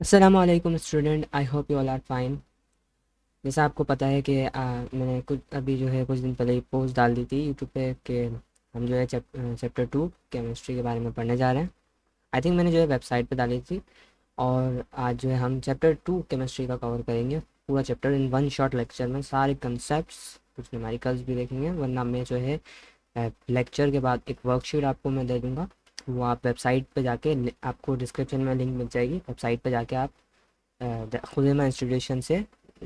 अस्सलाम वालेकुम student, I hope you all are fine. जैसा आपको पता है कि मैंने कुछ दिन पहले पोस्ट डाल दी थी यूट्यूब पे कि हम जो है चैप्टर 2 केमिस्ट्री के बारे में पढ़ने जा रहे हैं। आई थिंक मैंने जो है वेबसाइट पे डाली थी। और आज जो है हम चैप्टर 2 केमिस्ट्री का कवर करेंगे, पूरा chapter in one shot lecture में। सारे कंसेप्ट्स, कुछ न्यूमेरिकल्स भी देखेंगे, वरना मैं जो है लेक्चर के बाद एक वर्कशीट आपको मैं दे दूँगा। वो आप वेबसाइट पे जाके, आपको डिस्क्रिप्शन में लिंक मिल जाएगी, वेबसाइट पे जाके आप खुज़ेमा इंस्टीट्यूशन से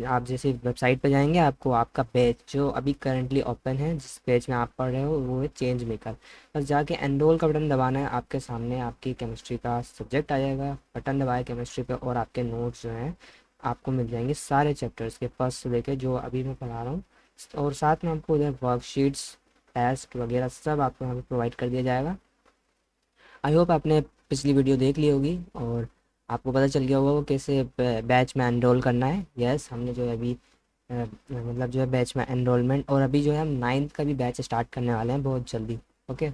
आप जैसे वेबसाइट पे जाएंगे, आपको आपका पेज जो अभी करंटली ओपन है, जिस पेज में आप पढ़ रहे हो, वो है चेंज मेकर। बस जाके एनरोल का बटन दबाना है, आपके सामने आपकी केमिस्ट्री का सब्जेक्ट आ जाएगा। बटन दबाए केमिस्ट्री पे और आपके नोट्स जो हैं आपको मिल जाएंगे, सारे चैप्टर्स के फर्स्ट से लेके जो अभी मैं पढ़ा रहा हूँ। और साथ में आपको उधर वर्कशीट्स, टेस्ट वगैरह सब आपको यहाँ पे प्रोवाइड कर दिया जाएगा। आई होप आपने पिछली वीडियो देख ली होगी और आपको पता चल गया होगा वो कैसे बैच में एनरोल करना है। यस, हमने जो है अभी मतलब जो है बैच में एनरोलमेंट, और अभी जो है हम नाइन्थ का भी बैच स्टार्ट करने वाले हैं बहुत जल्दी। ओके,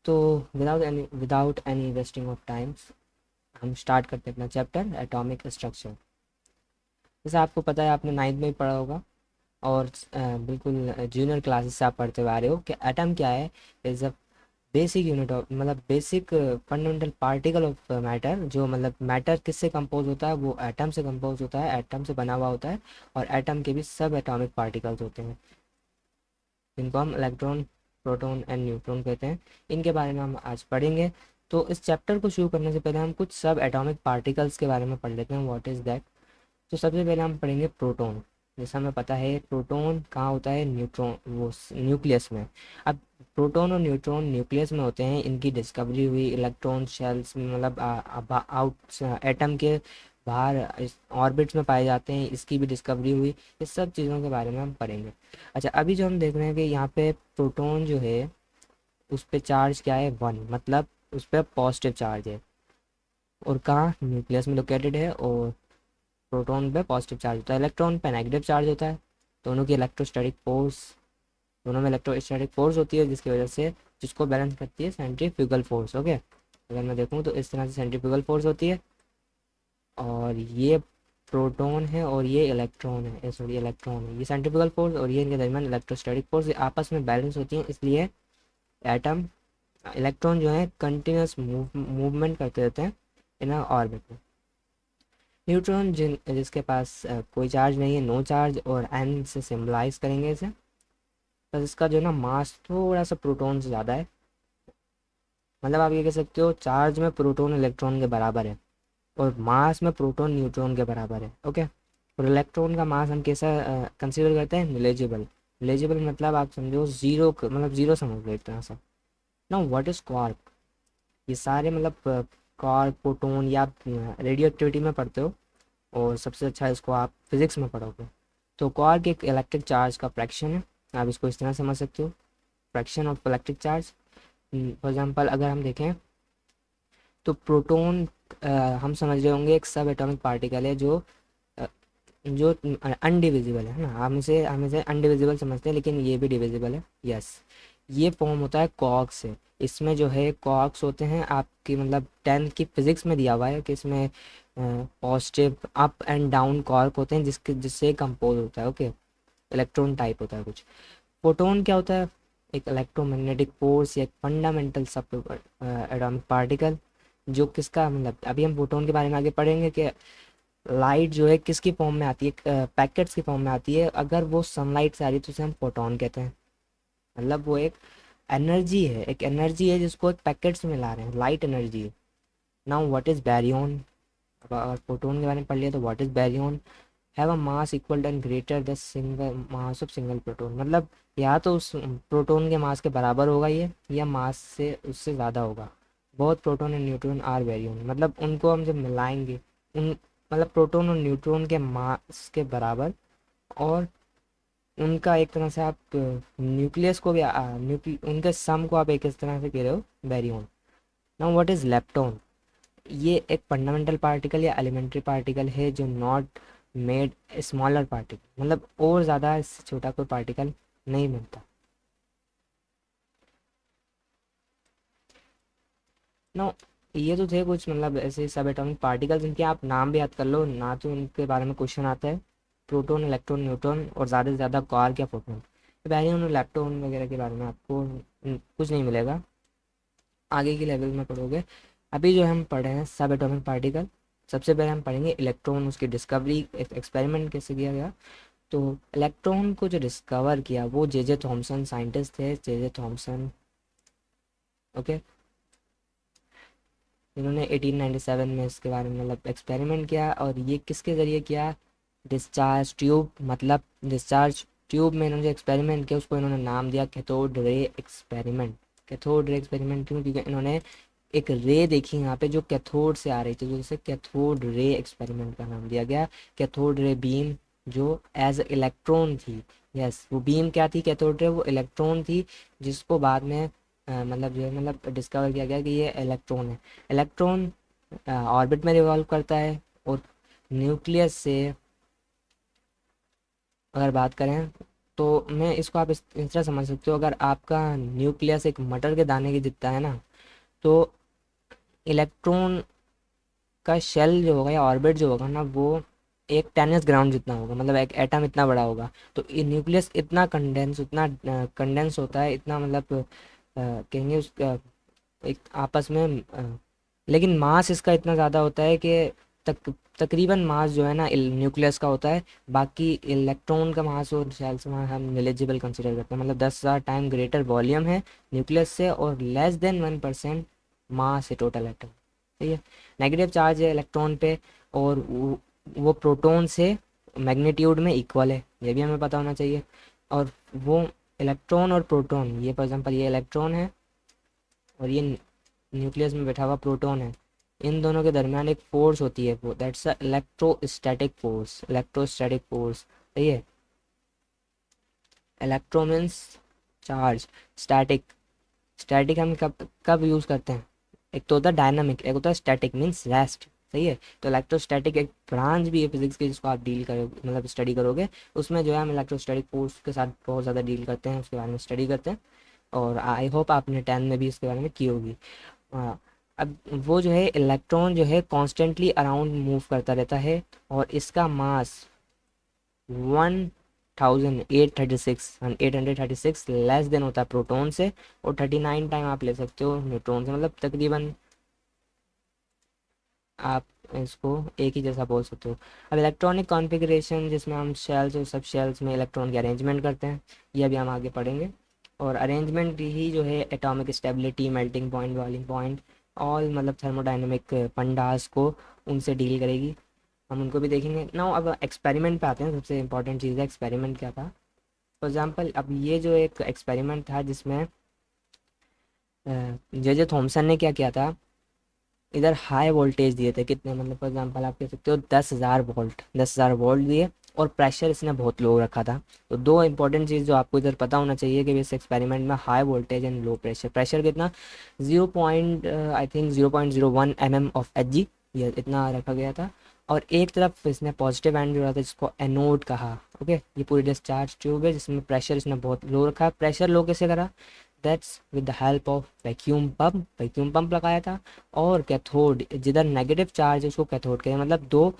तो without any wasting of times हम स्टार्ट करते हैं अपना चैप्टर एटॉमिक स्ट्रक्चर। जैसे आपको पता है, आपने नाइन्थ में ही पढ़ा होगा और बिल्कुल जूनियर क्लासेस से आप पढ़ते हुए आ रहे हो कि एटम क्या है। Is a basic unit of, मतलब basic fundamental particle of matter. जो मतलब मैटर किससे कंपोज होता है, वो एटम से कंपोज होता है, एटम से बना हुआ होता है। और एटम के भी सब एटॉमिक पार्टिकल्स होते हैं, जिनको हम इलेक्ट्रॉन, प्रोटॉन एंड न्यूट्रॉन कहते हैं। इनके बारे में हम आज पढ़ेंगे। तो इस चैप्टर को शुरू करने से पहले हम कुछ सब एटॉमिक पार्टिकल्स के बारे में पढ़ लेते हैं, व्हाट इज़ दैट। तो सबसे पहले हम पढ़ेंगे प्रोटॉन। जैसा हमें पता है, प्रोटॉन कहाँ होता है, न्यूट्रॉन, वो न्यूक्लियस में। अब प्रोटॉन और न्यूट्रॉन न्यूक्लियस में होते हैं, इनकी डिस्कवरी हुई इलेक्ट्रॉन शेल्स में, मतलब आउट एटम के बाहर ऑर्बिट्स में पाए जाते हैं, इसकी भी डिस्कवरी हुई। इस सब चीज़ों के बारे में हम पढ़ेंगे। अच्छा, अभी जो हम देख रहे हैं कि यहाँ पे प्रोटॉन जो है, उस पर चार्ज क्या है, 1, मतलब उस पर पॉजिटिव चार्ज है। और कहाँ, न्यूक्लियस में लोकेटेड है। और प्रोटॉन पे पॉजिटिव चार्ज होता है, इलेक्ट्रॉन पे नेगेटिव चार्ज होता है। दोनों की इलेक्ट्रोस्टैटिक फोर्स, दोनों में इलेक्ट्रोस्टैटिक फोर्स होती है, जिसकी वजह से, जिसको बैलेंस करती है सेंट्रीफ्यूगल फोर्स। ओके, अगर मैं देखूँ तो इस तरह से सेंट्रीफ्यूगल फोर्स होती है। और ये प्रोटॉन है और ये इलेक्ट्रॉन है, सॉरी इलेक्ट्रॉन है, ये सेंट्रीफ्यूगल फोर्स और ये इनके दरमियान इलेक्ट्रोस्टैटिक फोर्स, ये आपस में बैलेंस होती हैं। इसलिए एटम, इलेक्ट्रॉन जो है कंटिन्यूस मूवमेंट करते रहते हैं इन ऑर्बिट में। न्यूट्रॉन जिसके पास कोई चार्ज नहीं है, नो चार्ज, और एन से सिम्बलाइज करेंगे इसे। बस इसका जो है ना मास थोड़ा सा प्रोटॉन से ज़्यादा है। मतलब आप ये कह सकते हो, चार्ज में प्रोटॉन इलेक्ट्रॉन के बराबर है और मास में प्रोटॉन न्यूट्रॉन के बराबर है। ओके, और इलेक्ट्रॉन का मास हम कैसा कंसिडर करते हैं, निलेजिबल। निलेजिबल मतलब आप समझो जीरो, मतलब जीरो समझ लो एक तरह से। ना, व्हाट इज क्वार्क, ये सारे मतलब क्वार्क, प्रोटॉन, या रेडियो एक्टिविटी में पढ़ते हो, और सबसे अच्छा इसको आप फिजिक्स में पढ़ोगे। तो क्वार्क एक इलेक्ट्रिक चार्ज का फ्रैक्शन है। आप इसको इस तरह समझ सकते हो, fraction of electric charge. For example अगर हम देखें तो प्रोटॉन, हम समझ रहे होंगे, एक सब एटॉमिक पार्टिकल है जो अ, जो अनडिविजिबल है ना। हम इसे अनडिविजिबल समझते हैं, लेकिन ये भी डिविजिबल है। यस, ये फॉर्म होता है कॉर्क से। इसमें जो है कॉर्क्स होते हैं आपकी, मतलब 10th की फिजिक्स में दिया हुआ है कि इसमें positive up and down cork होते हैं, जिससे कंपोज होता है। ओके, इलेक्ट्रॉन टाइप होता है कुछ। फोटोन क्या होता है, एक इलेक्ट्रोमैग्नेटिक फोर्स या एक फंडामेंटल सब एटॉमिक पार्टिकल, जो किसका, मतलब अभी हम फोटोन के बारे में आगे पढ़ेंगे कि लाइट जो है किसकी फॉर्म में आती है, पैकेट्स की फॉर्म में आती है। अगर वो सनलाइट से आ रही है तो उसे हम फोटोन कहते हैं। मतलब वो एक एनर्जी है, एक एनर्जी है जिसको एक पैकेट्स में ला रहे हैं, light energy. Now what is Baryon. अब अगर प्रोटॉन के बारे में पढ़ लिया तो what is Baryon, have a mass equal and greater the single mass of single proton. मतलब या तो उस प्रोटॉन के मास के बराबर होगा ये, या मास से उससे ज़्यादा होगा। बहुत प्रोटॉन एंड न्यूट्रॉन आर वेरियन, मतलब उनको हम जब मिलाएंगे, उन, मतलब प्रोटॉन और न्यूट्रॉन के मास के बराबर, और उनका एक तरह से आप न्यूक्लियस को भी उनके सम को आप एक इस तरह से कह रहे हो, Baryon. Now what is lepton, ये एक फंडामेंटल पार्टिकल या एलिमेंट्री पार्टिकल है जो नॉट मेड स्मॉलर पार्टिकल, मतलब और ज़्यादा इससे छोटा कोई पार्टिकल नहीं मिलता। नो, ये तो थे कुछ मतलब ऐसे सब एटॉमिक पार्टिकल्स, इनके आप नाम भी याद कर लो ना, तो इनके बारे में क्वेश्चन आता है। प्रोटॉन, इलेक्ट्रॉन, न्यूट्रॉन और ज़्यादा से ज़्यादा क्वार्क या फोटॉन। बैरियम और लेप्टॉन वगैरह के बारे में आपको कुछ नहीं मिलेगा, आगे के लेवल में पढ़ोगे। अभी जो हम पढ़े हैं सब एटॉमिक पार्टिकल, सबसे पहले हम पढ़ेंगे इलेक्ट्रॉन, उसकी डिस्कवरी, एक्सपेरिमेंट कैसे किया गया। तो इलेक्ट्रॉन को जो डिस्कवर किया वो जे जे थॉमसन साइंटिस्ट थे, जे जे थॉमसन। ओके, इन्होंने 1897 में इसके बारे में मतलब एक्सपेरिमेंट किया, और ये किसके ज़रिए किया, डिस्चार्ज ट्यूब, मतलब डिस्चार्ज ट्यूब में इन्होंने जो एक्सपेरिमेंट किया उसको इन्होंने नाम दिया cathode ray experiment. Cathode ray experiment क्यों, क्योंकि इन्होंने एक रे देखी यहाँ पे जो कैथोड से आ रही थी, तो इसे कैथोड रे एक्सपेरिमेंट का नाम दिया गया। कैथोड रे बीम जो एज इलेक्ट्रॉन थी, यस वो बीम क्या थी, कैथोड रे वो इलेक्ट्रॉन थी, जिसको बाद में मतलब जो है मतलब डिस्कवर किया गया कि ये इलेक्ट्रॉन है। इलेक्ट्रॉन ऑर्बिट में रिवॉल्व करता है, और न्यूक्लियस से अगर बात करें तो मैं इसको आप इस तरह समझ सकते हो, अगर आपका न्यूक्लियस एक मटर के दाने की जितना है ना, तो इलेक्ट्रॉन का शेल जो होगा या ऑर्बिट जो होगा ना, वो एक टेनिस ग्राउंड जितना होगा, मतलब एक एटम इतना बड़ा होगा। तो ये न्यूक्लियस इतना कंडेंस, उतना कंडेंस होता है, इतना मतलब कहेंगे उस एक आपस में लेकिन मास इसका इतना ज़्यादा होता है कि तकरीबन मास जो है ना न्यूक्लियस का होता है। बाकी इलेक्ट्रॉन का मास और शेल से मास हम नेग्लिजिबल कंसिडर करते हैं, मतलब 10,000 टाइम ग्रेटर वॉल्यूम है न्यूक्लियस से, और लेस देन 1% मास है टोटल एटम। ठीक है, नेगेटिव चार्ज है इलेक्ट्रॉन पे, और वो प्रोटॉन से मैग्नीट्यूड में इक्वल है, ये भी हमें पता होना चाहिए। और वो इलेक्ट्रॉन और प्रोटॉन, ये फॉर एग्जांपल ये इलेक्ट्रॉन है और ये न्यूक्लियस में बैठा हुआ प्रोटॉन है, इन दोनों के दरमियान एक फोर्स होती है, वो that's a electrostatic force. Electrostatic force, सही है। Electro means charge, static, static हम कब कब यूज़ करते हैं, एक तो होता है डायनामिक, एक होता है स्टैटिक मीन्स रेस्ट, सही है। तो इलेक्ट्रोस्टैटिक एक ब्रांच भी है फिजिक्स की जिसको आप डील करोगे मतलब स्टडी करोगे, उसमें जो है हम इलेक्ट्रोस्टैटिक फोर्स के साथ बहुत ज़्यादा डील करते हैं, उसके बारे में स्टडी करते हैं, और आई होप आपने 10 में भी इसके बारे में की होगी। हाँ, अब वो जो है इलेक्ट्रॉन जो है कॉन्स्टेंटली अराउंड मूव करता रहता है, और इसका मास 1836 लेस देन होता है प्रोटॉन से, और 39 टाइम आप ले सकते हो न्यूट्रॉन से, मतलब तकरीबन आप इसको एक ही जैसा बोल सकते हो। अब इलेक्ट्रॉनिक कॉन्फ़िगरेशन जिसमें हम शेल्स और सब शेल्स में इलेक्ट्रॉन की अरेंजमेंट करते हैं, ये अभी हम आगे पढ़ेंगे। और अरेंजमेंट ही जो है atomic stability, melting point, boiling point, all मतलब थर्मोडाइनमिक पंडास को उनसे डील करेगी, हम उनको भी देखेंगे ना। अब एक्सपेरिमेंट पे आते हैं, सबसे इंपॉर्टेंट चीज़ है एक्सपेरिमेंट क्या था। फॉर एग्जांपल अब ये जो एक एक्सपेरिमेंट था जिसमें जे जे थॉमसन ने क्या किया था, इधर हाई वोल्टेज दिए थे, कितने मतलब फॉर एग्जांपल आप कह सकते हो 10,000 वोल्ट, 10,000 वोल्ट दिए, और प्रेशर इसने बहुत लो रखा था। तो दो इंपॉर्टेंट चीज़ जो आपको इधर पता होना चाहिए कि इस एक्सपेरिमेंट में high voltage and low pressure, pressure कितना 0 point I think 0.01 mm of H G, ये इतना रखा गया था। और एक तरफ इसने पॉजिटिव एंड जोड़ा था जिसको एनोड कहा। ओके, ये पूरी डिस्चार्ज ट्यूब है जिसमें प्रेशर इसने बहुत लो रखा है। प्रेशर लो कैसे करा, that's with the help of vacuum pump, vacuum pump लगाया था। और कैथोड, जिधर नेगेटिव चार्ज है उसको कैथोड कहते हैं, मतलब दो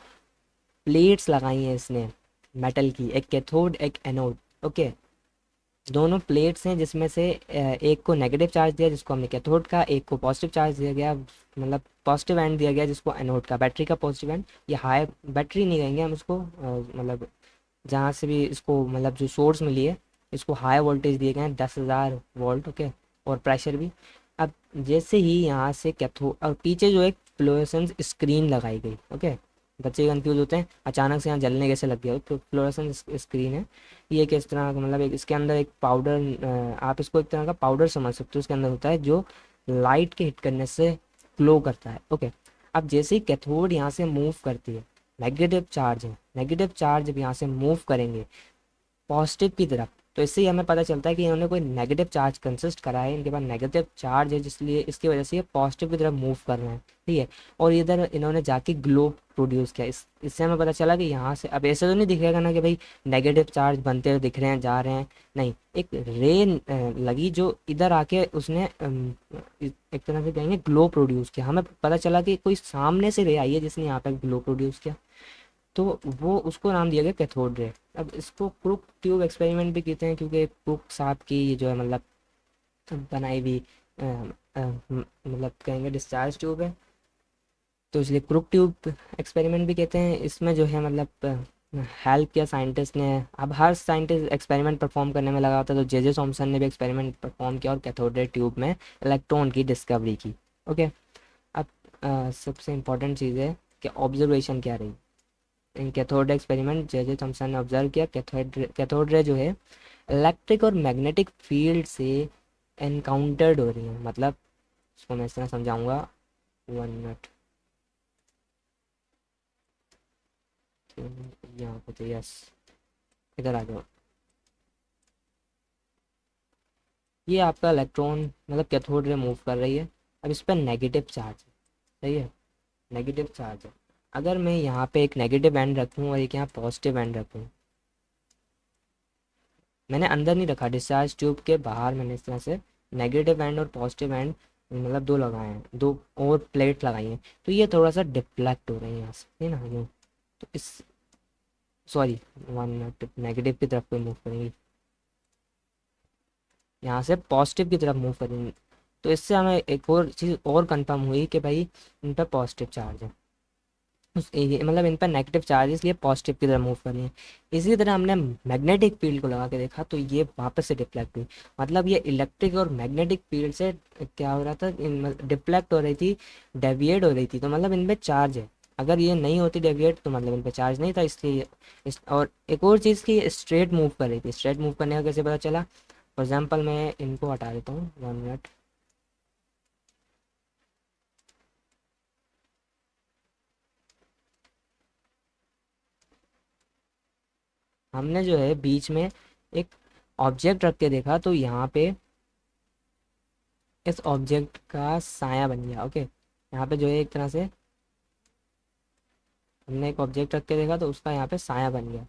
प्लेट्स लगाई हैं इसने मेटल की, एक कैथोड एक एनोड। ओके, दोनों प्लेट्स हैं जिसमें से एक को नेगेटिव चार्ज दिया जिसको हमने कैथोड का, एक को पॉजिटिव चार्ज दिया गया मतलब पॉजिटिव एंड दिया गया जिसको एनोड का, बैटरी का पॉजिटिव एंड। ये हाई बैटरी नहीं कहेंगे हम इसको, मतलब जहाँ से भी इसको मतलब जो सोर्स मिली है इसको हाई वोल्टेज दिए गए हैं 10,000 वोल्ट। ओके, और प्रेशर भी। अब जैसे ही यहाँ से कैथोड, और पीछे जो एक फ्लोरेसेंस स्क्रीन लगाई गई। ओके, बच्चे कंफ्यूज होते हैं अचानक से यहाँ जलने कैसे लग गया, तो फ्लोरेसेंस स्क्रीन है ये, किस तरह का मतलब एक इसके अंदर एक पाउडर, आप इसको एक तरह का पाउडर समझ सकते हो, इसके अंदर होता है जो लाइट के हिट करने से ग्लो करता है। ओके, अब जैसे ही कैथोड यहाँ से मूव करती है, नेगेटिव चार्ज है, नेगेटिव चार्ज जब यहाँ से मूव करेंगे पॉजिटिव की तरफ, तो इससे ही हमें पता चलता है कि इन्होंने कोई नेगेटिव चार्ज कंसिस्ट करा है, इनके पास नेगेटिव चार्ज है, जिसलिए इसकी वजह से ये पॉजिटिव की तरफ मूव कर रहे हैं, ठीक है। और इधर इन्होंने जाके ग्लो प्रोड्यूस किया, इससे हमें पता चला कि यहाँ से अब ऐसे तो नहीं दिखेगा ना कि भाई नेगेटिव चार्ज बनते हुए दिख रहे हैं, जा रहे हैं, नहीं, एक रे लगी जो इधर आके उसने एक तरह से कहेंगे ग्लो प्रोड्यूस किया। हमें पता चला कि कोई सामने से रे आई है जिसने यहाँ पे ग्लो प्रोड्यूस किया, तो वो उसको नाम दिया गया कैथोड रे। अब इसको क्रुक ट्यूब एक्सपेरिमेंट भी कहते हैं, क्योंकि क्रुक साहब की ये जो है मतलब बनाई हुई मतलब कहेंगे डिस्चार्ज ट्यूब है, तो इसलिए क्रुक ट्यूब एक्सपेरिमेंट भी कहते हैं। इसमें जो है मतलब हेल्प किया साइंटिस्ट ने। अब हर साइंटिस्ट एक्सपेरिमेंट परफॉर्म करने में लगा होता है, तो जे जे थॉमसन ने भी एक्सपेरिमेंट परफॉर्म किया और कैथोड रे ट्यूब में इलेक्ट्रॉन की डिस्कवरी की। ओके। अब सबसे इम्पोर्टेंट चीज़ है कि ऑब्जर्वेशन क्या रही इन कैथोड एक्सपेरिमेंट। जे जे थॉमसन ने ऑब्जर्व किया कैथोड रे जो है इलेक्ट्रिक और मैग्नेटिक फील्ड से एनकाउंटर्ड हो रही है। मतलब इसको मैं इस तरह समझाऊंगा, 1 मिनट, यहाँ पे तो यस, इधर आ जाओ। ये आपका इलेक्ट्रॉन मतलब कैथोड रे मूव कर रही है, अब इस पर नेगेटिव चार्ज है, सही है, नेगेटिव चार्ज है। अगर मैं यहाँ पे एक नेगेटिव एंड रखूँ और एक यहाँ पॉजिटिव एंड रखूँ, मैंने अंदर नहीं रखा, डिस्चार्ज ट्यूब के बाहर मैंने इस तरह से नेगेटिव एंड और पॉजिटिव एंड मतलब दो लगाए हैं, दो और प्लेट लगाई हैं, तो ये थोड़ा सा डिफ्लेक्ट हो रहे हैं यहाँ से, है ना, यूँ। तो इस सॉरी, 1 मिनट, नेगेटिव की तरफ कोई मूव करेंगी, यहाँ से पॉजिटिव की तरफ मूव करेंगे, तो इससे हमें एक और चीज़ और कंफर्म हुई कि भाई इन पर पॉजिटिव चार्ज है, मतलब इन पर नेगेटिव चार्ज इसलिए पॉजिटिव की तरफ मूव कर रही है। इसी तरह हमने मैग्नेटिक फील्ड को लगा के देखा, तो ये वापस से डिफ्लेक्ट हुई, मतलब ये इलेक्ट्रिक और मैग्नेटिक फील्ड से क्या हो रहा था, डिफ्लेक्ट हो रही थी, डेविएट हो रही थी, तो मतलब इनमें चार्ज है। अगर ये नहीं होती डेविएट तो मतलब इन पे चार्ज नहीं था, इसलिए और एक और चीज़ की स्ट्रेट मूव कर रही थी, स्ट्रेट मूव करने का कैसे पता चला, फॉर एग्जाम्पल मैं इनको हटा देता हूँ, 1 मिनट। हमने जो है बीच में एक ऑब्जेक्ट रख के देखा, तो यहाँ पे इस ऑब्जेक्ट का साया बन गया। ओके, यहाँ पे जो है एक तरह से हमने एक ऑब्जेक्ट रख के देखा तो उसका यहाँ पे साया बन गया,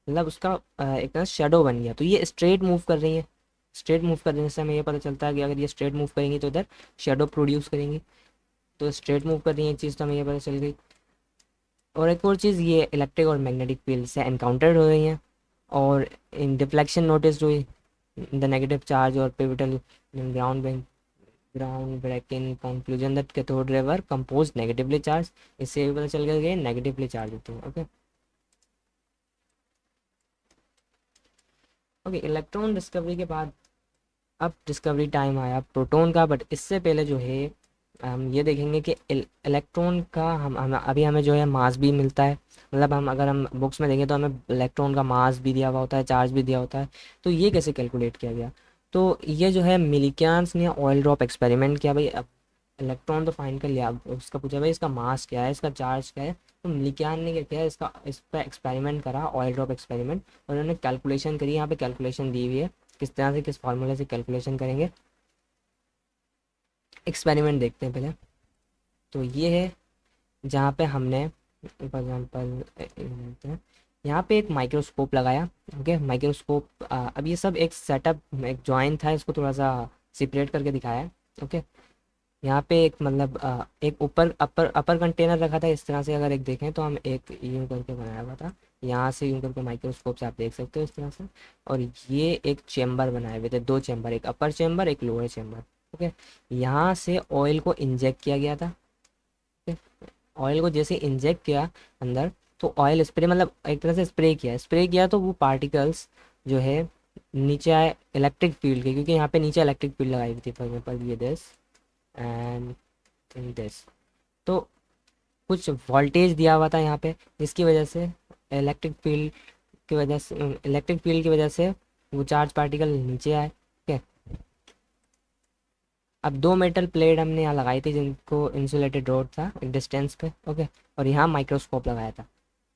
मतलब उसका एक तरह शेडो बन गया। तो ये स्ट्रेट मूव कर रही है, स्ट्रेट मूव करने से हमें ये पता चलता है कि अगर ये स्ट्रेट मूव करेंगी तो इधर शेडो प्रोड्यूस करेंगी, तो स्ट्रेट मूव कर रही है, एक चीज़ तो हमें ये पता चल गई। और एक और चीज़, ये इलेक्ट्रिक और मैग्नेटिक फील्ड से एनकाउंटर्ड हो रही हैं, और इन डिफ्लेक्शन नोटिस हुई, द नेगेटिव चार्ज और pivotal ground break in conclusion that cathode ray were compose negatively charge. इससे भी पता चल गया कि नेगेटिवली चार्ज होते हैं। ओके ओके, इलेक्ट्रॉन डिस्कवरी के बाद अब डिस्कवरी टाइम आया प्रोटॉन का, बट इससे पहले जो है हम ये देखेंगे कि इलेक्ट्रॉन का हम अभी हमें जो है मास भी मिलता है, मतलब हम अगर हम बुक्स में देखें तो हमें इलेक्ट्रॉन का मास भी दिया हुआ होता है, चार्ज भी दिया होता है। तो ये कैसे कैलकुलेट किया गया, तो ये जो है मिलिकियांस ने ऑयल ड्रॉप एक्सपेरिमेंट किया। भाई अब इलेक्ट्रॉन तो फाइंड कर लिया, अब उसका पूछा भाई इसका मास क्या है, इसका चार्ज क्या है, तो मिलिकियान ने क्या किया, इसका इस पर एक्सपेरिमेंट करा, ऑयल ड्रॉप एक्सपेरिमेंट, और उन्होंने कैलकुलेशन करी। यहाँ पे कैलकुलेशन दी हुई है, किस तरह से किस फार्मूले से कैलकुलेशन करेंगे, एक्सपेरिमेंट देखते हैं पहले। तो ये है जहाँ पे हमने फॉर एग्जाम्पल यहाँ पे एक माइक्रोस्कोप लगाया। ओके, माइक्रोस्कोप, अब ये सब एक सेटअप, एक जॉइंट था, इसको थोड़ा सा सेपरेट करके दिखाया है। ओके, यहाँ पे एक मतलब एक ऊपर अपर अपर कंटेनर रखा था इस तरह से, अगर एक देखें तो हम एक यूं करके बनाया हुआ था, यहाँ से यूं करके माइक्रोस्कोप से आप देख सकते हो इस तरह से। और ये एक चेम्बर बनाए हुए थे, दो चेम्बर, एक अपर चेम्बर एक लोअर चेम्बर। ओके, यहाँ से ऑयल को इंजेक्ट किया गया था। ऑयल को जैसे इंजेक्ट किया अंदर, तो ऑयल स्प्रे, मतलब एक तरह से स्प्रे किया तो वो पार्टिकल्स जो है नीचे आए इलेक्ट्रिक फील्ड के, क्योंकि यहाँ पे नीचे इलेक्ट्रिक फील्ड लगाई हुई थी, फॉर एग्जाम्पल ये दिस एंड इन दिस। तो कुछ वोल्टेज दिया हुआ था यहाँ पे, जिसकी वजह से इलेक्ट्रिक फील्ड इलेक्ट्रिक फील्ड की वजह से वो चार्ज पार्टिकल नीचे आए। ठीक है, अब दो मेटल प्लेट हमने यहाँ लगाई थी जिनको इंसुलेटेड रोड था एक डिस्टेंस पे। ओके, और यहाँ माइक्रोस्कोप लगाया था।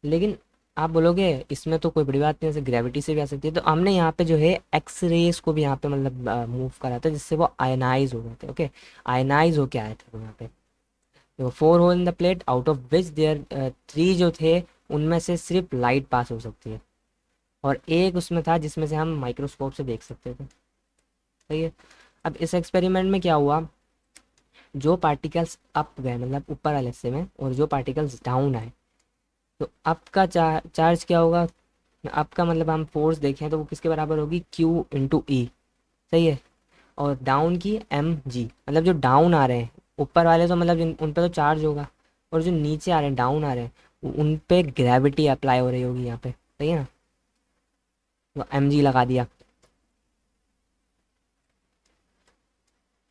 लेकिन आप बोलोगे इसमें तो कोई बड़ी बात नहीं, जैसे ग्रेविटी से भी आ सकती है, तो हमने यहाँ पे जो है एक्स रेस को भी यहाँ पे मतलब मूव करा था, जिससे वो आयनाइज हो गए थे। ओके, आयनाइज होके आए थे वो यहाँ पे। तो 4 hole in the plate out of which there 3 जो थे, उनमें से सिर्फ लाइट पास हो सकती है, और एक उसमें था जिसमें से हम माइक्रोस्कोप से देख सकते थे। सही है। अब इस एक्सपेरिमेंट में क्या हुआ, जो पार्टिकल्स अप गए मतलब ऊपर वाले हिस्से में, और जो पार्टिकल्स डाउन आए, तो अप का चार्ज क्या होगा, अप का मतलब हम फोर्स देखें तो वो किसके बराबर होगी, क्यू इंटू ई। सही है। और डाउन की एम जी, मतलब जो डाउन आ रहे हैं, ऊपर वाले तो मतलब उन पे तो चार्ज होगा, और जो नीचे आ रहे हैं डाउन आ रहे हैं, उन पे ग्रेविटी अप्लाई हो रही होगी यहाँ पे। सही है ना, तो एम जी लगा दिया।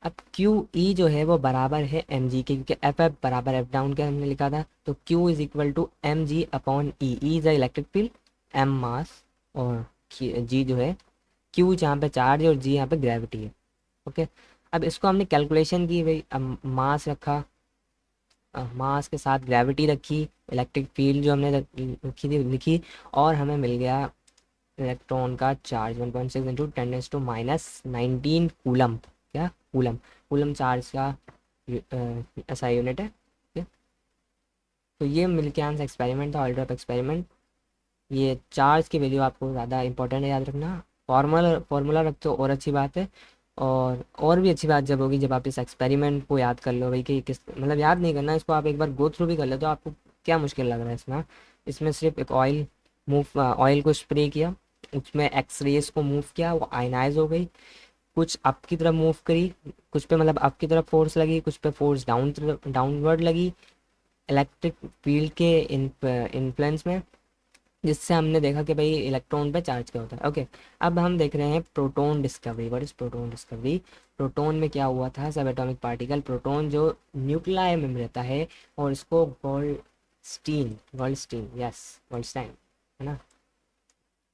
अब क्यू ई जो है वो बराबर है एम जी के, क्योंकि एफ एफ बराबर एफ डाउन के हमने लिखा था, तो Q is equal to M G upon E. E is a electric field, M mass, और जी जो है, क्यू जहाँ पे चार्ज है और जी यहाँ पे ग्रेविटी है। ओके। अब इसको हमने कैलकुलेशन की भाई, अब मास रखा, मास के साथ ग्रेविटी रखी, इलेक्ट्रिक फील्ड जो हमने रखी थी लिखी, और हमें मिल गया इलेक्ट्रॉन का चार्ज 1.6 इंटू 10⁻⁻19 कूलम। क्या, कूलम, कूलम चार्ज का ऐसा यूनिट है। ठीक है? तो ये मिल्कियान्स एक्सपेरिमेंट था, ऑल्ड्रप एक्सपेरिमेंट। ये चार्ज की वैल्यू आपको ज़्यादा इंपॉर्टेंट है याद रखना। फॉर्मूला फॉर्मूला रखते हो और अच्छी बात है, और भी अच्छी बात जब होगी जब आप इस एक्सपेरिमेंट को याद कर लो भाई, कि किस मतलब याद नहीं करना इसको, आप एक बार गो थ्रू भी कर ले तो आपको क्या मुश्किल लग रहा है इसमें। इसमें सिर्फ एक ऑयल को स्प्रे किया, उसमें एक्स रेस को मूव किया, वो आयनाइज हो गई, कुछ अप की तरफ मूव करी, कुछ पे मतलब अप की तरफ फोर्स लगी, कुछ पे फोर्स डाउनवर्ड लगी इलेक्ट्रिक फील्ड के इन्फ्लुएंस में, जिससे हमने देखा कि भाई इलेक्ट्रॉन पे चार्ज क्या होता है। ओके। अब हम देख रहे हैं proton discovery. What is proton discovery. Proton में क्या हुआ था, सब एटॉमिक पार्टिकल, प्रोटॉन जो न्यूक्लियाई में रहता है, और इसको गोल्डस्टीन, यस, गोल्डस्टाइन, है ना,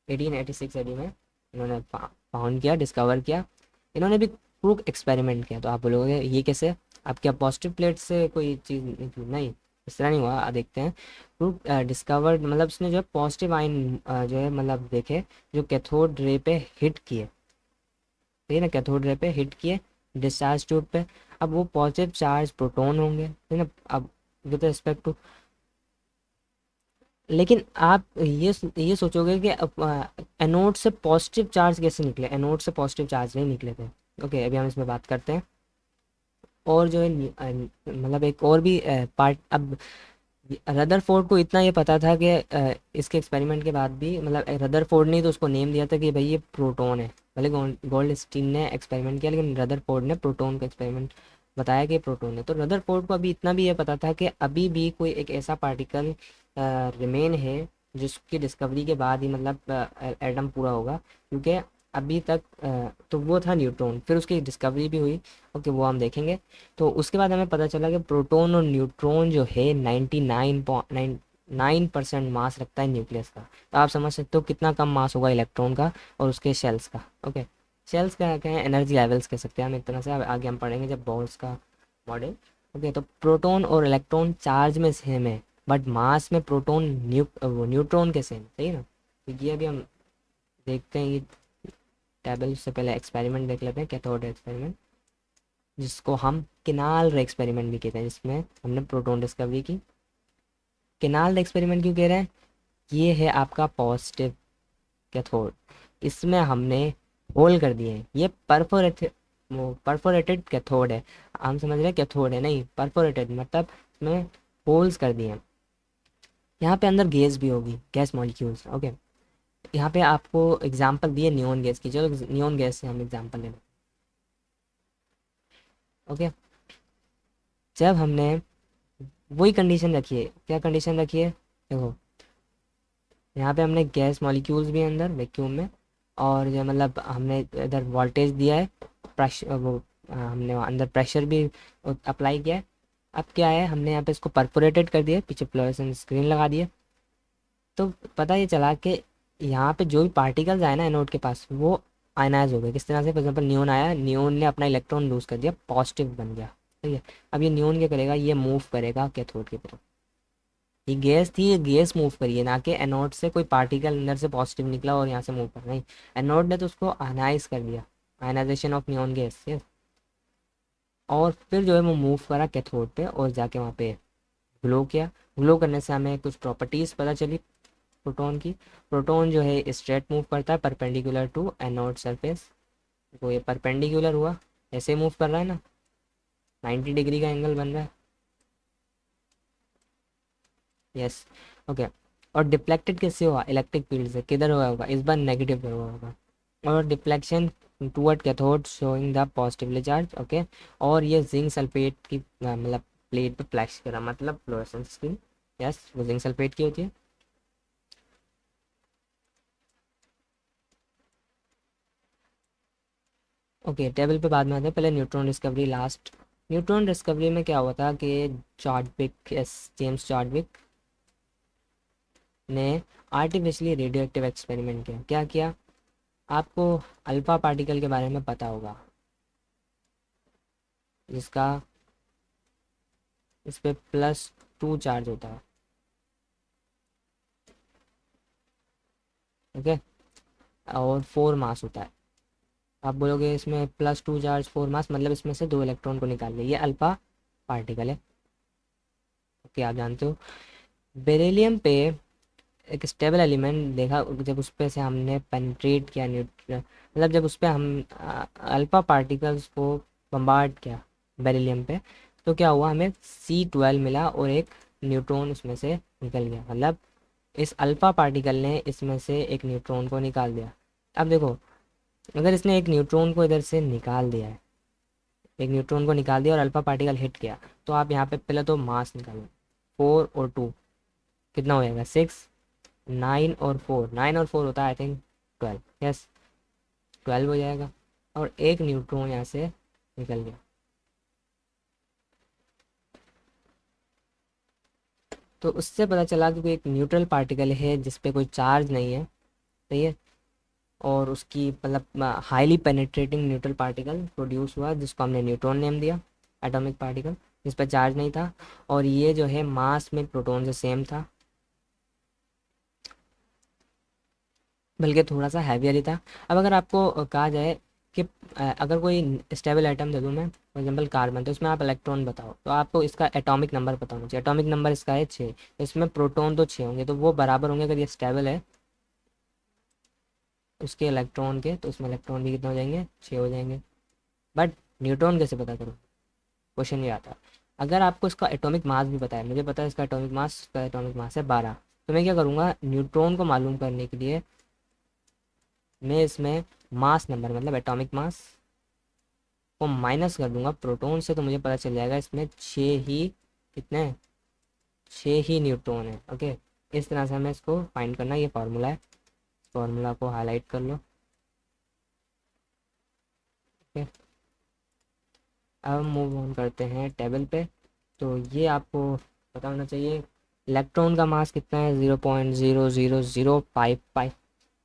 1886 एडी में इन्होंने फाउंड किया, डिस्कवर किया। इन्होंने भी प्रूफ एक्सपेरिमेंट किया। तो आप बोलोगे ये कैसे, अब क्या पॉजिटिव प्लेट से कोई चीज़ निकली? नहीं, इस तरह नहीं हुआ। देखते हैं। प्रूफ डिस्कवर्ड मतलब उसने जो है पॉजिटिव आयन जो है मतलब देखे, जो कैथोड रे पे हिट किए, ठीक है ना, कैथोड रे पे हिट किए डिस्चार्ज ट्यूब पे। अब वो पॉजिटिव चार्ज प्रोटॉन होंगे, ठीक है ना। अब विद रिस्पेक्ट टू, लेकिन आप ये सोचोगे कि एनोड से पॉजिटिव चार्ज कैसे निकले, एनोड से पॉजिटिव चार्ज नहीं निकले थे। ओके, अभी हम इसमें बात करते हैं। और जो है मतलब एक और भी पार्ट। अब रदरफोर्ड को इतना ये पता था कि इसके एक्सपेरिमेंट के बाद भी, मतलब रदरफोर्ड ने तो उसको नेम दिया था कि भाई ये प्रोटॉन है, भले गोल्डस्टीन ने एक्सपेरिमेंट किया, लेकिन रदरफोर्ड ने प्रोटॉन का एक्सपेरिमेंट बताया कि प्रोटॉन है। तो रदरफोर्ड को अभी इतना भी ये पता था कि अभी भी कोई एक ऐसा पार्टिकल रिमेन है जिसकी डिस्कवरी के बाद ही मतलब एटम पूरा होगा, क्योंकि अभी तक तो वो था न्यूट्रॉन, फिर उसकी डिस्कवरी भी हुई। ओके, वो हम देखेंगे। तो उसके बाद हमें पता चला कि प्रोटॉन और न्यूट्रॉन जो है 99.99% मास रखता है न्यूक्लियस का। तो आप समझ सकते हो कितना कम मास होगा इलेक्ट्रॉन का और उसके शेल्स का। ओके, शेल्स क्या कहें, एनर्जी लेवल्स कह सकते हैं हम एक तरह से, आगे हम पढ़ेंगे जब बॉल्स का मॉडल। ओके, तो प्रोटॉन और इलेक्ट्रॉन चार्ज में सेम है, बट मास में प्रोटॉन न्यूट्रॉन के सेम, सही है ना। तो ये अभी हम देखते हैं, ये टेबल से पहले एक्सपेरिमेंट देख लेते हैं, कैथोड एक्सपेरिमेंट, जिसको हम किनाल रे एक्सपेरिमेंट भी कहते हैं, जिसमें हमने प्रोटॉन डिस्कवरी की। किनाल रे एक्सपेरिमेंट क्यों कह रहे हैं, ये है आपका पॉजिटिव कैथोड, इसमें हमने होल कर दिए हैं, ये परफोरेटेड, वो परफोरेटेड कैथोड है। हम समझ रहे हैं कैथोड है, नहीं, परफोरेटेड मतलब इसमें होल्स कर दिए हैं। यहाँ पे अंदर गैस भी होगी, गैस मॉलिक्यूल्स। ओके, यहाँ पे आपको एग्जांपल दिए नियोन गैस की, चलो नियोन गैस से हम एग्जांपल ले लें। ओके, जब हमने वही कंडीशन रखी है, क्या कंडीशन रखी है, देखो यहाँ पे हमने गैस मॉलिक्यूल्स भी हैं अंदर वैक्यूम में, और जो मतलब हमने इधर वोल्टेज दिया है, प्रेशर वो हमने अंदर प्रेशर भी अप्लाई किया है। अब क्या है, हमने यहाँ पे इसको परफोरेटेड कर दिया, पीछे फ्लोरेसेंट स्क्रीन लगा दिया। तो पता ये चला कि यहाँ पे जो भी पार्टिकल्स आए ना एनोड के पास, वो आयनाइज हो गए। किस तरह से, फॉर एग्जाम्पल नियोन आया, नियोन ने अपना इलेक्ट्रॉन लूज कर दिया, पॉजिटिव बन गया। ठीक है। अब ये नियोन क्या करेगा, ये मूव करेगा कैथोड की तरफ, ये गैस थी, ये गैस मूव करी है, ना कि एनोड से कोई पार्टिकल अंदर से पॉजिटिव निकला और यहाँ से मूव कर, नहीं, एनोड ने तो उसको आयनाइज कर दिया, ionization of neon gas, yes. और फिर जो है वो मूव करा कैथोड पे और जाके वहाँ पे ग्लो किया। ग्लो करने से हमें कुछ प्रॉपर्टीज़ पता चली प्रोटॉन की। प्रोटॉन जो है स्ट्रेट मूव करता है परपेंडिकुलर टू एनोड सरफेस। तो ये परपेंडिकुलर हुआ, ऐसे मूव कर रहा है ना, 90 डिग्री का एंगल बन रहा है, यस, ओके। और डिफ्लेक्टेड किससे हुआ, इलेक्ट्रिक फील्ड से, किधर हुआ होगा, इस बार नेगेटिव हुआ होगा। और deflection toward cathode showing the positively charge, okay. और ये जिंक सल्फेट की मतलब प्लेट पे फ्लैश करा, मतलब फ्लोरेसेंस स्क्रीन, यस, वो जिंक सल्फेट की होती है। ओके, टेबल पे बाद में आते हैं, पहले neutron discovery last. Neutron discovery में क्या हुआ था कि चार्टविक, यस, जेम्स चार्टविक ने आर्टिफिशियली रेडियो एक्टिव एक्सपेरिमेंट किया। क्या किया, आपको अल्फा पार्टिकल के बारे में पता होगा, जिसका इस पे +2 चार्ज होता है, ओके, और 4 मास होता है। आप बोलोगे इसमें +2 चार्ज 4 मास मतलब इसमें से 2 इलेक्ट्रॉन को निकाल लिया, ये अल्फा पार्टिकल है, ओके, आप जानते हो। बेरिलियम पे एक स्टेबल एलिमेंट देखा, जब उस पे से हमने पेनिट्रेट किया न्यूट्रन, मतलब जब उस पे हम अल्फा पार्टिकल्स को बम्बार्ड किया बेरिलियम पे, तो क्या हुआ, हमें C12 मिला और एक न्यूट्रॉन उसमें से निकल गया, मतलब इस अल्फा पार्टिकल ने इसमें से एक न्यूट्रॉन को निकाल दिया। अब देखो, अगर इसने एक न्यूट्रॉन को इधर से निकाल दिया है, एक न्यूट्रॉन को निकाल दिया और अल्फा पार्टिकल हिट किया, तो आप यहाँ पे पहले तो मास निकालो, 4 और 2 कितना हो जाएगा, 6, 9 और 4 होता है आई थिंक 12, यस, 12 हो जाएगा। और एक न्यूट्रॉन यहाँ से निकल गया, तो उससे पता चला कि कोई एक न्यूट्रल पार्टिकल है जिस पे कोई चार्ज नहीं है, सही है, और उसकी मतलब highly penetrating neutral particle produce हुआ, जिसको हमने न्यूट्रॉन नेम दिया, एटॉमिक पार्टिकल जिस पर चार्ज नहीं था, और ये जो है मास में प्रोटॉन से सेम था, बल्कि थोड़ा सा हैवियर ही था। अब अगर आपको कहा जाए कि अगर कोई स्टेबल आइटम दे दूँ मैं, फॉर एग्जांपल कार्बन, तो इसमें आप इलेक्ट्रॉन बताओ, तो आपको इसका एटॉमिक नंबर पता होना चाहिए, एटॉमिक नंबर इसका है 6, इसमें प्रोटॉन तो 6 होंगे, तो वो बराबर होंगे अगर ये स्टेबल है उसके इलेक्ट्रॉन के, तो उसमें इलेक्ट्रॉन भी कितने हो जाएंगे, 6 हो जाएंगे। बट न्यूट्रॉन कैसे पता करूँ, क्वेश्चन ये आता है। अगर आपको इसका एटॉमिक मास भी पता है, मुझे पता है इसका एटॉमिक मास है 12, तो मैं क्या करूँगा, न्यूट्रॉन को मालूम करने के लिए मैं इसमें मास नंबर मतलब एटॉमिक मास को माइनस कर दूंगा प्रोटॉन से, तो मुझे पता चल जाएगा इसमें 6 ही, कितने, 6 ही न्यूट्रॉन है, ओके। इस तरह से हमें इसको फाइंड करना, ये फार्मूला है, फार्मूला को हाईलाइट कर लो, ओके। अब मूव ऑन करते हैं टेबल पे। तो ये आपको पता होना चाहिए, इलेक्ट्रॉन का मास कितना है, 0.00055,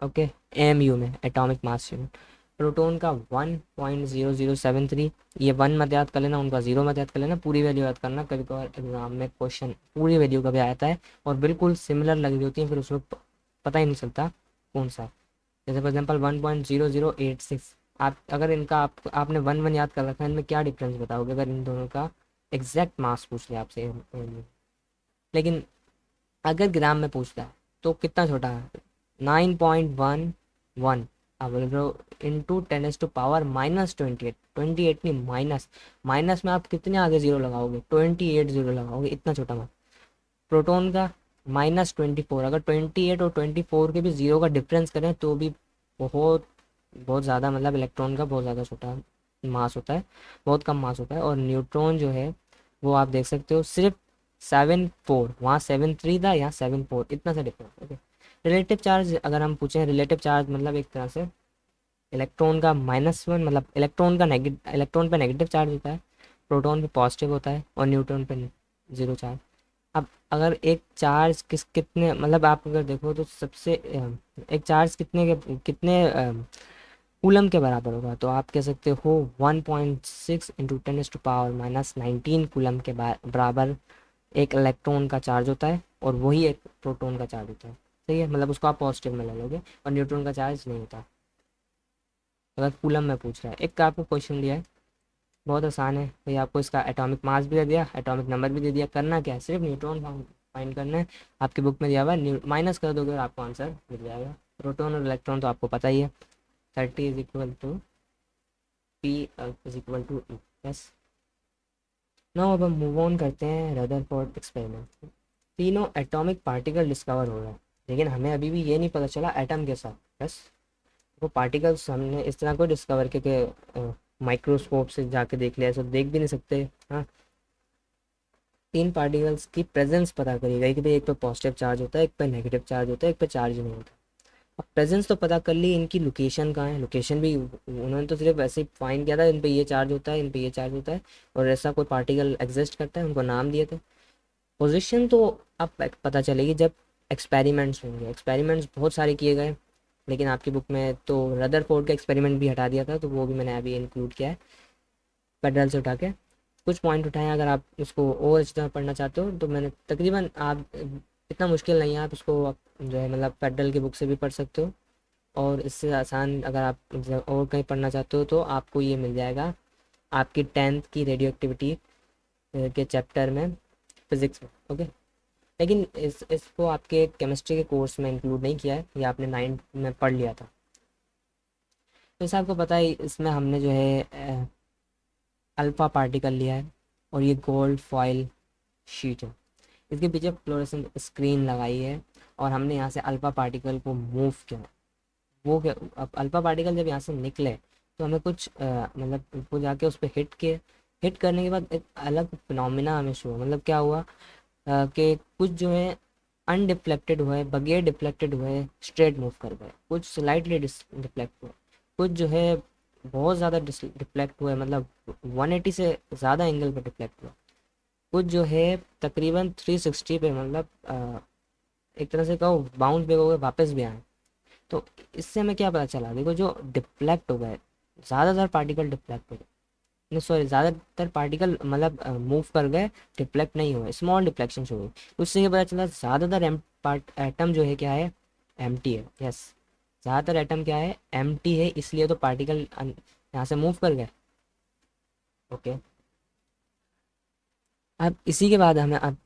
ओके, AMU में, एटॉमिक मास यूनिट। प्रोटॉन का 1.0073, ये 1 मत याद कर लेना, उनका 0 मत याद कर लेना, पूरी वैल्यू याद करना, कभी कभार एग्जाम में क्वेश्चन पूरी वैल्यू का भी आता है और बिल्कुल सिमिलर लग रही होती है, फिर उसमें पता ही नहीं चलता कौन सा है। जैसे फॉर एग्जाम्पल 1.0086, आप अगर इनका आपने 1 1 याद कर रखा है, इनमें क्या डिफरेंस बताओगे अगर इन दोनों का एग्जैक्ट मास पूछ लिया आपसे, लेकिन अगर ग्राम में पूछता है तो कितना छोटा है, 9.11, आप बोल रहे हो इंटू 10⁻⁻28, 28 नहीं, माइनस, माइनस में आप कितने आगे जीरो लगाओगे, 28 जीरो लगाओगे, इतना छोटा मास। प्रोटॉन का -24, अगर 28 और 24 के भी जीरो का डिफरेंस करें तो भी बहुत बहुत ज़्यादा, मतलब इलेक्ट्रॉन का बहुत ज़्यादा छोटा मास होता है, बहुत कम मास होता है। और न्यूट्रॉन जो है वो आप देख सकते हो सिर्फ 7 4, वहाँ 7 3 था, यहाँ 7 4, इतना सा डिफरेंस, ओके। रिलेटिव चार्ज अगर हम पूछें, रिलेटिव चार्ज मतलब एक तरह से इलेक्ट्रॉन का -1, मतलब इलेक्ट्रॉन पे नेगेटिव चार्ज होता है, प्रोटॉन पे पॉजिटिव होता है और न्यूट्रॉन पे जीरो चार्ज। अब अगर एक चार्ज कितने, मतलब आप अगर देखो तो सबसे एक चार्ज कितने कूलम के बराबर होगा, तो आप कह सकते हो 1.6 × 10⁻⁻19 कूलम के बराबर एक इलेक्ट्रॉन का चार्ज होता है और वही एक प्रोटॉन का चार्ज होता है। सही है, मतलब उसको आप पॉजिटिव में ले लोगे और न्यूट्रॉन का चार्ज नहीं होता। अगर कूलम में पूछ रहा है, एक आपको क्वेश्चन दिया है, बहुत आसान है भाई, आपको इसका एटॉमिक मास भी दे दिया, एटॉमिक नंबर भी दे दिया, करना क्या है, सिर्फ न्यूट्रॉन फाइंड करना है। आपकी बुक में दिया हुआ है, माइनस कर दोगे और आपको आंसर मिल जाएगा। प्रोटॉन और इलेक्ट्रॉन तो आपको पता ही है, 30 is equal to P is equal to E. Yes. Now अब हम मूव ऑन करते हैं रदरफोर्ड एक्सपेरिमेंट। तीनों एटॉमिक पार्टिकल डिस्कवर हो रहा है, लेकिन हमें अभी भी ये नहीं पता चला एटम के साथ। यस। वो पार्टिकल्स हमने इस तरह को डिस्कवर करके माइक्रोस्कोप से जाके देख लिया, ऐसा देख भी नहीं सकते। हाँ, तीन पार्टिकल्स की प्रेजेंस पता करी गई कि भाई एक पे पॉजिटिव चार्ज होता है, एक पे नेगेटिव चार्ज होता है, एक पे चार्ज नहीं होता। अब प्रेजेंस तो पता कर ली, इनकी लोकेशन कहाँ है, लोकेशन भी उन्होंने तो सिर्फ ऐसे ही फाइंड किया था, इन पे ये चार्ज होता है, इन पे ये चार्ज होता है, और ऐसा कोई पार्टिकल एग्जिस्ट करता है, उनको नाम दिए थे। पोजीशन तो अब पता चलेगी जब एक्सपेरिमेंट्स होंगे। एक्सपेरिमेंट्स बहुत सारे किए गए, लेकिन आपकी बुक में तो रदरफोर्ड का एक्सपेरिमेंट भी हटा दिया था, तो वो भी मैंने अभी इंक्लूड किया है पेडल से उठा के। कुछ पॉइंट उठाए, अगर आप उसको और अच्छी तरह पढ़ना चाहते हो तो मैंने तकरीबन, आप इतना मुश्किल नहीं है, आप इसको आप जो है मतलब पेडल की बुक से भी पढ़ सकते हो। और इससे आसान अगर आप और कहीं पढ़ना चाहते हो तो आपको ये मिल जाएगा आपकी 10th की रेडियो एक्टिविटी के चैप्टर में, फिज़िक्स में। ओके। लेकिन इसको आपके केमिस्ट्री के कोर्स में इंक्लूड नहीं किया है, ये आपने 9th में पढ़ लिया था। तो जैसे आपको पता है, इसमें हमने जो है अल्फ़ा पार्टिकल लिया है और ये गोल्ड फॉयल शीट है, इसके पीछे फ्लोरेसेंट स्क्रीन लगाई है और हमने यहाँ से अल्फ़ा पार्टिकल को मूव किया। वो क्या, अब अल्फ़ा पार्टिकल जब यहाँ से निकले तो हमें कुछ मतलब वो जाके उस पर हिट करने के बाद एक अलग फिनोमिना हमें शो, मतलब क्या हुआ कि कुछ जो है अनडिफ्लेक्टेड हुए, बगैर डिफ्लेक्टेड हुए स्ट्रेट मूव कर गए, कुछ स्लाइटली डिफ्लेक्ट हुए, कुछ जो है बहुत ज़्यादा डिफ्लेक्ट हुए, मतलब 180 से ज़्यादा एंगल पर डिफ्लेक्ट हुआ, कुछ जो है तकरीबन 360 पे, मतलब एक तरह से कहो बाउंस बैक हो गए, वापस भी आए। तो इससे हमें क्या पता चला, देखो जो डिफ्लेक्ट हो गए, ज़्यादातर पार्टिकल डिफ्लेक्ट हो गए, नहीं सॉरी, ज़्यादातर पार्टिकल मतलब मूव कर गए, डिफ्लेक्ट नहीं हुए, स्मॉल डिफ्लेक्शन हो गई। उससे ये पता चला ज़्यादातर एटम जो है क्या है, एम्प्टी है। यस, ज़्यादातर एटम क्या है, एम्प्टी है, इसलिए तो पार्टिकल यहाँ से मूव कर गए। ओके। अब इसी के बाद हमें अब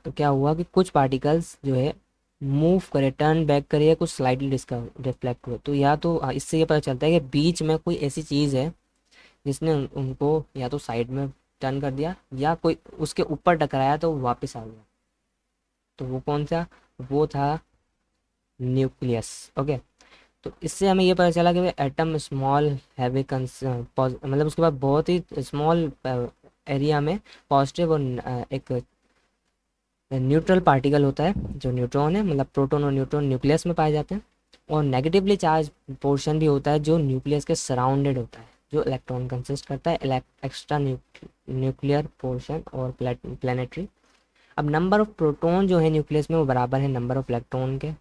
क्या हुआ कि कुछ पार्टिकल्स जो है मूव करे, टर्न बैक करे, या कुछ स्लाइडली रिफ्लेक्ट हुए। तो या तो इससे ये पता चलता है कि बीच में कोई ऐसी चीज़ है जिसने उनको या तो साइड में टर्न कर दिया, या कोई उसके ऊपर टकराया तो वो वापस आ गया। तो वो कौन सा, वो था न्यूक्लियस। ओके। तो इससे हमें ये पता चला कि एटम स्मॉल हैवी मतलब उसके बाद बहुत ही स्मॉल एरिया में पॉजिटिव और एक न्यूट्रल पार्टिकल होता है जो न्यूट्रॉन है, मतलब प्रोटॉन और न्यूट्रॉन न्यूक्लियस में पाए जाते हैं, और नेगेटिवली चार्ज पोर्शन भी होता है जो न्यूक्लियस के सराउंडेड होता है, जो इलेक्ट्रॉन कंसिस्ट करता है, एक्स्ट्रा न्यूक्लियर पोर्शन और प्लानिटरी। अब नंबर ऑफ प्रोटॉन जो है न्यूक्लियस में वो बराबर है नंबर ऑफ इलेक्ट्रॉन के,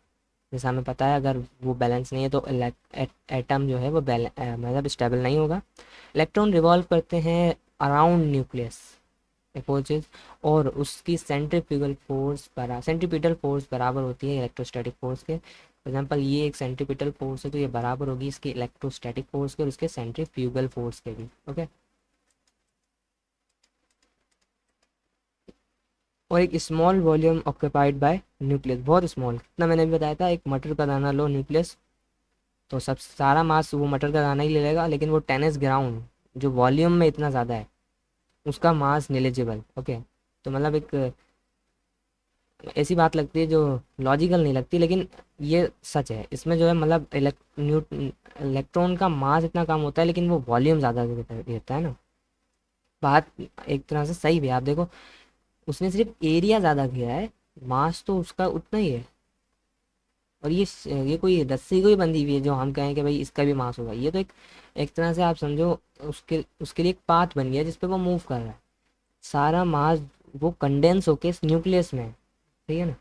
जैसा हमें पता है, अगर वो बैलेंस नहीं है तो एटम जो है वो मतलब स्टेबल नहीं होगा। इलेक्ट्रॉन रिवॉल्व करते हैं अराउंड न्यूक्लियस, एक और चीज़, और उसकी सेंट्रीपिटल फोर्स बराबर होती है इलेक्ट्रोस्टैटिक फोर्स के। फॉर एग्जांपल ये एक सेंट्रीपिटल फोर्स है, तो ये बराबर होगी इसकी इलेक्ट्रोस्टैटिक फोर्स के और इसके सेंट्रीफ्यूगल फोर्स के भी। ओके। और एक small volume occupied by nucleus, बहुत स्मॉल, कितना मैंने भी बताया था, एक मटर का दाना लो न्यूक्लियस, तो सब सारा मास वो मटर का दाना ही ले लेगा, लेकिन वो 10s ग्राउंड जो वॉल्यूम में इतना ज़्यादा है, उसका मास नेलिजिबल। ओके। तो मतलब एक ऐसी बात लगती है जो लॉजिकल नहीं लगती, लेकिन ये सच है। इसमें जो है मतलब इलेक्ट्रॉन का मास इतना कम होता है, लेकिन वो वॉल्यूम ज़्यादा देता है ना। बात एक तरह से सही भी है, आप देखो, उसने सिर्फ एरिया ज़्यादा किया है, मास तो उसका उतना ही है। और ये कोई रस्सी कोई बंधी हुई है जो हम कहें कि भाई इसका भी मास होगा, ये तो एक तरह से आप समझो उसके उसके लिए एक पाथ बन गया जिस पे वो मूव कर रहा है। सारा मास वो कंडेंस होके इस न्यूक्लियस में है, सही है ना,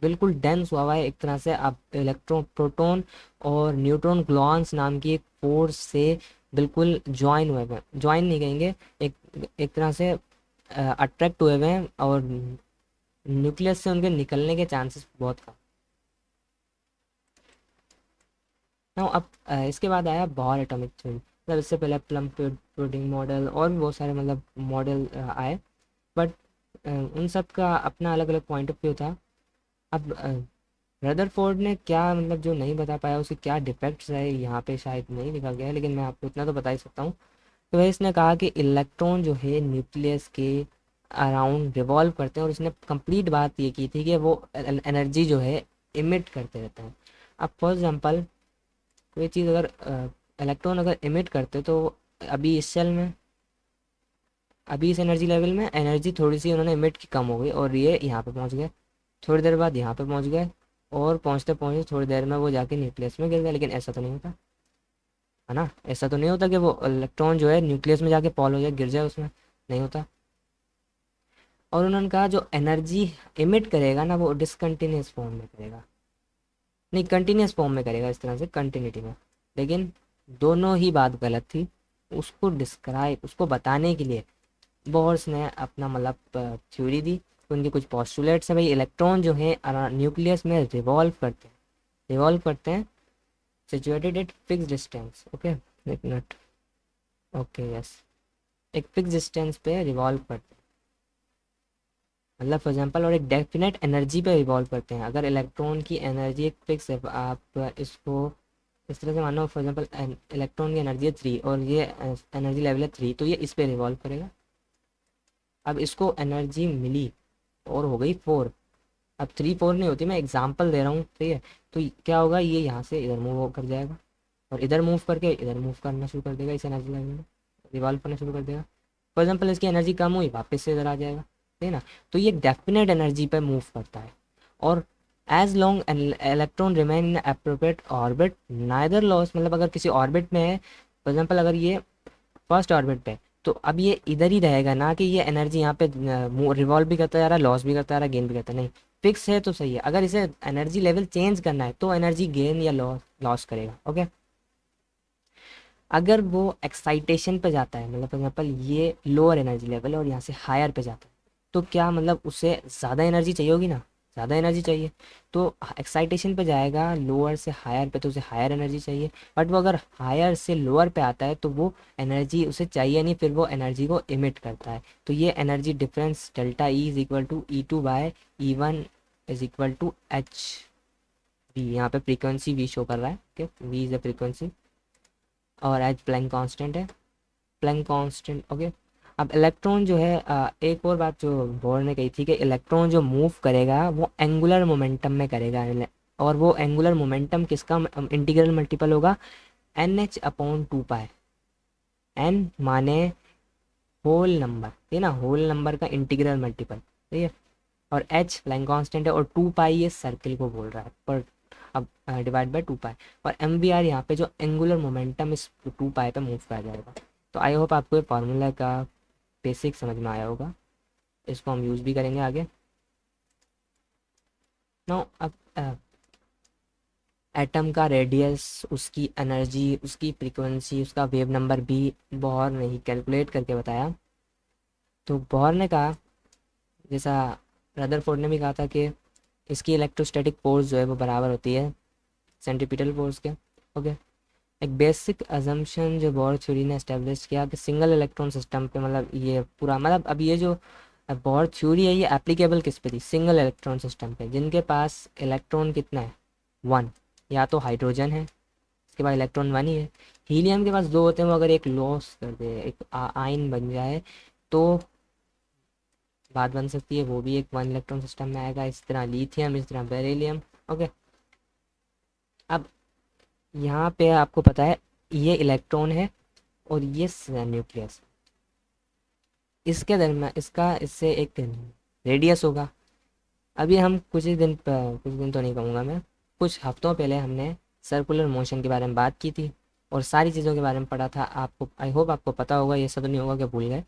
बिल्कुल डेंस हुआ हुआ है एक तरह से। आप इलेक्ट्रॉन, प्रोटॉन और न्यूट्रॉन ग्लॉन्स नाम की एक फोर्स से बिल्कुल ज्वाइन हुए हैं, ज्वाइन नहीं कहेंगे, एक एक तरह से अट्रैक्ट हुए हुए हैं और न्यूक्लियस से उनके निकलने के चांसेस बहुत कम। ना अब इसके बाद आया बॉर एटॉमिक थ्योरी। मतलब इससे पहले प्लम पुडिंग मॉडल और भी बहुत सारे मतलब मॉडल आए, बट उन सब का अपना अलग अलग पॉइंट ऑफ व्यू था। अब रदरफोर्ड ने क्या मतलब जो नहीं बता पाया उसके क्या डिफेक्ट्स है यहाँ पे शायद नहीं लिखा गया है, लेकिन मैं आपको इतना तो बता ही सकता हूँ। तो वह इसने कहा कि इलेक्ट्रॉन जो है न्यूक्लियस के अराउंड रिवॉल्व करते हैं, और इसने कंप्लीट बात ये की थी कि वो एनर्जी जो है इमिट करते रहते हैं। अब फॉर एग्जांपल कोई चीज़ अगर इलेक्ट्रॉन अगर इमिट करते तो अभी इस सेल में, अभी इस एनर्जी लेवल में एनर्जी थोड़ी सी उन्होंने इमिट की कम हो गई और ये यहाँ पे पहुँच गए, थोड़ी देर बाद यहाँ पे पहुँच गए, और पहुँचते पहुँचते थोड़ी देर में वो जाके न्यूक्लियस में गिर गए। लेकिन ऐसा तो नहीं होता है ना, ऐसा तो नहीं होता कि वो इलेक्ट्रॉन जो है न्यूक्लियस में जाके फॉल हो जाए, गिर जाए उसमें, नहीं होता। और उन्होंने कहा जो एनर्जी इमिट करेगा ना वो डिसकंटिन्यूस फॉर्म में करेगा, नहीं कंटिन्यूस फॉर्म में करेगा, इस तरह से कंटिन्यूटी में। लेकिन दोनों ही बात गलत थी। उसको डिस्क्राइब, उसको बताने के लिए बोर्स ने अपना मतलब थ्योरी दी। उनके कुछ पॉस्टुलेट्स हैं भाई, इलेक्ट्रॉन जो है न्यूक्लियस में रिवॉल्व करते हैं situated at fix distance. Okay, एक मिनट, ओके यस, एक फिक्स डिस्टेंस पे रिवॉल्व करते हैं, मतलब फॉर एग्जांपल, और एक डेफिनेट एनर्जी पे रिवॉल्व करते हैं। अगर इलेक्ट्रॉन की एनर्जी एक फिक्स है, आप इसको इस तरह से मानो, फॉर एग्जांपल इलेक्ट्रॉन की एनर्जी है 3 और ये एनर्जी लेवल है 3, तो ये इस पे रिवॉल्व करेगा। अब इसको एनर्जी मिली और हो गई 4, अब 3 4 नहीं होती, मैं एग्जांपल दे रहा हूँ, ठीक है। तो क्या होगा, ये यहाँ से इधर मूव कर जाएगा और इधर मूव करके इधर मूव करना शुरू कर देगा, इस एनर्जी लेवल में रिवॉल्व करना शुरू कर देगा। फॉर एग्जाम्पल इसकी एनर्जी कम हुई, वापस से इधर आ जाएगा, ठीक है ना। तो ये डेफिनेट एनर्जी पर मूव करता है। और as long electron remain in appropriate orbit neither loss, मतलब अगर किसी ऑर्बिट में है, फॉर एग्जाम्पल अगर ये फर्स्ट ऑर्बिट पे, तो अब ये इधर ही रहेगा, ना कि ये एनर्जी यहाँ पे रिवॉल्व भी करता जा रहा है, लॉस भी करता रहा, गेन भी करता है, नहीं, फिक्स है तो सही है। अगर इसे एनर्जी लेवल चेंज करना है तो एनर्जी गेन या लॉस लॉस करेगा। ओके, अगर वो एक्साइटेशन पे जाता है, मतलब फॉर एग्जाम्पल ये लोअर एनर्जी लेवल है और यहाँ से हायर पे जाता है, तो क्या मतलब उसे ज़्यादा एनर्जी चाहिए होगी ना, ज़्यादा एनर्जी चाहिए। तो एक्साइटेशन पे जाएगा लोअर से हायर पे, तो उसे हायर एनर्जी चाहिए। बट वो अगर हायर से लोअर पे आता है तो वो एनर्जी उसे चाहिए नहीं, फिर वो एनर्जी को इमिट करता है। तो ये energy difference delta E is equal to E2/E1 is equal to H V. यहाँ पे फ्रीक्वेंसी वी शो कर रहा है, okay, V is the frequency और एच प्लैंक कांस्टेंट है, प्लैंक कांस्टेंट। ओके, अब इलेक्ट्रॉन जो है एक और बात जो बोर ने कही थी कि इलेक्ट्रॉन जो मूव करेगा वो एंगुलर मोमेंटम में करेगा, और वो एंगुलर मोमेंटम किसका इंटीग्रल मल्टीपल होगा, NH/2 पाई। एन माने होल नंबर, ठीक है ना, होल नंबर का इंटीग्रल मल्टीपल, ठीक है। और एच प्लैंक कांस्टेंट है और 2 पाई ये सर्किल को बोल रहा है, पर अब डिवाइड बाय 2 पाई। और एम वी आर यहाँ पे जो एंगुलर मोमेंटम इस 2 पाई पे मूव करा जाएगा। तो आई होप आपको ये फार्मूला का बेसिक समझ में आया होगा, इसको हम यूज़ भी करेंगे आगे। नो, अब एटम का रेडियस, उसकी एनर्जी, उसकी फ्रीक्वेंसी, उसका वेव नंबर भी बोहर ने ही कैलकुलेट करके बताया। तो बोहर ने कहा, जैसा रदरफोर्ड ने भी कहा था, कि इसकी इलेक्ट्रोस्टैटिक फोर्स जो है वो बराबर होती है सेंट्रीपिटल फोर्स के। ओके, एक बेसिक अजम्पशन जो बोर थ्योरी ने एस्टेब्लिश किया कि सिंगल इलेक्ट्रॉन सिस्टम पे, मतलब ये पूरा, मतलब अब ये जो बोर थ्योरी है ये एप्लीकेबल किस पे थी, सिंगल इलेक्ट्रॉन सिस्टम पे, जिनके पास इलेक्ट्रॉन कितना है, 1, या तो हाइड्रोजन है, इसके पास इलेक्ट्रॉन 1 ही है। हीलियम के पास 2 होते हैं, वो अगर एक लॉस कर दे, एक आयन बन जाए, तो बात बन सकती है, वो भी एक 1 इलेक्ट्रॉन सिस्टम में आएगा। इस तरह लिथियम, इस तरह बेरिलियम। ओके, अब यहाँ पे आपको पता है ये इलेक्ट्रॉन है और ये न्यूक्लियस, इसके दरम्यान इसका इससे एक रेडियस होगा। अभी हम कुछ दिन तो नहीं कहूँगा मैं, कुछ हफ्तों पहले हमने सर्कुलर मोशन के बारे में बात की थी और सारी चीज़ों के बारे में पढ़ा था। आपको आई होप आपको पता होगा, ये सब तो नहीं होगा कि भूल गए।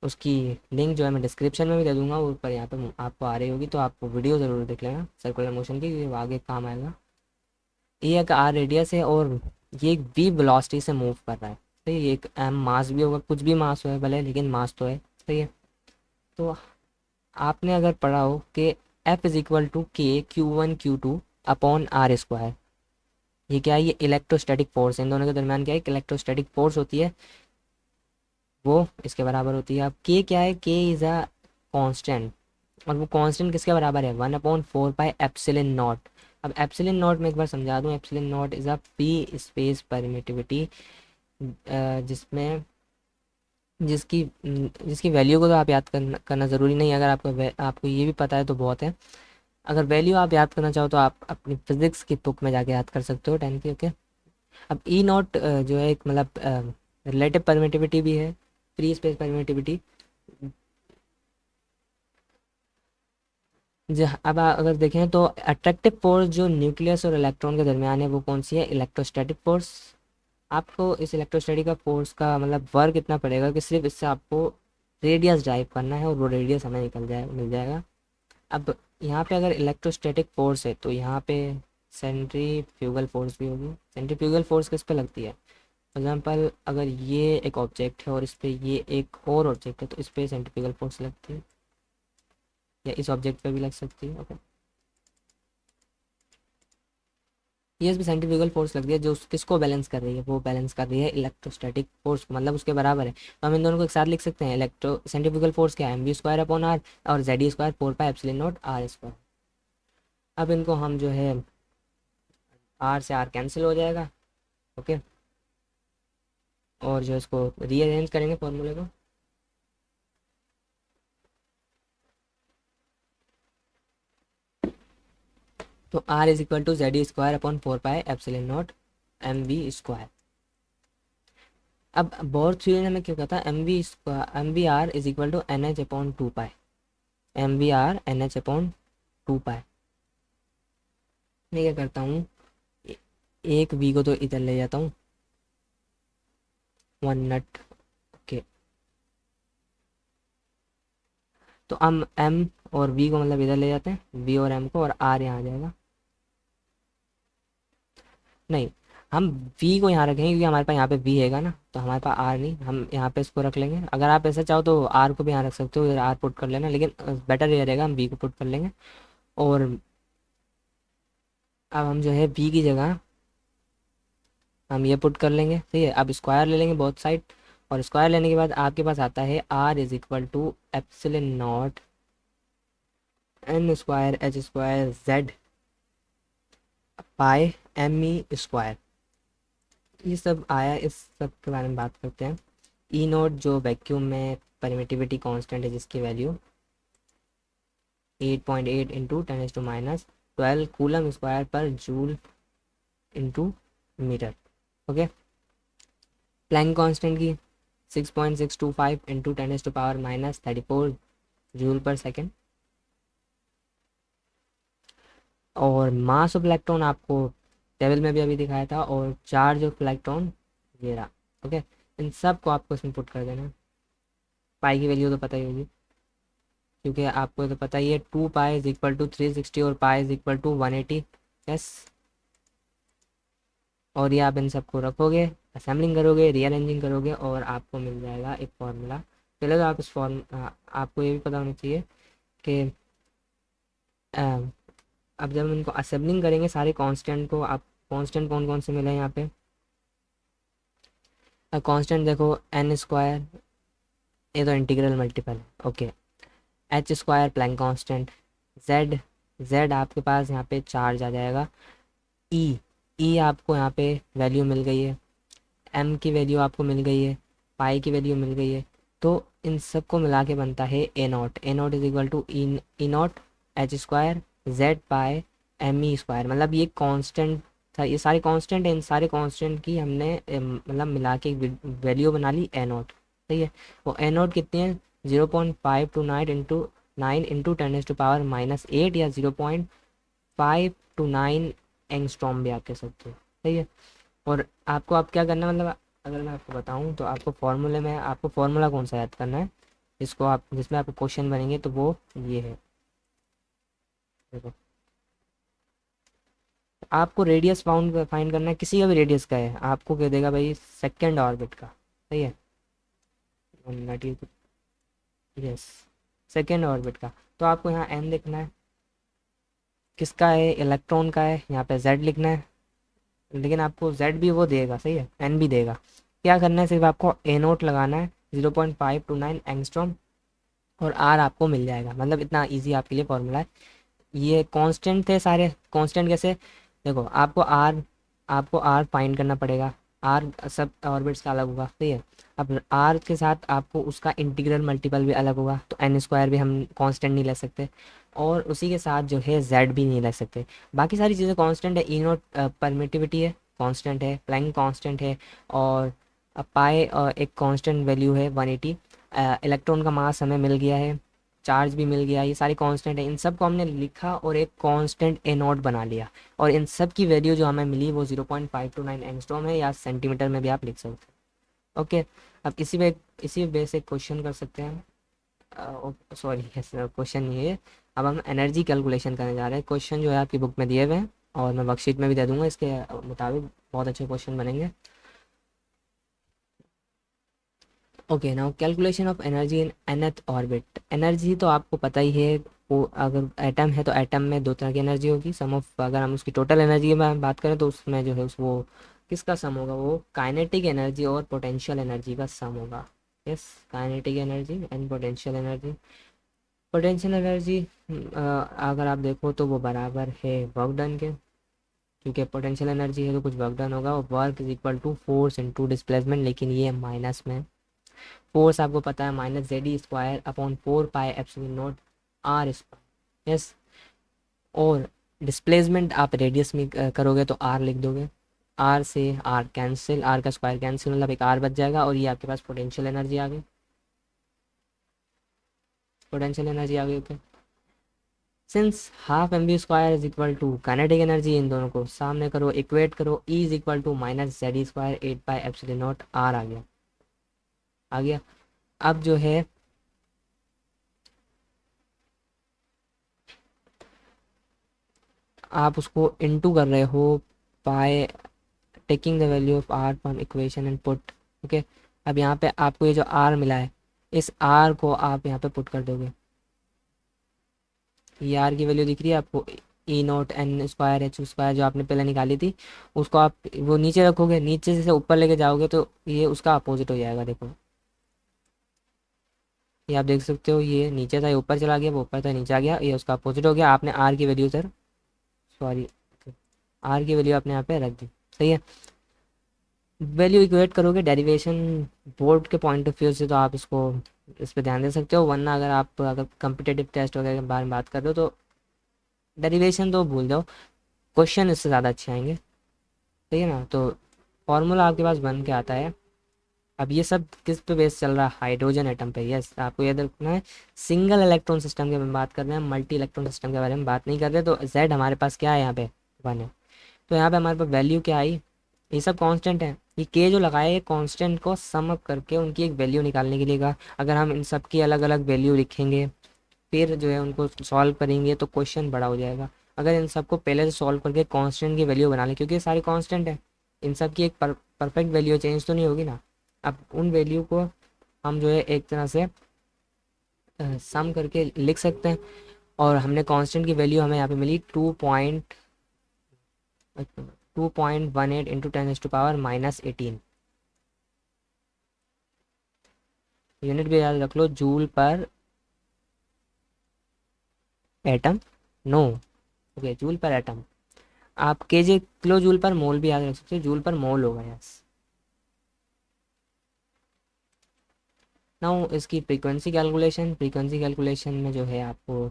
उसकी लिंक जो है मैं डिस्क्रिप्शन में भी दे दूँगा, ऊपर यहाँ पे आपको आ रही होगी, तो आप वीडियो ज़रूर देख लेना सर्कुलर मोशन की, ये आगे काम आएगा। ये एक आर रेडियस है और ये एक वी वेलोसिटी से मूव कर रहा है, तो ये एक एम मास भी होगा, कुछ भी मास हो है भले, लेकिन मास तो है, सही है। तो आपने अगर पढ़ा हो कि F इज इक्वल टू के Q1 Q2 upon are square, ये क्या है, ये इलेक्ट्रोस्टैटिक फोर्स है, इन दोनों के दरमियान क्या है, इलेक्ट्रोस्टैटिक फोर्स होती है, वो इसके बराबर होती है। अब के क्या है, के इज़ अ कांस्टेंट, और वो कांस्टेंट किसके बराबर है, 1/4 पाई एप्सिलॉन नॉट। अब एप्सिलॉन नॉट में एक बार समझा दूँ, epsilon not is a free space permittivity, जिसमें जिसकी वैल्यू को तो आप याद करना ज़रूरी नहीं है, अगर आपको ये भी पता है तो बहुत है। अगर वैल्यू आप याद करना चाहो तो आप अपनी फिजिक्स की बुक में जाके याद कर सकते हो 10 की। ओके। अब ई नॉट जो है एक मतलब रिलेटिव परमिटिविटी भी है, फ्री स्पेस परमिटिविटी। अब अगर देखें तो अट्रैक्टिव फोर्स जो न्यूक्लियस और इलेक्ट्रॉन के दरमियान है वो कौन सी है, इलेक्ट्रोस्टैटिक फोर्स। आपको इस इलेक्ट्रोस्टैटिक का फोर्स का मतलब वर्क इतना पड़ेगा कि सिर्फ इससे आपको रेडियस ड्राइव करना है और वो रेडियस हमें मिल जाएगा। अब यहाँ पे अगर इलेक्ट्रोस्टैटिक फोर्स है तो यहाँ पे सेंट्रीफ्यूगल फोर्स भी होगी। सेंट्रीफ्यूगल फोर्स किस पे लगती है, फॉर एग्जांपल अगर ये एक ऑब्जेक्ट है और इस पे ये एक और ऑब्जेक्ट है तो इस पे सेंट्रीफ्यूगल फोर्स लगती है, या इस ऑब्जेक्ट पे भी लग सकती है। ओके, ये इस पे सेंट्रीफ्यूगल फोर्स लगती है जो किसको बैलेंस कर रही है, वो बैलेंस कर रही है इलेक्ट्रोस्टैटिक फोर्स को, मतलब उसके बराबर है। तो हम इन दोनों को एक साथ लिख सकते हैं, इलेक्ट्रो सेंट्रीफ्यूगल फोर्स क्या है, mv² अपॉन आर, और ZE² 4 pi epsilon not r²। अब इनको हम जो है आर से आर कैंसिल हो जाएगा। ओके, और जो इसको रीअरेंज करेंगे फॉर्मूले को, तो R is equal to ZE² upon 4 pi epsilon naught mv²। अब बोर थ्योरी ने हमें क्या कहता है, mv r is equal to NH upon 2 pi, mv r NH upon 2 pi. मैं क्या करता हूँ, एक v को तो इधर ले जाता हूँ, 1 नट। ओके, तो हम m और v को मतलब इधर ले जाते हैं, v और m को, और r यहाँ आ जाएगा। नहीं, हम v को यहाँ रखेंगे क्योंकि हमारे पास यहाँ पे v हैगा ना, तो हमारे पास r नहीं, हम यहाँ पे इसको रख लेंगे। अगर आप ऐसा चाहो तो r को भी यहाँ रख सकते हो, इधर r पुट कर लेना, लेकिन बेटर ये रहेगा हम v को पुट कर लेंगे। और अब हम जो है v की जगह हम ये पुट कर लेंगे, ठीक है। अब स्क्वायर ले लेंगे बोथ साइड, और स्क्वायर लेने के बाद आपके पास आता है r is equal to epsilon naught n² H² Z pi me²। ये सब आया, इस सब के बारे में बात करते हैं। ई नोट जो वैक्यूम में परमिटिविटी कांस्टेंट है जिसकी value 8.8 into 10⁻12 coulomb square per joule into metre. Okay, Planck constant की 6.625 इंटू 10⁻34 जूल पर सेकेंड। और मास ऑफ इलेक्ट्रॉन आपको टेबल में भी अभी दिखाया था, और चार्ज ऑफ इलेक्ट्रॉन ये रहा। ओके, इन सब को आपको इसमें पुट कर देना है। पाई की वैल्यू तो पता ही होगी, क्योंकि आपको तो पता ही है 2 पाई इज इक्वल टू 360 और pi is equal to 180। Yes, और ये आप इन सबको रखोगे, असेंबलिंग करोगे, रीअरेंजिंग करोगे, और आपको मिल जाएगा एक फार्मूला। पहले तो आप आपको ये भी पता होना चाहिए कि अब जब हम इनको असेंबलिंग करेंगे सारे कांस्टेंट को, आप कांस्टेंट कौन कौन से मिले हैं यहाँ पे, कांस्टेंट देखो n², ये तो इंटीग्रल मल्टीपल है। Okay, H² Planck constant, Z Z आपके पास यहाँ पे चार्ज आ जाएगा, E E आपको यहाँ पे वैल्यू मिल गई है, M की वैल्यू आपको मिल गई है, पाई की वैल्यू मिल गई है। तो इन सब को मिला के बनता है A0 is equal to E0 H² Z pi me²। मतलब ये कांस्टेंट था, ये सारे कांस्टेंट हैं, इन सारे कांस्टेंट की हमने मतलब मिला के एक वैल्यू बना ली A0। सही है, वो A0 कितनी है, 0.529 इंटू 10⁻⁻8, या 0.529 एंगस्ट्रॉम भी आप कह सकते हो। सही है, और आपको आप क्या करना है, मतलब अगर मैं आपको बताऊं तो आपको फॉर्मूले में, आपको फार्मूला कौन सा याद करना है, जिसको आप जिसमें आपको क्वेश्चन बनेंगे, तो वो ये है। देखो, आपको रेडियस फाइंड करना है, किसी का भी रेडियस का है, आपको कह देगा भाई सेकेंड ऑर्बिट का। सही है, 1 मिनट, ये यस, सेकेंड ऑर्बिट का। तो आपको यहाँ एन लिखना है, किसका है, इलेक्ट्रॉन का है, यहाँ पे जेड लिखना है, लेकिन आपको जेड भी वो देगा, सही है, एन भी देगा। क्या करना है, सिर्फ आपको ए नोट लगाना है 0.529 एंगस्ट्रॉम, और आर आपको मिल जाएगा। मतलब इतना इजी आपके लिए फॉर्मूला है। ये कांस्टेंट थे सारे, कांस्टेंट कैसे, देखो आपको आर फाइंड करना पड़ेगा। आर सब ऑर्बिट्स का अलग होगा, सही है। अब आर के साथ आपको उसका इंटीग्रल मल्टीपल भी अलग होगा, तो एन स्क्वायर भी हम कांस्टेंट नहीं ले सकते, और उसी के साथ जो है जेड भी नहीं ले सकते। बाकी सारी चीज़ें कांस्टेंट है। ई नोट परमिटिविटी है, कांस्टेंट है, प्लैंक कांस्टेंट है, और पाई एक कांस्टेंट वैल्यू है 180। इलेक्ट्रॉन का मास हमें मिल गया है, चार्ज भी मिल गया, ये सारी कांस्टेंट है। इन सब को हमने लिखा और एक कांस्टेंट ए नॉट बना लिया, और इन सब की वैल्यू जो हमें मिली वो 0.529 एंगस्ट्रॉम है, या सेंटीमीटर में भी आप लिख सकते हैं। ओके, अब इसी बेस एक क्वेश्चन कर सकते हैं। सॉरी, क्वेश्चन ये है। अब हम एनर्जी कैलकुलेशन करने जा रहे हैं। क्वेश्चन जो है आपकी बुक में दिए हुए हैं, और मैं वर्कशीट में भी दे दूंगा, इसके मुताबिक बहुत अच्छे क्वेश्चन बनेंगे। Okay, now calculation of energy in nth orbit. Energy तो आपको पता ही है, वो अगर एटम है तो एटम में दो तरह की एनर्जी होगी। सम ऑफ, अगर हम उसकी टोटल एनर्जी में बात करें तो उसमें जो है उस वो किसका सम होगा, वो काइनेटिक एनर्जी और पोटेंशियल एनर्जी का सम होगा। Yes, kinetic energy and potential energy. Potential energy अगर आप देखो तो वो बराबर है वर्क डन के, क्योंकि पोटेंशियल एनर्जी है तो कुछ वर्क डन होगा, और work is equal to force into displacement, लेकिन ये माइनस में। फोर्स आपको पता है minus Z E square upon 4 pi epsilon naught R square. Yes, और डिस्प्लेसमेंट आप रेडियस में करोगे तो आर लिख दोगे, आर से आर कैंसिल, आर का स्क्वायर कैंसिल, मतलब एक आर बच जाएगा, और ये आपके पास पोटेंशियल एनर्जी आ गई। पोटेंशियल एनर्जी आ गई। Okay, since half M V square is equal to kinetic energy, इन दोनों को सामने करो, इक्वेट करो, E is equal to minus Z E square 8 pi epsilon naught R आ गया। आ गया। अब जो है आप उसको इनटू कर रहे हो pi, taking the value of R from equation and put. Okay, अब यहाँ पे आपको ये जो आर मिला है, इस आर को आप यहाँ पे पुट कर दोगे। ये आर की वैल्यू दिख रही है आपको, E naught N square H square जो आपने पहले निकाली थी, उसको आप वो नीचे रखोगे, नीचे से ऊपर लेके जाओगे तो ये उसका अपोजिट हो जाएगा। देखो, ये आप देख सकते हो, ये नीचे था ये ऊपर चला गया, वो ऊपर था नीचे आ गया, ये उसका अपोजिट हो गया। आपने आर की वैल्यू सर, सॉरी, आर की वैल्यू आपने यहाँ पे रख दी, सही है। वैल्यू इक्वेट करोगे डेरिवेशन बोर्ड के पॉइंट ऑफ व्यू से, तो आप इसको इस पर ध्यान दे सकते हो, वरना अगर कम्पिटेटिव टेस्ट वगैरह के बारे में बात कर रहे हो तो डेरिवेशन तो भूल जाओ, क्वेश्चन इससे ज़्यादा अच्छे आएंगे, सही है ना। तो फॉर्मूला आपके पास बन के आता है। अब ये सब किस पे बेस चल रहा है, हाइड्रोजन एटम पे। यस, आपको याद रखना है, सिंगल इलेक्ट्रॉन सिस्टम के बारे में बात कर रहे हैं, मल्टी इलेक्ट्रॉन सिस्टम के बारे में बात नहीं कर रहे। तो जेड हमारे पास क्या है यहाँ पे, 1 है। तो यहाँ पे हमारे पास वैल्यू क्या आई, ये सब कांस्टेंट है। ये के जो लगाए, ये कांस्टेंट को सम अप करके उनकी एक वैल्यू निकालने के लिए कहा। अगर हम इन सब की अलग अलग वैल्यू लिखेंगे, फिर जो है उनको सॉल्व करेंगे, तो क्वेश्चन बड़ा हो जाएगा। अगर इन सबको पहले से सॉल्व करके कांस्टेंट की वैल्यू बना लें, क्योंकि ये सारे कांस्टेंट है, इन सब की एक परफेक्ट वैल्यू चेंज तो नहीं होगी ना। अब उन वैल्यू को हम जो है एक तरह से सम करके लिख सकते हैं, और हमने कांस्टेंट की वैल्यू हमें यहाँ पे मिली 2.18 इंटू 10⁻⁻18। यूनिट भी याद रख लो, joule per atom, no, okay, joule per atom. आप KJ kilo joule per mole भी याद रख सकते हो, जूल पर मोल होगा। यस, नाउ इसकी फ्रीक्वेंसी कैलकुलेशन में जो है आपको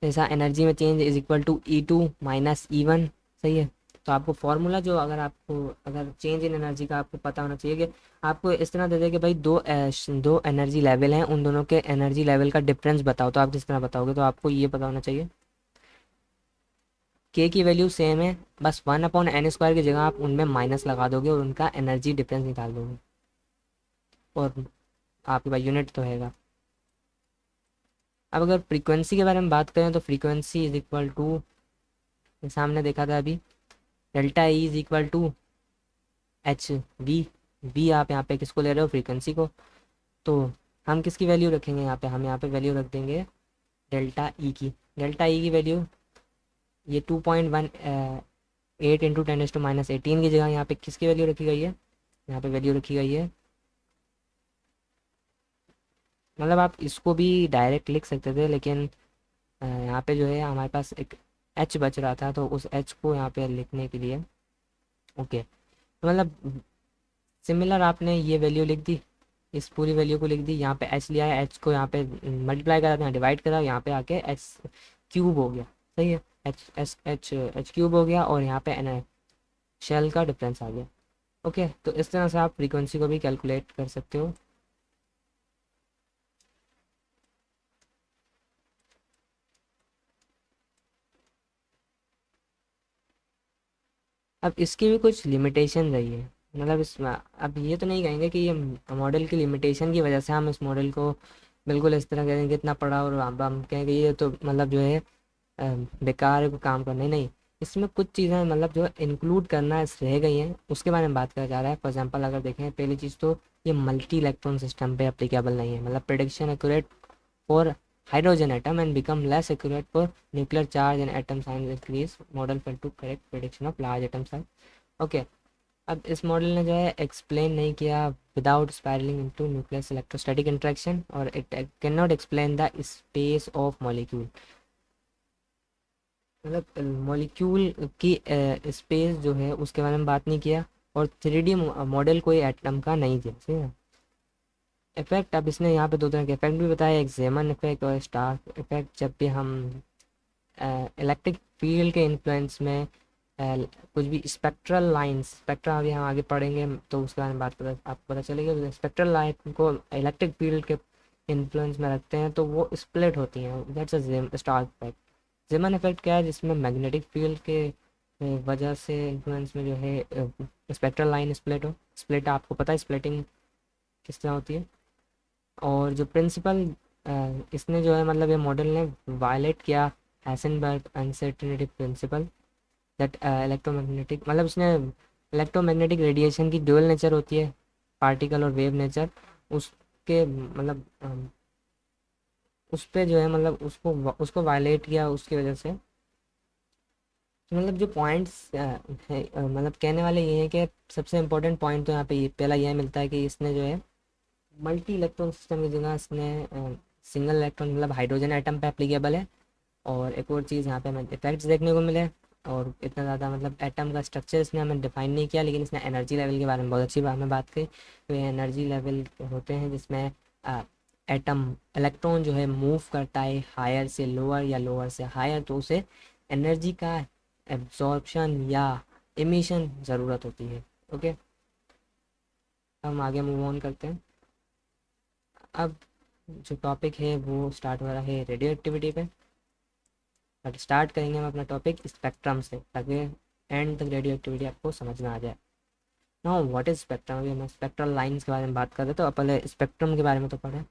जैसा एनर्जी में change is equal to E2 - E1, सही है। तो आपको फार्मूला जो, अगर चेंज इन एनर्जी का आपको पता होना चाहिए कि आपको इस तरह दे दे कि भाई दो एनर्जी लेवल हैं, उन दोनों के एनर्जी लेवल का डिफरेंस बताओ, तो आप किस तरह बताओगे, तो आपको ये पता होना चाहिए के की वैल्यू सेम है, बस 1/n² की जगह आप उनमें माइनस लगा दोगे और उनका एनर्जी डिफरेंस निकाल दोगे, और आपके पास यूनिट तो हैगा। अब अगर फ्रीक्वेंसी के बारे में बात करें तो फ्रीक्वेंसी इज इक्वल टू, सामने देखा था अभी, delta E is equal to H v, बी आप यहाँ पे किसको ले रहे हो, फ्रीक्वेंसी को। तो हम किसकी वैल्यू रखेंगे यहाँ पे, हम यहाँ पे वैल्यू रख देंगे डेल्टा ई की। डेल्टा ई की वैल्यू ये 2.18 इंटू 10⁻18 की जगह यहाँ पे किसकी वैल्यू रखी गई है, यहाँ पे वैल्यू रखी गई है, मतलब आप इसको भी डायरेक्ट लिख सकते थे, लेकिन यहाँ पे जो है हमारे पास एक एच बच रहा था, तो उस एच को यहाँ पे लिखने के लिए ओके, तो मतलब सिमिलर आपने ये वैल्यू लिख दी, इस पूरी वैल्यू को लिख दी, यहाँ पे एच लिया है, एच को यहाँ पे मल्टीप्लाई करा था, यहाँ डिवाइड करा, यहाँ पे आके एच क्यूब हो गया, सही है, एच क्यूब हो गया, और यहाँ पे एन शेल का डिफरेंस आ गया। ओके, तो इस तरह से आप फ्रीक्वेंसी को भी कैलकुलेट कर सकते हो। अब इसकी भी कुछ लिमिटेशन रही है, मतलब इस अब ये तो नहीं कहेंगे कि ये मॉडल की लिमिटेशन की वजह से हम इस मॉडल को बिल्कुल इस तरह कहेंगे इतना पढ़ा और अब हम कहेंगे ये तो मतलब जो है बेकार है, कोई काम करना ही नहीं। इसमें कुछ चीज़ें मतलब जो इंक्लूड करना रह गई हैं, उसके बारे में बात करा जा रहा है। फॉर एग्जांपल अगर देखें, पहली चीज़ तो ये मल्टी इलेक्ट्रॉन सिस्टम पे एप्लीकेबल नहीं है, मतलब prediction accurate for hydrogen atom and become less accurate for nuclear charge and atom size increase model fail to correct prediction of large atom size. Okay, अब इस मॉडल ने जो है explain नहीं किया without spiraling into nucleus electrostatic interaction, और it can not explain the space of molecule, मतलब molecule की स्पेस जो है उसके बारे में बात नहीं किया, और 3D मॉडल कोई एटम का नहीं दिया, सही है। इफेक्ट, अब इसने यहाँ पे दो तरह के इफेक्ट भी बताया, एक जेमन इफेक्ट और स्टार इफेक्ट। जब भी हम इलेक्ट्रिक फील्ड के इन्फ्लुएंस में कुछ भी स्पेक्ट्रल लाइंस, स्पेक्ट्रा अभी हम आगे पढ़ेंगे तो उसके बारे में बात पता आपको पता चलेगी, स्पेक्ट्रल लाइन को इलेक्ट्रिक फील्ड के इन्फ्लुएंस में रखते हैं तो वो स्प्लिट होती हैं, दैट्स अ स्टार इफेक्ट। जेमन इफेक्ट क्या है, जिसमें मैग्नेटिक फील्ड के वजह से इन्फ्लुएंस में जो है स्पेक्ट्रल लाइन स्प्लिट हो, स्प्लिट आपको पता है स्प्लिटिंग किस तरह होती है। और जो प्रिंसिपल इसने जो है मतलब ये मॉडल ने वायलेट किया हैसेनबर्ग अनसर्टेनिटी प्रिंसिपल, दैट इलेक्ट्रोमैग्नेटिक, मतलब इसने इलेक्ट्रोमैग्नेटिक रेडिएशन की ड्यूअल नेचर होती है, पार्टिकल और वेव नेचर, उसके मतलब उस पे जो है मतलब उसको वायलेट किया उसकी वजह से। तो मतलब जो पॉइंट्स है मतलब कहने वाले ये हैं कि सबसे इम्पोर्टेंट पॉइंट तो यहाँ पे पहला यह मिलता है कि इसने जो है मल्टी इलेक्ट्रॉन सिस्टम की जगह इसने सिंगल इलेक्ट्रॉन मतलब हाइड्रोजन एटम पे एप्लीकेबल है। और एक और चीज़ यहाँ पे हमें इफेक्ट्स देखने को मिले, और इतना ज़्यादा मतलब एटम का स्ट्रक्चर इसने हमें डिफाइन नहीं किया, लेकिन इसने एनर्जी लेवल के बारे में बहुत अच्छी बात में बात की। तो ये एनर्जी लेवल होते हैं जिसमें एटम इलेक्ट्रॉन जो है मूव करता है हायर से लोअर या लोअर से हायर, तो उसे एनर्जी का एब्जॉर्प्शन या एमिशन ज़रूरत होती है। ओके, हम आगे मूव ऑन करते हैं। अब जो टॉपिक है वो स्टार्ट हो रहा है रेडियो एक्टिविटी पे, बट स्टार्ट करेंगे हम अपना टॉपिक स्पेक्ट्रम से, ताकि एंड तक रेडियो एक्टिविटी आपको समझ में आ जाए। नाउ व्हाट इज स्पेक्ट्रम, अभी हम स्पेक्ट्रल लाइंस के बारे में बात कर रहे, तो पहले स्पेक्ट्रम के बारे में तो पढ़ें।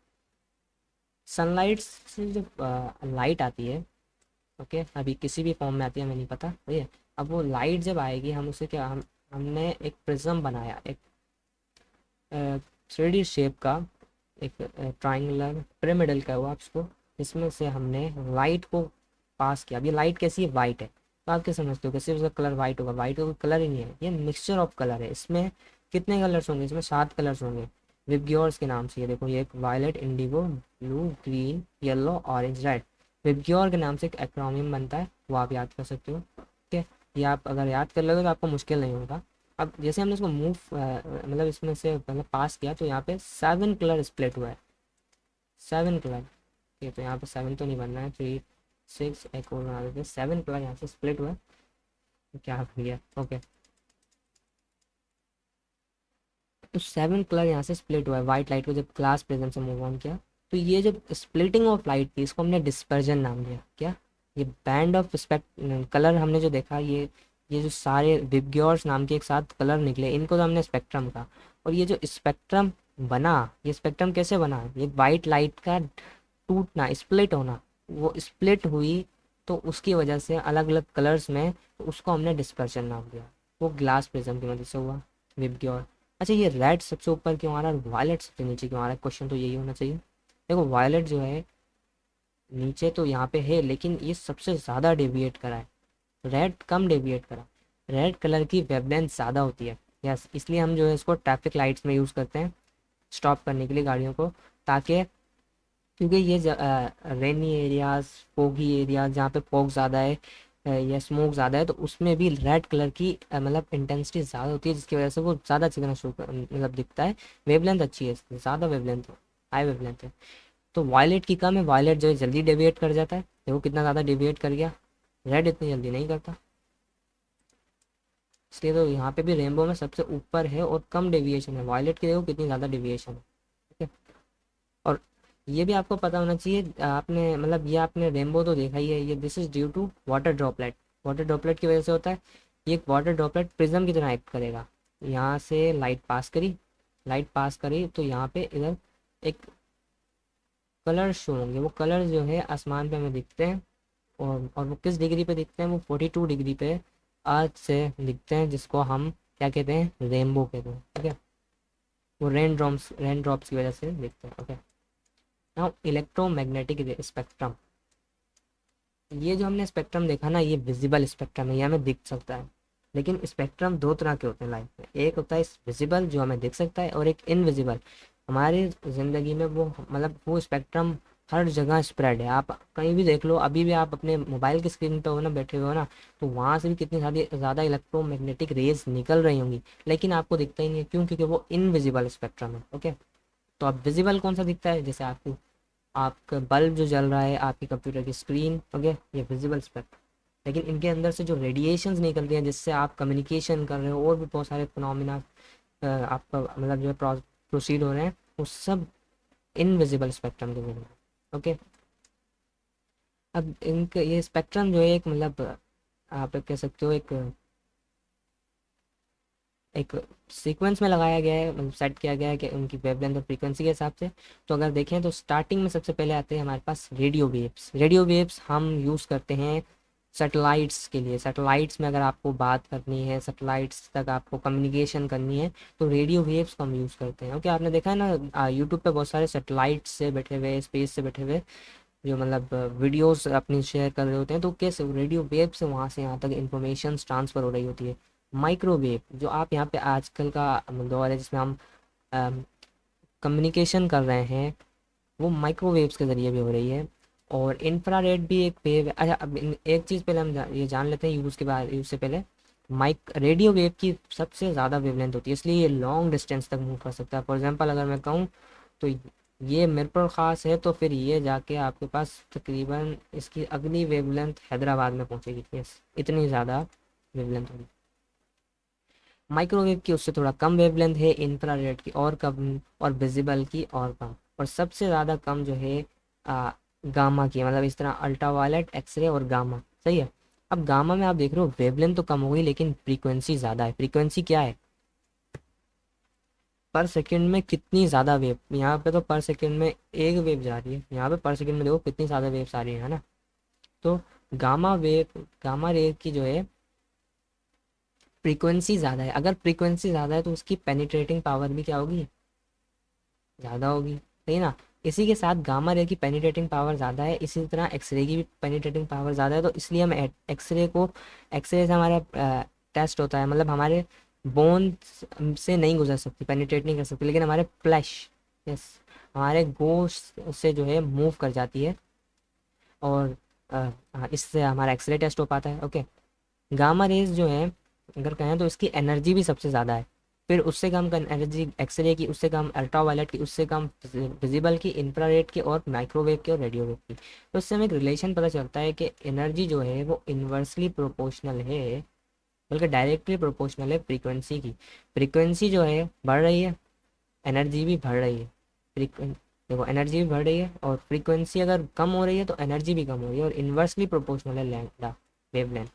सनलाइट से जो लाइट आती है, ओके, अभी किसी भी फॉर्म में आती है हमें नहीं पता, ठीक है। अब वो लाइट जब आएगी हम उसे क्या हमने एक प्रिज्म बनाया, एक 3D शेप का, एक ट्राइंगुलर पिरामिडल का हुआ उसको, इसमें से हमने लाइट को पास किया। अब ये लाइट कैसी है, वाइट है, तो आप क्या समझते हो कैसे उसका कलर वाइट होगा, वाइट का कोई कलर ही नहीं है, ये मिक्सचर ऑफ कलर है। इसमें कितने कलर्स होंगे, इसमें 7 कलर्स होंगे विबग्योर्स के नाम से। ये देखो, ये एक violet, indigo, blue, green, yellow, orange, red, VIBGYOR के नाम से एक एक्रोनिम बनता है, वो आप याद कर सकते हो। ठीक है, ये आप अगर याद कर लोगे तो आपको मुश्किल नहीं होगा। अब जैसे हमने इसको मूव मतलब इसमें से मतलब पास किया, तो यहाँ पे 7 कलर स्प्लिट हुआ है, 7 कलर। ये तो यहाँ पे 7 तो नहीं बनना है, 3 6 एक और बना देते हैं, 7 कलर यहाँ से स्प्लिट हुआ है, तो क्या बन गया, ओके। तो 7 कलर यहाँ से स्प्लिट हुआ है वाइट लाइट को जब क्लास प्रिज्म से मूव ऑन किया। तो ये जो स्प्लिटिंग ऑफ लाइट थी इसको हमने डिस्पर्जन नाम दिया। क्या, ये बैंड ऑफ स्पेक्ट कलर हमने जो देखा, ये जो सारे विबग्योर्स नाम के एक साथ कलर निकले, इनको तो हमने स्पेक्ट्रम कहा। और ये जो स्पेक्ट्रम बना, ये स्पेक्ट्रम कैसे बना, ये वाइट लाइट का टूटना, स्प्लिट होना, वो स्प्लिट हुई तो उसकी वजह से अलग अलग कलर्स में, तो उसको हमने डिस्पर्शन नाम दिया। वो ग्लास प्रिज्म की वजह से हुआ, विबग्योर। अच्छा ये रेड सबसे ऊपर क्यों आ रहा है और वायलेट सबसे नीचे क्यों आ रहा है, क्वेश्चन तो यही होना चाहिए। देखो वायलेट जो है नीचे तो यहाँ पे है, लेकिन ये सबसे ज़्यादा डेविएट करा है, रेड कम डेविएट करा। रेड कलर की वेवलेंथ ज़्यादा होती है, यस, इसलिए हम जो है इसको ट्रैफिक लाइट्स में यूज़ करते हैं स्टॉप करने के लिए गाड़ियों को, ताकि क्योंकि ये रेनी एरियाज, फोगी एरियाज जहाँ पे फॉग ज़्यादा है या स्मोक ज़्यादा है, तो उसमें भी रेड कलर की मतलब इंटेंसिटी ज़्यादा होती है, जिसकी वजह से वो ज़्यादा चिकना शो मतलब दिखता है। वेवलेंथ अच्छी है इसकी, ज़्यादा वेवलेंथ है, हाई वेवलेंथ है। तो वायलेट की कम है, वायलेट जो है जल्दी डेविएट कर जाता है, देखो कितना ज़्यादा डेविएट कर गया, रेड इतनी जल्दी नहीं करता। इसलिए तो यहाँ पे भी रेनबो में सबसे ऊपर है और कम डेविएशन है, वायलेट की देखो कितनी ज़्यादा डेविएशन है, ठीक है। और ये भी आपको पता होना चाहिए, आपने मतलब ये आपने रेनबो तो देखा ही है, ये this is due to water droplet. Water droplet की वजह से होता है, ये एक वाटर ड्रॉपलेट प्रिज्म की तरह एक्ट करेगा। यहाँ से लाइट पास करी तो यहाँ पे इधर एक कलर शो होंगे, वो कलर जो है आसमान पे हमें दिखते हैं, और वो किस डिग्री पे दिखते हैं, वो 42 डिग्री पे अर्थ से दिखते हैं, जिसको हम क्या कहते हैं, रेनबो कहते हैं, ठीक है। वो रेन ड्रॉप्स की वजह से दिखते हैं, ओके। नाउ इलेक्ट्रोमैग्नेटिक स्पेक्ट्रम, ये जो हमने स्पेक्ट्रम देखा ना, ये विजिबल स्पेक्ट्रम है, ये हमें दिख सकता है। लेकिन स्पेक्ट्रम दो तरह के होते हैं लाइफ में, एक होता है विजिबल जो हमें दिख सकता है, और एक इनविजिबल। हमारी ज़िंदगी में वो मतलब वो स्पेक्ट्रम हर जगह स्प्रेड है, आप कहीं भी देख लो, अभी भी आप अपने मोबाइल की स्क्रीन पे हो ना, बैठे हुए हो ना, तो वहाँ से भी कितनी ज़्यादा इलेक्ट्रोमैग्नेटिक रेज निकल रही होंगी, लेकिन आपको दिखता ही नहीं है, क्यों? क्योंकि वो इनविजिबल स्पेक्ट्रम है, ओके। तो अब विजिबल कौन सा दिखता है, जैसे आपको आपका बल्ब जो जल रहा है, आपकी कंप्यूटर की स्क्रीन, ओके, ये विजिबल स्पेक्ट्रम। लेकिन इनके अंदर से जो रेडिएशंस निकल रही हैं, जिससे आप कम्युनिकेशन कर रहे हो, और भी बहुत सारे फिनोमिना आपका मतलब जो है प्रोसीड हो रहे हैं, वो सब इनविजिबल स्पेक्ट्रम के जरिए, ओके। अब इनके ये स्पेक्ट्रम जो है एक मतलब आप कह सकते हो एक एक सीक्वेंस में लगाया गया है, मतलब सेट किया गया है कि उनकी वेवलेंथ और फ्रीक्वेंसी के हिसाब से। तो अगर देखें तो स्टार्टिंग में सबसे पहले आते हैं हमारे पास रेडियो वेव्स। रेडियो वेव्स हम यूज़ करते हैं सैटेलाइट्स के लिए। सैटेलाइट्स में अगर आपको बात करनी है, सैटेलाइट्स तक आपको कम्युनिकेशन करनी है, तो रेडियो वेव्स को हम यूज़ करते हैं, ओके। आपने देखा है ना यूट्यूब पे बहुत सारे सैटेलाइट्स से बैठे हुए, स्पेस से बैठे हुए, जो मतलब वीडियोस अपनी शेयर कर रहे होते हैं, तो कैसे रेडियो वेव से वहाँ से यहाँ तक इंफॉर्मेशन ट्रांसफ़र हो रही होती है। माइक्रोवेव जो आप यहाँ पे आजकल का दौर है जिसमें हम कम्युनिकेशन कर रहे हैं, वो माइक्रोवेव्स के ज़रिए भी हो रही है। और इंफ्रारेड भी एक वेव है। अच्छा अब एक चीज़ पहले हम ये जान लेते हैं यूज़ के बाद, यूज़ से पहले माइक रेडियो वेव की सबसे ज़्यादा वेवलेंथ होती है, इसलिए ये लॉन्ग डिस्टेंस तक मूव कर सकता है। फॉर एग्जांपल अगर मैं कहूँ तो ये मेरे पर ख़ास है, तो फिर ये जाके आपके पास तकरीबन इसकी अगली वेवलेंथ हैदराबाद में पहुँचेगी, यस, इतनी ज़्यादा वेवलेंथ होगी। माइक्रोवेव की उससे थोड़ा कम वेवलेंथ है, इंफ्रारेड की और कम, और विजिबल की और कम, और सबसे ज़्यादा कम जो है गामा की, मतलब इस तरह अल्ट्रावायलेट, एक्सरे और गामा, सही है। अब गामा में आप देख रहे हो वेवलेंथ तो कम हो गई, लेकिन फ्रीक्वेंसी ज़्यादा है। फ्रीक्वेंसी क्या है, पर सेकंड में कितनी ज़्यादा वेव, यहाँ पे तो पर सेकंड में एक वेव जा रही है, यहाँ पे पर सेकंड में देखो कितनी ज़्यादा वेव्स आ रही है ना। तो गामा रे की जो है फ्रीक्वेंसी ज़्यादा है। अगर फ्रीक्वेंसी ज़्यादा है तो उसकी पेनिट्रेटिंग पावर भी क्या होगी, ज़्यादा होगी, सही ना। इसी के साथ गामा रे की पेनिट्रेटिंग पावर ज़्यादा है, इसी तरह एक्सरे की भी पेनिट्रेटिंग पावर ज़्यादा है, तो इसलिए हम एक्सरे से हमारा टेस्ट होता है, मतलब हमारे बोन से नहीं गुजर सकती, पेनिट्रेट नहीं कर सकती, लेकिन हमारे फ्लैश, यस, हमारे गोश्त से जो है मूव कर जाती है, और इससे हमारा एक्सरे टेस्ट हो पाता है, ओके। गामा रेज जो है अगर कहें तो इसकी एनर्जी भी सबसे ज़्यादा है, फिर उससे कम एनर्जी एक्सरे की, उससे कम अल्ट्रावायलेट की, उससे कम विजिबल की, इंफ्रारेड की, और माइक्रोवेव की, और रेडियो वेव की। तो इससे हमें एक रिलेशन पता चलता है कि एनर्जी जो है वो इन्वर्सली प्रोपोर्शनल है, बल्कि डायरेक्टली प्रोपोर्शनल है फ्रीक्वेंसी की। फ्रीक्वेंसी जो है बढ़ रही है, एनर्जी भी बढ़ रही है। फ्रीक्वें देखो एनर्जी भी बढ़ रही है, और फ्रीक्वेंसी अगर कम हो रही है तो एनर्जी भी कम हो रही है, और इन्वर्सली प्रोपोर्शनल है लैम्डा वेवलेंथ।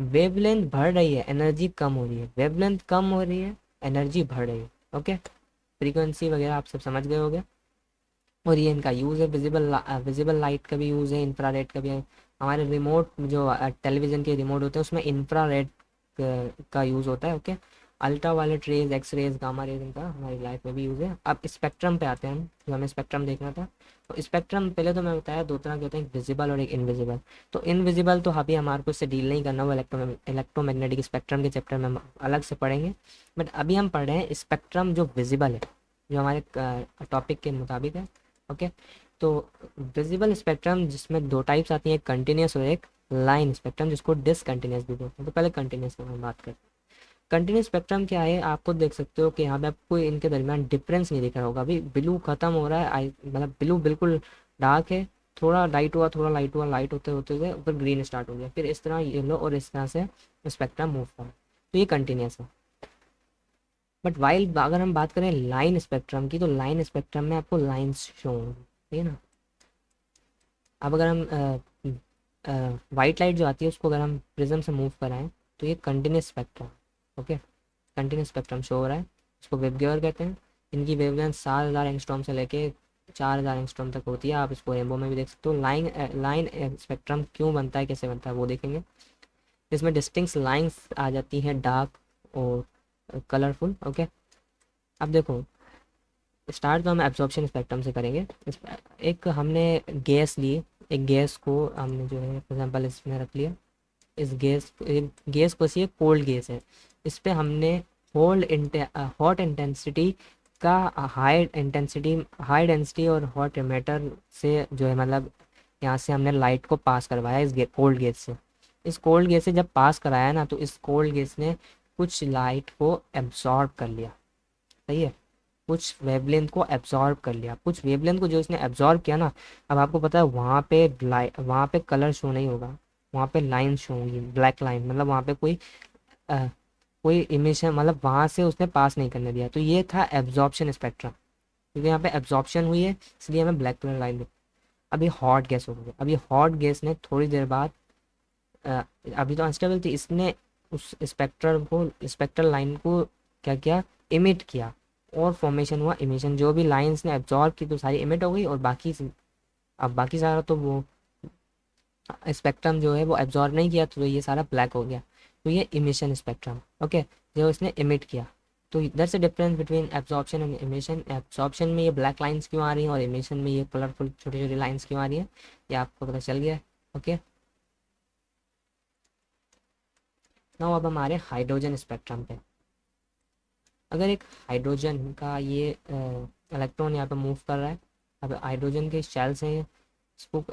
वेवलेंथ बढ़ रही है, एनर्जी कम हो रही है, वेवलेंथ कम हो रही है, एनर्जी बढ़ रही है, ओके। फ्रीक्वेंसी वगैरह आप सब समझ गए होंगे। और ये इनका यूज़ है, विजिबल लाइट का भी यूज़ है, इंफ्रारेड का भी है। हमारे रिमोट जो टेलीविज़न के रिमोट होते हैं उसमें इंफ्रारेड का यूज़ होता है, okay. Ultra violet rays, X rays, gamma rays, इनका हमारी लाइफ में भी यूज़ है। अब स्पेक्ट्रम पे आते हैं हम, जो हमें स्पेक्ट्रम देखना था। तो स्पेक्ट्रम पहले तो मैं बताया दो तरह के होते हैं, एक विजिबल और एक इनविजिबल। तो इनविजिबल तो अभी हमारे को इससे डील नहीं करना, वो इलेक्ट्रोमैग्नेटिक स्पेक्ट्रम के चैप्टर में हम अलग से पढ़ेंगे। बट अभी हम पढ़ रहे हैं स्पेक्ट्रम जो विजिबल है, जो हमारे टॉपिक के मुताबिक है। ओके, तो विजिबल स्पेक्ट्रम जिसमें दो टाइप्स आती हैं, एक कंटिन्यूस और एक लाइन स्पेक्ट्रम, जिसको डिसकंटिन्यूस भी बोलते हैं। तो पहले कंटिन्यूस की हम बात करते हैं। कंटिन्यूस स्पेक्ट्रम क्या है, आपको देख सकते हो कि यहाँ पे आपको इनके दरमियान डिफरेंस नहीं दिख रहा होगा। अभी ब्लू खत्म हो रहा है, मतलब ब्लू बिल्कुल डार्क है, थोड़ा लाइट हुआ, थोड़ा लाइट हुआ, लाइट होते होते हुए ऊपर ग्रीन स्टार्ट हो गया, फिर इस तरह येलो, और इस तरह से स्पेक्ट्रम मूव कर रहा है। तो ये कंटिन्यूस है। बट वाइल अगर हम बात करें लाइन स्पेक्ट्रम की, तो लाइन स्पेक्ट्रम में आपको लाइन्स शो होंगी, ठीक है ना। अब अगर हम वाइट लाइट जो आती है उसको अगर हम प्रिज्म से मूव कराएं, तो ये continuous spectrum, okay, continuous spectrum show हो रहा है। इसको वेवगेयर कहते हैं। इनकी वेवलेंथ 7,000 एंगस्ट्रॉम से लेके 4,000 एंगस्ट्रॉम तक होती है। आप इसको रेनबो में भी देख सकते हो। लाइन स्पेक्ट्रम क्यों बनता है, कैसे बनता है, वो देखेंगे। इसमें डिस्टिंक्ट लाइंस आ जाती हैं, डार्क और कलरफुल। ओके, अब देखो, स्टार्ट तो हम एब्जॉर्प्शन स्पेक्ट्रम से करेंगे। एक हमने गैस ली, एक गैस को हमने जो है फॉर एग्जाम्पल इसमें रख लिया। इस गैस को सी कोल्ड गैस है, इस पे हमने हॉट इंटेंसिटी का हाई डेंसिटी और हॉट एमिटर से जो है, मतलब यहाँ से हमने लाइट को पास करवाया इस कोल्ड गैस से। इस कोल्ड गैस से जब पास कराया ना, तो इस कोल्ड गैस ने कुछ लाइट को एब्जॉर्ब कर लिया, सही है, कुछ वेवलेंथ को एब्जॉर्ब कर लिया। कुछ वेवलेंथ को जो इसने एब्जॉर्ब किया ना, अब आपको पता है वहाँ पे कलर शो नहीं होगा, वहाँ पे लाइन शो होंगी, ब्लैक लाइन, मतलब वहाँ पे अ, कोई इमिशन, मतलब वहाँ से उसने पास नहीं करने दिया। तो ये था एब्जॉर्प्शन स्पेक्ट्रम, क्योंकि यहाँ पे एब्जॉर्प्शन हुई है इसलिए हमें ब्लैक कलर लाइन दिखी। अभी हॉट गैस हो गई, अभी हॉट गैस ने थोड़ी देर बाद अ, अभी तो अनस्टेबल थी, इसने उस स्पेक्ट्रल लाइन को क्या किया, इमिट किया, और फॉर्मेशन हुआ इमिशन। जो भी लाइंस ने एब्जॉर्ब की तो सारी इमिट हो गई, और अब बाकी सारा तो वो स्पेक्ट्रम जो है वो एब्जॉर्ब नहीं किया, तो ये सारा ब्लैक हो गया। तो ये इमिशन स्पेक्ट्रम, ओके, जो इसने इमिट किया। तो that's the difference between absorption and emission. Absorption में ये ब्लैक लाइंस क्यों आ रही हैं, और इमिशन में ये कलरफुल छोटी छोटी लाइंस क्यों आ रही हैं, ये आपको पता चल गया है। ओके, नाउ अब हमारे हाइड्रोजन स्पेक्ट्रम पे। अगर एक हाइड्रोजन का ये इलेक्ट्रॉन यहाँ पे मूव कर रहा है, अब हाइड्रोजन के शेल्स हैं, इसको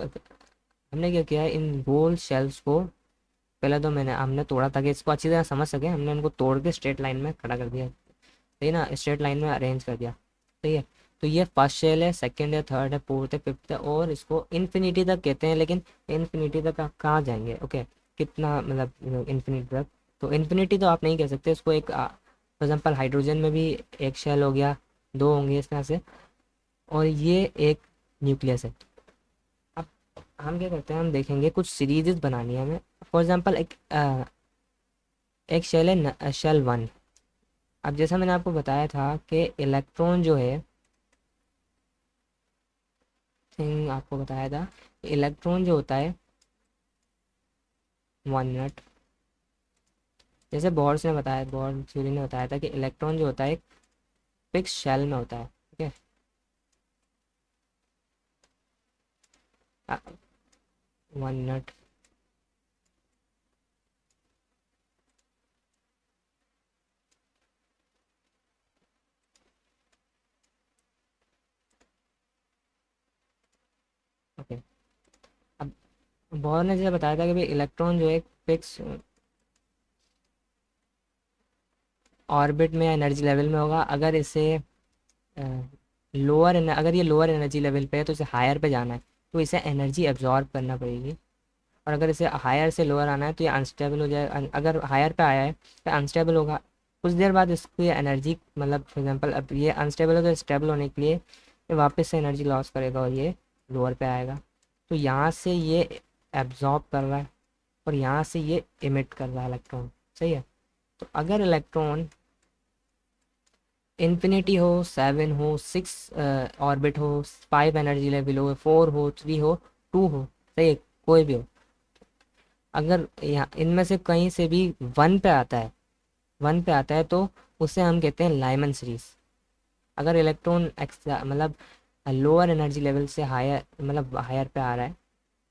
हमने क्या किया है, इन गोल शेल्स को पहले तो हमने तोड़ा, ताकि इसको अच्छी तरह समझ सके, हमने इनको तोड़ के स्ट्रेट लाइन में खड़ा कर दिया, सही ना, स्ट्रेट लाइन में अरेंज कर दिया, सही है। तो ये फर्स्ट शेल है, सेकंड है, थर्ड है, फोर्थ है, फिफ्थ है, और इसको इन्फिनिटी तक कहते हैं। लेकिन इन्फिनिटी तक आप कहाँ जाएंगे, ओके, कितना, मतलब इन्फिनिटी तक, तो इन्फिनिटी तो आप नहीं कह सकते इसको। एक फॉर एग्जाम्पल हाइड्रोजन में भी एक शेल हो गया, दो होंगे इस तरह से, और ये एक न्यूक्लियस है। अब हम क्या करते हैं, हम देखेंगे कुछ सीरीज बनानी है हमें। फॉर एग्जाम्पल एक शेल है, शेल वन। अब जैसा मैंने आपको बताया था कि इलेक्ट्रॉन जो है, आपको बताया था, इलेक्ट्रॉन जो होता है, 1 मिनट, जैसे बोर्स ने बताया, बोर थ्योरी ने बताया था कि इलेक्ट्रॉन जो होता है एक फिक्स शेल में होता है, ठीक है। 1 मिनट, ओके। अब बोर ने जैसे बताया था कि भाई इलेक्ट्रॉन जो है एक फिक्स ऑर्बिट में या एनर्जी लेवल में होगा। अगर इसे अगर ये लोअर एनर्जी लेवल पे है, तो इसे हायर पे जाना है, तो इसे एनर्जी एब्जॉर्ब करना पड़ेगी। और अगर इसे हायर से लोअर आना है, तो ये अनस्टेबल हो जाएगा। अगर हायर पे आया है तो अनस्टेबल होगा, कुछ देर बाद इसको ये एनर्जी, मतलब फॉर एग्जांपल अब ये अनस्टेबल है, तो स्टेबल होने के लिए ये वापस से एनर्जी लॉस करेगा, और ये लोअर पे आएगा। तो यहाँ से ये एब्जॉर्ब कर रहा है, और यहाँ से ये इमिट कर रहा है इलेक्ट्रॉन, सही है। तो अगर इलेक्ट्रॉन इन्फिनिटी हो, 7 हो, 6 ऑर्बिट हो, 5 एनर्जी लेवल हो, 4 हो, 3 हो, 2 हो, सही है, कोई भी हो, अगर यहाँ इनमें से कहीं से भी 1 पे आता है, वन पे आता है तो उसे हम कहते हैं लाइमन सीरीज। अगर इलेक्ट्रॉन मतलब लोअर एनर्जी लेवल से हायर, मतलब हायर पे आ रहा है,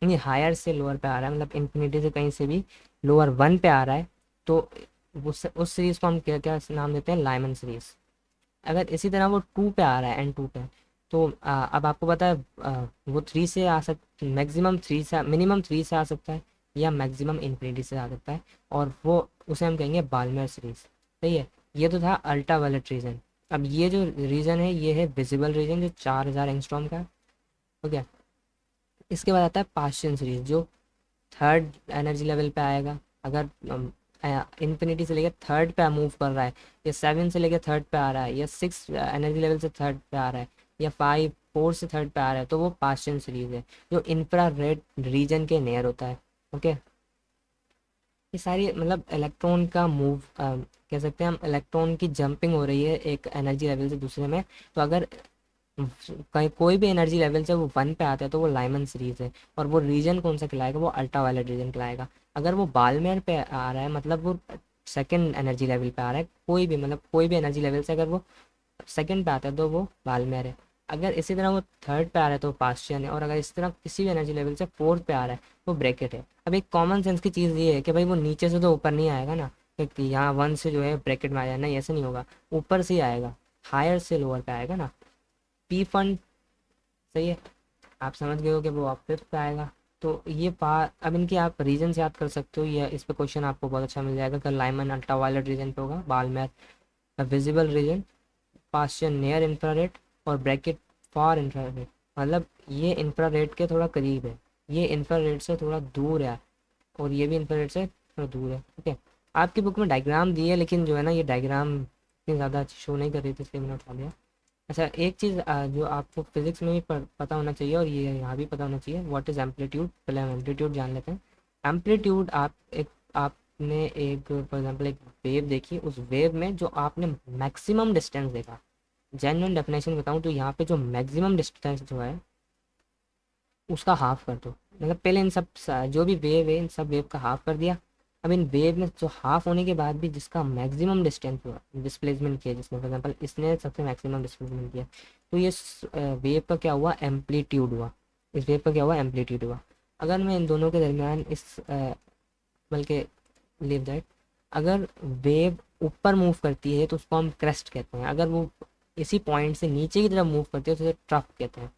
नहीं हायर से लोअर पे आ रहा है, मतलब इन्फिनिटी से कहीं से भी लोअर वन पे आ रहा है, तो उस सीरीज को हम क्या क्या नाम देते हैं, लाइमन सीरीज। अगर इसी तरह वो टू पे आ रहा है, एन टू पे, तो अब आपको पता है वो थ्री से आ सक मैक्सिमम थ्री से, मिनिमम थ्री से आ सकता है, या मैक्सिमम इन्फिनिटी से आ सकता है, और वो उसे हम कहेंगे बाल्मर सीरीज। सही है। ये तो था अल्ट्रा वायलेट रीजन। अब ये जो रीजन है ये है विजिबल रीजन, जो 4000 एंगस्ट्रॉम का है। ओके। इसके बाद आता है पास्टियन सीरीज, जो थर्ड एनर्जी लेवल पे आएगा। अगर इन्फिनिटी से लेकर थर्ड पे मूव कर रहा है, या सेवन से लेकर थर्ड पे आ रहा है, या सिक्स एनर्जी लेवल से थर्ड पे आ रहा है, या फाइव फोर से थर्ड पे आ रहा है, तो वो पास्टियन सीरीज है, जो इंफ्रा रेड रीजन के नियर होता है। ओके। ये सारी मतलब इलेक्ट्रॉन का मूव कह सकते हैं हम, इलेक्ट्रॉन की जंपिंग हो रही है एक एनर्जी लेवल से दूसरे में। तो अगर कहीं कोई भी एनर्जी लेवल से वो वन पे आता है तो वो लाइमन सीरीज है, और वो रीजन कौन सा कहलाएगा, वो अल्ट्रा वायलेट रीजन कहलाएगा। अगर वो बाल्मेर पे आ रहा है, मतलब वो सेकंड एनर्जी लेवल पे आ रहा है, कोई भी मतलब कोई भी एनर्जी लेवल से अगर वो सेकंड पे आता है तो वो बाल्मेर है। अगर इसी तरह वो थर्ड पे आ रहा है तो वो पास्टियन है, और अगर इसी तरह किसी भी एनर्जी लेवल से फोर्थ पे आ रहा है वो ब्रैकेट है। अब एक कॉमन सेंस की चीज़ ये है कि भाई वो नीचे से तो ऊपर नहीं आएगा ना, कि यहाँ वन से जो है ब्रैकेट में आ जाए, नहीं ऐसे नहीं होगा, ऊपर से ही आएगा, हायर से लोअर पे आएगा ना। P fund. सही है। आप समझ गए हो कि वो आप फिफ्थ पे आएगा। तो ये अब इनके आप रीजन याद कर सकते हो, या इस पे क्वेश्चन आपको बहुत अच्छा मिल जाएगा कि लाइमन अल्ट्रा वायलेट रीजन पे होगा, Balmer visible region, Paschen near infrared, और ब्रैकेट फॉर इंफ्रारेड। मतलब ये इंफ्रारेड के थोड़ा करीब है, ये इंफ्रारेड से थोड़ा दूर है, और ये भी इंफ्रारेड से थोड़ा दूर है। ओके। आपकी बुक में डायग्राम दी है, लेकिन जो है ना ये डायग्राम इतनी ज़्यादा शो नहीं कर रही थी, इसलिए मैंने उठा लिया। अच्छा, एक चीज़ जो आपको फिजिक्स में भी पता होना चाहिए, और ये यहाँ भी पता होना चाहिए, व्हाट इज़ एम्पलीट्यूड। पहले हम एम्पलीट्यूड जान लेते हैं। एम्पलीट्यूड आपने एक फॉर एग्जांपल एक वेव देखी, उस वेव में जो आपने मैक्सिमम डिस्टेंस देखा, जेन्युइन डेफिनेशन बताऊँ तो यहाँ पे जो मैक्सिमम डिस्टेंस जो है उसका हाफ कर दो। मतलब पहले इन सब जो भी वेव है इन सब वेव का हाफ कर दिया। अब इन वेव में जो हाफ होने के बाद भी जिसका मैक्सिमम डिस्टेंस हुआ, डिस्प्लेसमेंट किया जिसने, फॉर एग्जांपल इसने सबसे मैक्सिमम डिस्प्लेसमेंट किया, तो ये वेव का क्या हुआ, एम्पलीट्यूड हुआ। इस वेव का क्या हुआ, एम्पलीट्यूड हुआ। अगर मैं इन दोनों के दरमियान बल्कि लीव दैट, अगर वेव ऊपर मूव करती है तो उसको हम क्रेस्ट कहते हैं, अगर वो इसी पॉइंट से नीचे की तरफ मूव करती है तो उसे ट्रफ कहते हैं।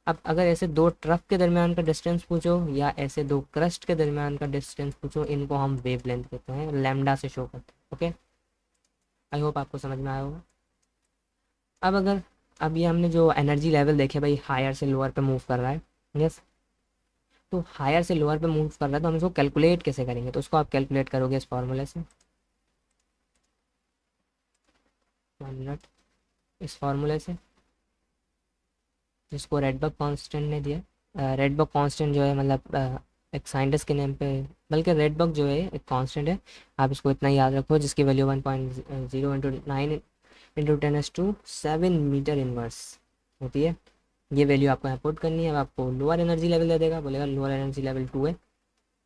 अब अगर ऐसे दो ट्रफ के दरमियान का डिस्टेंस पूछो, या ऐसे दो क्रस्ट के दरमियान का डिस्टेंस पूछो, इनको हम वेव लेंथ कहते हैं, लैम्डा से शो करते हैं। ओके। आई होप आपको समझ में आया होगा। अब अगर अब ये हमने जो एनर्जी लेवल देखे भाई, हायर से लोअर पे मूव कर रहा है। यस। तो हायर से लोअर पे मूव कर रहा है तो हम इसको कैलकुलेट कैसे करेंगे, तो उसको आप कैलकुलेट करोगे इस फॉर्मूले से। 1 मिनट। इस फॉर्मूले से, जिसको रेडबर्ग कांस्टेंट ने दिया। रेडबर्ग कांस्टेंट जो है मतलब एक साइंटिस्ट के नेम पे, बल्कि रेडबर्ग जो है एक कांस्टेंट है, आप इसको इतना याद रखो, जिसकी वैल्यू 1.0 × 9 × 10⁻⁷ होती है। ये वैल्यू आपको यहाँ पुट करनी है। अब आपको लोअर एनर्जी लेवल दे देगा, बोलेगा लोअर एनर्जी लेवल 2 है,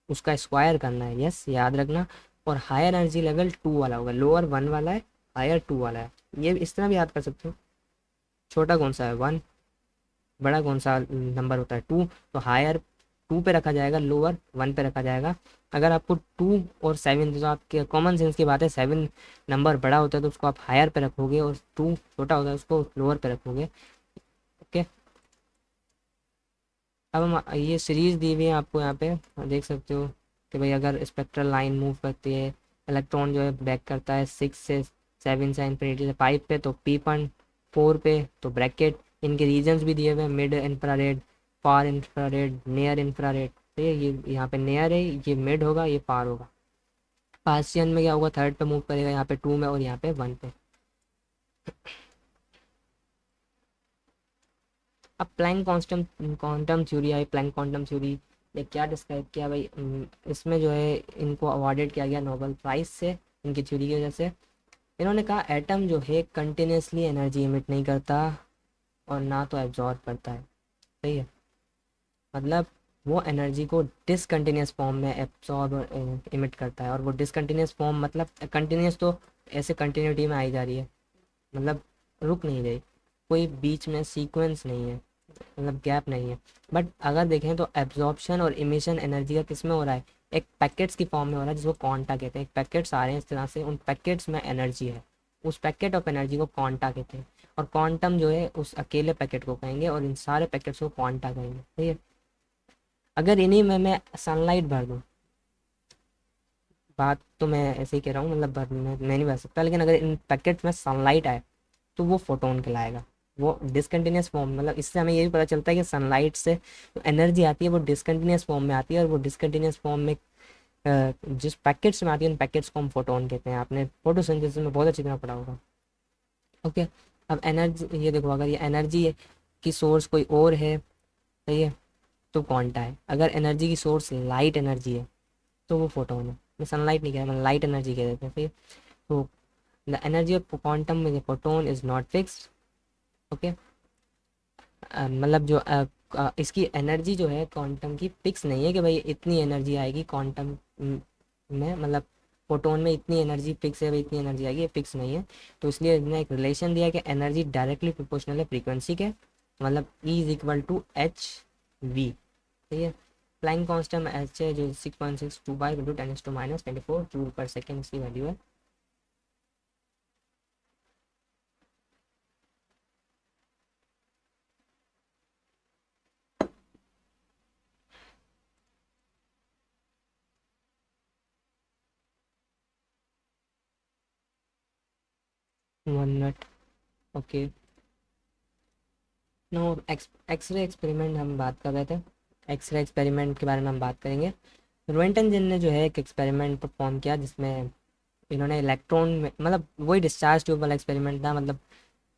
उसका स्क्वायर करना है, यस याद रखना। और हायर एनर्जी लेवल 2 वाला होगा, लोअर 1 वाला है, हायर 2 वाला है। ये इस तरह भी याद कर सकते हो। छोटा कौन सा है, 1, बड़ा कौन सा नंबर होता है, 2। तो हायर 2 पे रखा जाएगा, लोअर 1 पे रखा जाएगा। अगर आपको 2 और 7, जो आपके कॉमन सेंस की बात है, 7 नंबर बड़ा होता है तो उसको आप हायर पे रखोगे, और 2 छोटा होता है उसको लोअर पे रखोगे। ओके। अब हम ये सीरीज दी हुई है आपको, यहाँ पे देख सकते हो कि भाई अगर स्पेक्ट्रल लाइन मूव करती है, इलेक्ट्रॉन जो है बैक करता है 6 से 7 से इन्फिनिटी से 5 पे, तो पी पॉइंट 4 पे तो ब्रैकेट। इनके रीजन्स भी दिए हुए हैं, मिड इंफ्रारेड, फार इंफ्रारेड, नियर इंफ्रारेड। तो ये यहाँ पे नियर है, ये मिड होगा, ये फार होगा। पासियन में क्या होगा, थर्ड पे मूव करेगा, यहाँ पे 2 में, और यहाँ पे 1 पे। अब प्लैंक कांस्टेंट क्वांटम थ्योरी आई, प्लैंक क्वांटम थ्योरी ने क्या डिस्क्राइब किया भाई, इसमें जो है इनको अवार्डेड किया गया नोबेल प्राइज से, इनकी थ्योरी की वजह से। इन्होंने कहा एटम जो है कंटिन्यूसली एनर्जी इमिट नहीं करता, और ना तो एब्जॉर्ब करता है। सही है। मतलब वो एनर्जी को डिसकंटिन्यूस फॉर्म में एब्जॉर्ब और इमिट करता है, और वो डिसकंटिन्यूस फॉर्म मतलब कंटिन्यूस तो ऐसे कंटिन्यूटी में आई जा रही है, मतलब रुक नहीं रही, कोई बीच में सीक्वेंस नहीं है, मतलब गैप नहीं है। बट अगर देखें तो एब्जॉर्प्शन और इमिशन एनर्जी का किस में हो रहा है, एक पैकेट्स की फॉर्म में हो रहा है जिसको क्वांटा कहते हैं। एक पैकेट्स आ रहे हैं इस तरह से, उन पैकेट्स में एनर्जी है, उस पैकेट ऑफ एनर्जी को क्वांटा कहते हैं। और क्वांटम जो है उस अकेले पैकेट को कहेंगे, और इन सारे पैकेट्स को क्वांटा कहेंगे, ठीक है। अगर इन्हीं में मैं सनलाइट भर दूँ, बात तो मैं ऐसे ही कह रहा हूँ, मतलब मैं नहीं भर सकता, लेकिन अगर इन पैकेट्स में सनलाइट आए तो वो फोटोन कहलाएगा। वो डिसकंटिन्यूस फॉर्म, मतलब इससे हमें ये भी पता चलता है कि सनलाइट से जो एनर्जी आती है वो डिसकंटिन्यूस फॉर्म में आती है, और वो डिसकंटिन्यूस फॉर्म में जिस पैकेट्स में आती है उन पैकेट्स को हम फोटोन कहते हैं। आपने फोटोसिंथेसिस में बहुत अच्छी तरह पढ़ा होगा। ओके, अब एनर्जी, ये देखो, अगर ये एनर्जी है की सोर्स कोई और है, सही है, तो क्वांटा है। अगर एनर्जी की सोर्स लाइट एनर्जी है तो वो फोटोन है। मैं सनलाइट नहीं कह रहा, मैं लाइट एनर्जी कह देते हैं, सही है। तो द एनर्जी ऑफ क्वांटम में photon is not fixed. Okay, मतलब जो इसकी एनर्जी जो है क्वांटम की फिक्स नहीं है कि भाई इतनी एनर्जी आएगी क्वांटम में, मतलब फोटोन में इतनी एनर्जी फिक्स है, भाई इतनी एनर्जी आएगी, ये फिक्स नहीं है। तो इसलिए इसने एक रिलेशन दिया कि एनर्जी डायरेक्टली प्रोपोर्शनल है फ्रीक्वेंसी के, मतलब E is equal to H v, ठीक है। प्लैंक कांस्टेंट एच है जो 6.625 इंटू 10⁻⁻⁴ जूल पर सेकेंड इसकी वैल्यू है। One minute. Okay, no, X ray experiment हम बात कर रहे थे, एक्सरे एक्सपेरिमेंट के बारे में हम बात करेंगे। रोएंटन जिन ने जो है एक एक्सपेरिमेंट परफॉर्म किया जिसमें इन्होंने इलेक्ट्रॉन में, मतलब वही डिस्चार्ज ट्यूब वाला एक्सपेरिमेंट था, मतलब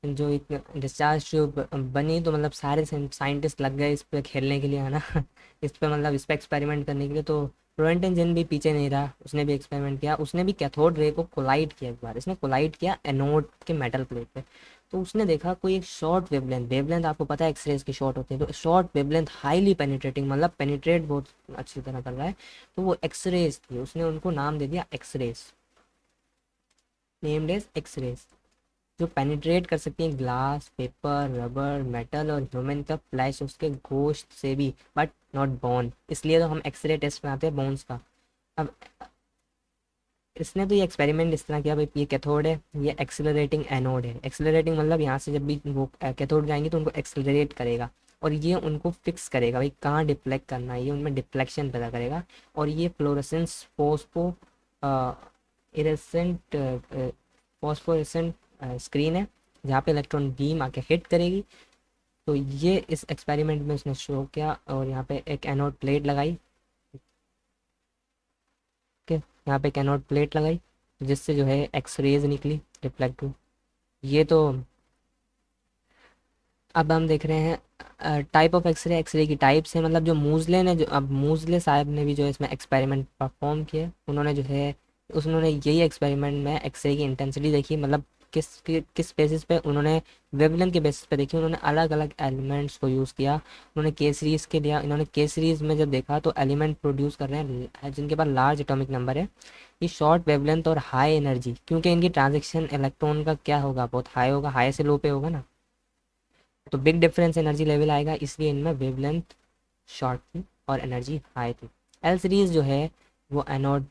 जो एक डिस्चार्ज ट्यूब बनी तो मतलब सारे साइंटिस्ट लग गए इस पे खेलने के लिए, है ना इस पे, मतलब इस पे एक्सपेरिमेंट करने के लिए। तो रोएंटन जिन भी पीछे नहीं रहा, उसने भी एक्सपेरिमेंट किया, उसने भी कैथोड रे को कोलाइड किया। एक बार इसने कोलाइड किया एनोड के मेटल प्लेट पे, तो उसने देखा कोई एक शॉर्ट वेवलेंथ, वेवलेंथ आपको पता है एक्सरेज की शॉर्ट होती है, तो शॉर्ट वेवलेंथ हाईली पेनिट्रेटिंग, मतलब पेनिट्रेट बहुत अच्छी तरह कर रहा है, तो वो एक्सरेज थी। उसने उनको नाम दे दिया एक्सरेज, नेम्ड एज एक्सरेज, जो पेनिट्रेट कर सकती हैं ग्लास, पेपर, रबर, मेटल और ह्यूमन का फ्लैश, उसके गोश्त से भी, बट नॉट बोन। इसलिए तो हम एक्सरे टेस्ट बनाते हैं बोन्स का। अब इसने तो ये एक्सपेरिमेंट इस तरह किया, भाई ये कैथोड है, ये एक्सेलरेटिंग एनोड है। एक्सेलरेटिंग मतलब यहाँ से जब भी वो कैथोड जाएंगे तो उनको एक्सेलरेट करेगा, और ये उनको फिक्स करेगा भाई कहाँ डिफ्लेक्ट करना है, ये उनमें डिफ्लेक्शन पैदा करेगा। और ये फ्लोरेसेंस फोस्फो इरेसेंट फॉस्फोरेसेंट स्क्रीन है जहाँ पे इलेक्ट्रॉन बीम आके हिट करेगी। तो ये इस एक्सपेरिमेंट में उसने शो किया, और यहाँ पे एक एनोड प्लेट लगाई, ओके, यहाँ पे एक एनोड प्लेट लगाई जिससे जो है एक्स रेज निकली, रिफ्लेक्ट हुई। ये तो अब हम देख रहे हैं टाइप ऑफ एक्सरे, एक्सरे की टाइप्स है, मतलब जो मूजले ने, जो अब मूजले साहब ने भी जो इसमें एक्सपेरिमेंट परफॉर्म किया, उन्होंने जो है उन्होंने यही एक्सपेरिमेंट में एक्सरे की इंटेंसिटी देखी, मतलब किस बेसिस पे उन्होंने, वेवलेंथ के बेसिस पे देखी। उन्होंने अलग अलग एलिमेंट्स को यूज़ किया, उन्होंने के सीरीज़ के लिया, इन्होंने के सीरीज़ में जब देखा तो एलिमेंट प्रोड्यूस कर रहे हैं जिनके पास लार्ज एटॉमिक नंबर है, ये शॉर्ट वेवलेंथ और हाई एनर्जी, क्योंकि इनकी ट्रांजेक्शन इलेक्ट्रॉन का क्या होगा, बहुत हाई होगा, हाई से लो पे होगा ना, तो बिग डिफरेंस एनर्जी लेवल आएगा, इसलिए इनमें वेवलेंथ शॉर्ट थी और एनर्जी हाई थी। एल सीरीज जो है वो एनोड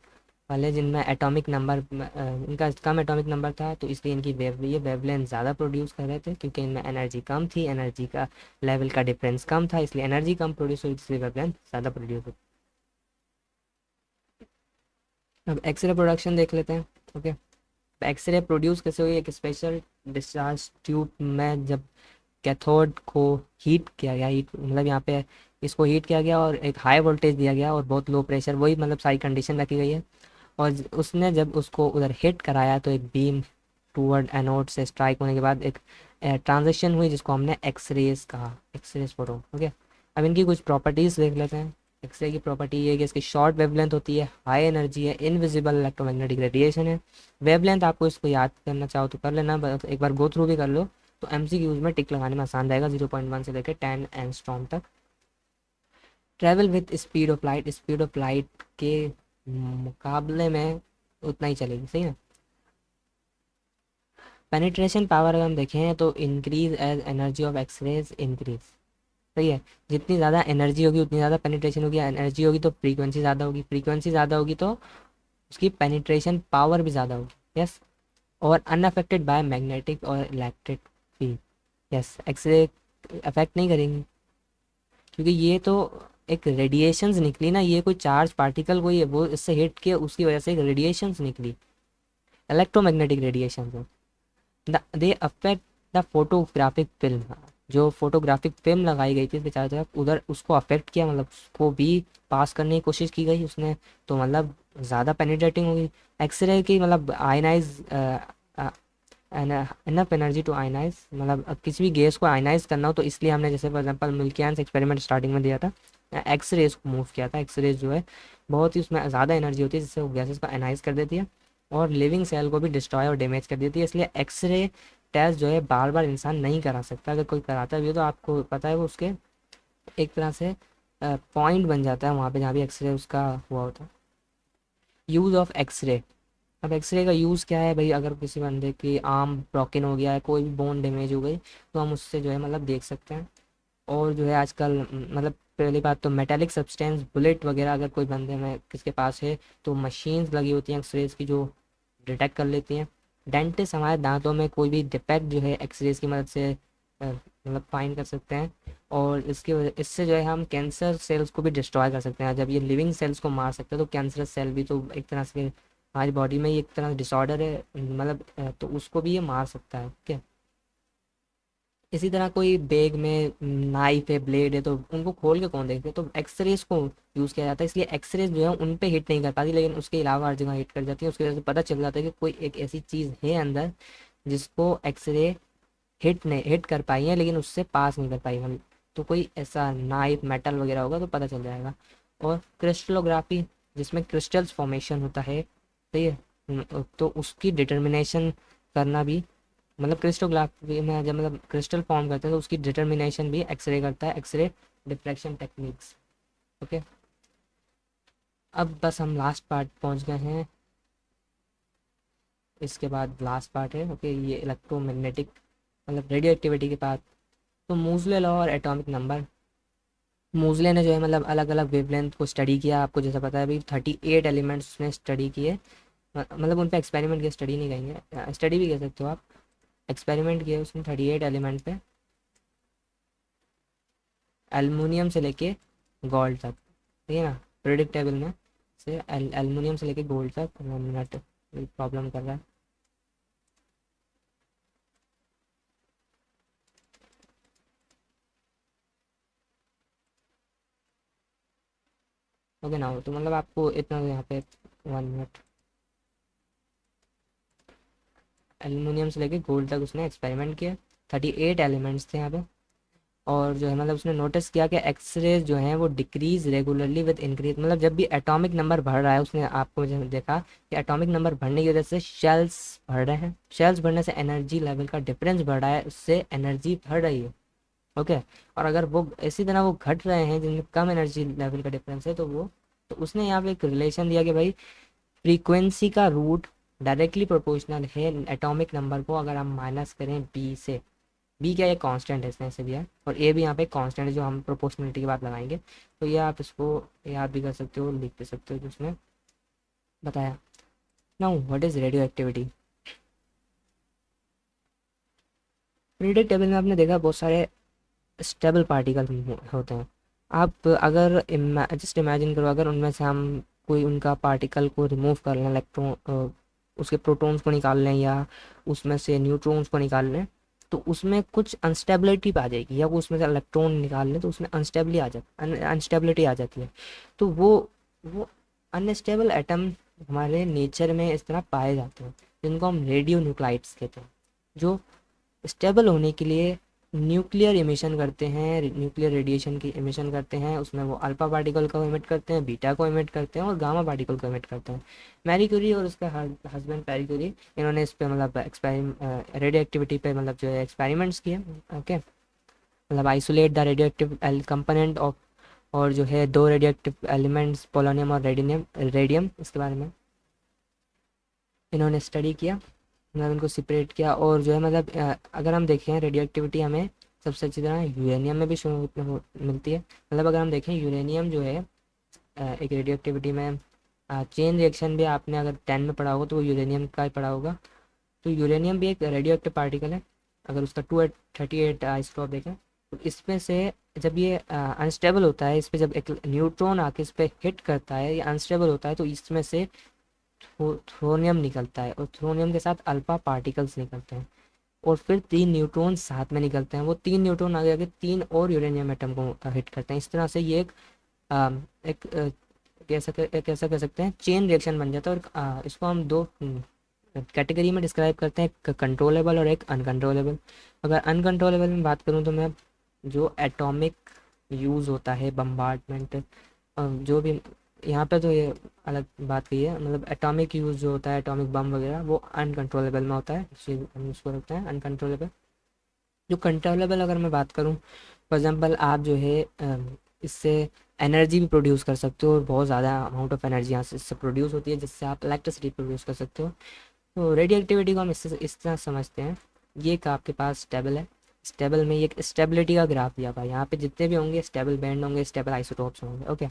वाले जिनमें एटॉमिक नंबर, इनका कम एटॉमिक नंबर था, तो इसलिए इनकी ये वेवलेंथ ज़्यादा प्रोड्यूस कर रहे थे, क्योंकि इनमें एनर्जी कम थी, एनर्जी का लेवल का डिफरेंस कम था, इसलिए एनर्जी कम प्रोड्यूस हुई, इसलिए वेवलेंथ ज़्यादा प्रोड्यूस हुई। अब एक्सरे प्रोडक्शन देख लेते हैं। ओके, एक्सरे प्रोड्यूस कैसे हुई, एक स्पेशल डिस्चार्ज ट्यूब में जब कैथोड को हीट किया गया, हीट मतलब यहाँ पे इसको हीट किया गया और एक हाई वोल्टेज दिया गया और बहुत लो प्रेशर, वही मतलब सारी कंडीशन रखी गई है। और उसने जब उसको उधर हिट कराया तो एक बीम टूवर्ड एनोड से स्ट्राइक होने के बाद एक ट्रांजिशन हुई जिसको हमने एक्सरेज कहा, एक्सरेज फोटो। ओके, अब इनकी कुछ प्रॉपर्टीज़ देख लेते हैं। एक्सरे की प्रॉपर्टी ये है कि इसकी शॉर्ट वेवलेंथ होती है, हाई एनर्जी है, इनविजिबल इलेक्ट्रोमैग्नेटिक रेडिएशन है। वेवलेंथ आपको इसको याद करना चाहो तो कर लेना, एक बार गो थ्रू भी कर लो तो MCQs में टिक लगाने में आसान रहेगा, 0.1 से लेकर 10 एंगस्ट्रॉम तक। Travel with speed of light, speed of light के मुकाबले में उतना ही चलेगी, सही है। पेनिट्रेशन पावर अगर हम देखें तो increase as energy of X rays increase, सही है। जितनी ज़्यादा एनर्जी होगी उतनी ज़्यादा पेनिट्रेशन होगी, एनर्जी होगी तो फ्रीक्वेंसी ज़्यादा होगी, फ्रीक्वेंसी ज़्यादा होगी तो उसकी पेनिट्रेशन पावर भी ज़्यादा होगी, यस। और अनअफेक्टेड बाय मैग्नेटिक और electric field, yes. X ray affect नहीं करेंगी क्योंकि ये तो एक रेडिएशंस निकली ना, ये कोई चार्ज पार्टिकल कोई वो इससे हिट किया उसकी वजह से एक रेडिएशंस निकली, electromagnetic radiation. They affect the photographic film, जो फोटोग्राफिक फिल्म लगाई गई थी इसके चारों तरफ उधर उसको अफेक्ट किया, मतलब उसको भी पास करने की कोशिश की गई उसने, तो मतलब ज़्यादा पेनिट्रेटिंग होगी। एक्सरे की मतलब ionize enough energy to ionize, मतलब अब किसी भी गैस को आयनाइज करना हो तो इसलिए हमने जैसे फॉर एग्जांपल मिल्कियंस एक्सपेरिमेंट स्टार्टिंग में दिया था, एक्सरेज को मूव किया था। एक्सरेज जो है बहुत ही उसमें ज़्यादा एनर्जी होती है जिससे वो गैसेस को आयनाइज कर देती है और लिविंग सेल को भी डिस्ट्रॉय और डैमेज कर देती है। इसलिए एक्सरे टेस्ट जो है बार बार इंसान नहीं करा सकता, अगर कोई कराता भी हो तो आपको पता है वो उसके एक तरह से पॉइंट बन जाता है वहाँ पे जहाँ भी एक्सरे उसका हुआ होता है। यूज़ ऑफ एक्सरे, अब एक्सरे का यूज़ क्या है भाई, अगर किसी बंदे की आर्म ब्रोकन हो गया है, कोई भी बोन डैमेज हो गई तो हम उससे जो है मतलब देख सकते हैं। और जो है आजकल मतलब पहली बात तो मेटेलिक सब्सटेंस बुलेट वगैरह अगर कोई बंदे में किसके पास है तो मशीन्स लगी होती हैं एक्सरेज की जो डिटेक्ट कर लेती हैं। डेंटिस्ट हमारे दांतों में कोई भी डिफेक्ट जो है एक्सरेज की मदद से मतलब फाइंड कर सकते हैं। और इसकी वजह इससे जो है हम कैंसर सेल्स को भी डिस्ट्रॉय कर सकते हैं, जब ये लिविंग सेल्स को मार सकते हैं तो कैंसर सेल भी तो एक तरह से हमारी बॉडी में ये एक तरह डिसऑर्डर है मतलब तो उसको भी ये मार सकता है, ठीक है। इसी तरह कोई बैग में नाइफ है ब्लेड है तो उनको खोल के कौन देखते, तो एक्सरेज को यूज़ किया जाता है। इसलिए एक्सरेज जो है उन पे हिट नहीं कर पाती लेकिन उसके अलावा हर जगह हिट कर जाती है, उसकी वजह से पता चल जाता है कि कोई एक ऐसी चीज़ है अंदर जिसको एक्सरे हिट कर पाई है लेकिन उससे पास नहीं कर पाई हम, तो कोई ऐसा नाइफ मेटल वगैरह होगा तो पता चल जाएगा। और क्रिस्टलोग्राफी जिसमें क्रिस्टल्स फॉर्मेशन होता है, सही है। तो उसकी डिटर्मिनेशन करना भी मतलब क्रिस्टोग्राफी में जब मतलब क्रिस्टल फॉर्म करते हैं तो उसकी डिटर्मिनेशन भी एक्सरे करता है, एक्सरे डिफ्रैक्शन टेक्निक्स, ओके। अब बस हम लास्ट पार्ट पहुंच गए हैं, इसके बाद लास्ट पार्ट है, ओके। ये इलेक्ट्रोमैग्नेटिक मतलब रेडियो एक्टिविटी के बाद तो मूजले लॉ और एटॉमिक नंबर। मूजले ने जो है मतलब अलग अलग वेवलेंथ को स्टडी किया, आपको जैसा पता है अभी 38 एलिमेंट्स उसने स्टडी किए, मतलब उन पे एक्सपेरिमेंट किया, स्टडी नहीं कहेंगे, स्टडी भी कह सकते हो आप। एक्सपेरिमेंट किए उसने 38 एलिमेंट पे, एल्युमिनियम से लेके गोल्ड तक, ठीक है ना। पीरियोडिक टेबल में से एल्युमिनियम से लेके गोल्ड तक। मिनट प्रॉब्लम कर रहा है, ओके ना। तो मतलब आपको इतना यहाँ पे 1 मिनट, एल्युमिनियम से लेके गोल्ड तक उसने एक्सपेरिमेंट किया, 38 एलिमेंट्स थे यहाँ पे। और जो है मतलब उसने नोटिस किया कि एक्सरेज जो हैं वो डिक्रीज रेगुलरली विद इंक्रीज, मतलब जब भी एटॉमिक नंबर बढ़ रहा है उसने आपको जो देखा कि एटॉमिक नंबर बढ़ने की वजह से शेल्स बढ़ रहे हैं, शेल्स बढ़ने से एनर्जी लेवल का डिफरेंस बढ़ रहा है, उससे एनर्जी बढ़ रही है, ओके। और अगर वो इसी तरह वो घट रहे हैं जिनमें कम एनर्जी लेवल का डिफरेंस है तो वो, तो उसने यहाँ पे एक रिलेशन दिया कि भाई फ्रीक्वेंसी का रूट डायरेक्टली प्रोपोर्शनल है एटॉमिक नंबर को अगर हम माइनस करें बी से। बी क्या, ये कांस्टेंट है इसने ऐसे दिया है, और ए भी यहाँ पे कांस्टेंट है जो हम प्रोपोर्शनलिटी के बाद लगाएंगे। तो ये आप इसको याद भी कर सकते हो, लिख भी सकते हो जिसमें बताया। Now what is radio activity. Periodic table में आपने देखा बहुत सारे स्टेबल पार्टिकल होते हैं। आप अगर जस्ट इमेजिन करो अगर उनमें से हम कोई उनका पार्टिकल को रिमूव कर लें, इलेक्ट्रॉन उसके प्रोटॉन्स को निकाल लें या उसमें से न्यूट्रॉन्स को निकाल लें तो उसमें कुछ अनस्टेबिलिटी आ जाएगी, या वो उसमें से इलेक्ट्रॉन निकाल लें तो उसमें अनस्टेबिलिटी आ जाती है। तो वो अनस्टेबल एटम हमारे नेचर में इस तरह पाए जाते हैं जिनको हम रेडियो न्यूक्लाइड्स कहते हैं, जो स्टेबल होने के लिए न्यूक्लियर इमिशन करते हैं, न्यूक्लियर रेडिएशन की इमिशन करते हैं। उसमें वो अल्फा पार्टिकल को इमिट करते हैं, बीटा को इमिट करते हैं और गामा पार्टिकल को इमिट करते हैं। मैरी क्यूरी और उसका हस्बैंड पैरी क्यूरी, इन्होंने इस पे मतलब रेडियो एक्टिविटी पे मतलब जो है एक्सपेरिमेंट्स किए, ओके। मतलब isolate the radio active component of, और जो है दो रेडियो एक्टिव एलिमेंट्स पोलोनियम और रेडियम, इसके बारे में इन्होंने स्टडी किया। मतलब इनको सेपरेट किया, और जो है मतलब अगर हम देखें रेडियो एक्टिविटी हमें सबसे अच्छी तरह यूरेनियम में भी मिलती है। मतलब अगर हम देखें यूरेनियम जो है एक रेडियो एक्टिविटी में चेन रिएक्शन भी आपने अगर 10 में पढ़ा होगा तो वो यूरेनियम का ही पढ़ा होगा। तो यूरेनियम भी एक रेडियो एक्टिव पार्टिकल है। अगर उसका 238 आइसोटोप देखें तो इसमें से जब ये अनस्टेबल होता है, इस पर जब एक न्यूट्रॉन आके इस पर हिट करता है, ये अनस्टेबल होता है, तो इसमें से थ्रोनियम निकलता है और थ्रोनियम के साथ अल्फा पार्टिकल्स निकलते हैं, और फिर 3 न्यूट्रॉन साथ में निकलते हैं। वो 3 न्यूट्रॉन आगे आगे 3 और यूरेनियम एटम को हिट करते हैं। इस तरह से ये एक कैसा कह सकते हैं चेन रिएक्शन बन जाता है। और इसको हम दो कैटेगरी में डिस्क्राइब करते हैं, एक कंट्रोलेबल और एक अनकंट्रोलेबल। अगर अनकंट्रोलेबल में बात करूँ तो मैं जो एटॉमिक यूज़ होता है बम्बार्डमेंट, जो भी यहाँ पे तो ये अलग बात की है, मतलब एटॉमिक यूज़ जो होता है एटॉमिक बम वगैरह वो अनकंट्रोलेबल में होता है, हम उसको रखते हैं अनकंट्रोलेबल। जो कंट्रोलेबल अगर मैं बात करूँ, फॉर एग्जांपल आप जो है इससे एनर्जी भी प्रोड्यूस कर सकते हो, और बहुत ज़्यादा अमाउंट ऑफ एनर्जी यहाँ से इससे प्रोड्यूस होती है, जिससे आप इलेक्ट्रिसिटी प्रोड्यूस कर सकते हो। तो रेडियो एक्टिविटी को हम इससे इस तरह समझते हैं, ये एक आपके पास स्टेबल है। स्टेबल में ये एक स्टेबिलिटी का ग्राफ दिया हुआ है, यहाँ पे जितने भी होंगे स्टेबल बैंड होंगे, स्टेबल आइसोटोप्स होंगे। ओके,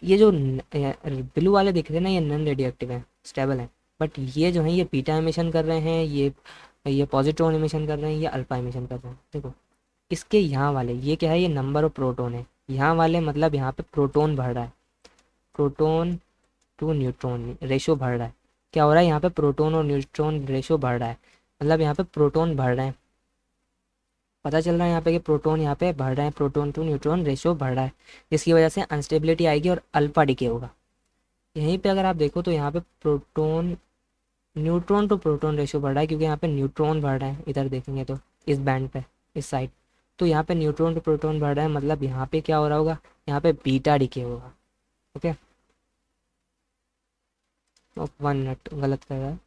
ये जो ब्लू वाले दिख रहे हैं ना, ये नॉन रेडियो एक्टिव है, स्टेबल है। बट ये जो है ये बीटा एमिशन कर रहे हैं, ये पॉजिट्रॉन एमिशन कर रहे हैं, ये अल्फा एमिशन कर रहे हैं। देखो इसके यहाँ वाले ये क्या है, ये नंबर ऑफ प्रोटोन है। यहाँ वाले मतलब यहाँ पे प्रोटोन बढ़ रहा है, प्रोटोन टू न्यूट्रॉन रेशो बढ़ रहा है। क्या हो रहा है यहाँ पे, प्रोटोन और न्यूट्रॉन रेशो बढ़ रहा है, मतलब यहाँ पे प्रोटोन बढ़ रहे हैं। पता चल रहा है यहाँ पे कि प्रोटोन यहाँ पे बढ़ रहे हैं, प्रोटोन टू न्यूट्रॉन रेशो बढ़ रहा है, जिसकी वजह से अनस्टेबिलिटी आएगी और अल्फा डिके होगा। यहीं पे अगर आप देखो तो यहाँ पे proton neutron to proton ratio बढ़ रहा है, क्योंकि यहाँ पे न्यूट्रॉन बढ़ रहे हैं, इधर देखेंगे तो इस बैंड पे, इस साइड। तो यहाँ पे न्यूट्रॉन टू प्रोटोन बढ़ रहा है, मतलब यहाँ पे क्या हो रहा होगा, यहाँ पे बीटा डिके होगा। ओके, 1 मिनट गलत कर रहा है,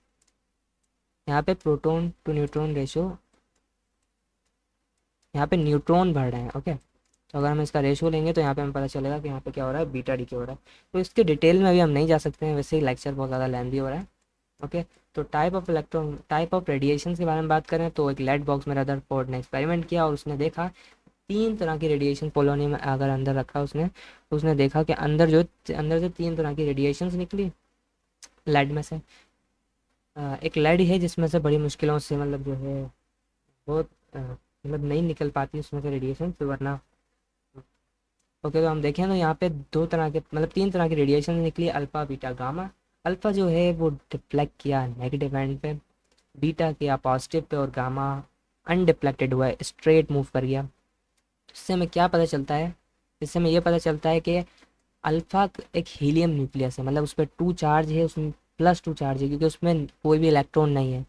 यहाँ पे प्रोटोन टू न्यूट्रॉन रेशो, यहाँ पे न्यूट्रॉन बढ़ रहे हैं। ओके, तो अगर हम इसका रेशो लेंगे तो यहाँ पे हमें पता चलेगा कि यहाँ पे क्या हो रहा है, बीटा डिके हो रहा है। तो इसके डिटेल में अभी हम नहीं जा सकते हैं, वैसे ही लेक्चर बहुत ज़्यादा लेंथी हो रहा है। ओके, तो टाइप ऑफ रेडिएशन के बारे में बात करें तो एक लेड बॉक्स में रदरफोर्ड ने एक्सपेरिमेंट किया और उसने देखा 3 तरह की रेडिएशन पोलोनियम अगर अंदर रखा उसने, तो उसने देखा कि अंदर से 3 तरह की रेडिएशन निकली लेड में से। एक लेड है जिसमें से बड़ी मुश्किलों से मतलब जो है बहुत मतलब नहीं निकल पाती उसमें से रेडिएशन, तो वरना। ओके, तो हम देखें तो यहाँ पे 2 तरह के मतलब 3 तरह की रेडिएशन निकली, अल्फा बीटा गामा। अल्फा जो है वो डिफ्लेक्ट किया नेगेटिव एंड पे, बीटा किया पॉजिटिव पे, और गामा अनडिफ्लेक्टेड हुआ है, स्ट्रेट मूव कर गया। इससे हमें क्या पता चलता है, इससे हमें ये पता चलता है कि अल्फा एक हीलियम न्यूक्लियस है, मतलब उस पर 2 चार्ज है, उसमें +2 चार्ज है, क्योंकि उसमें कोई भी इलेक्ट्रॉन नहीं है।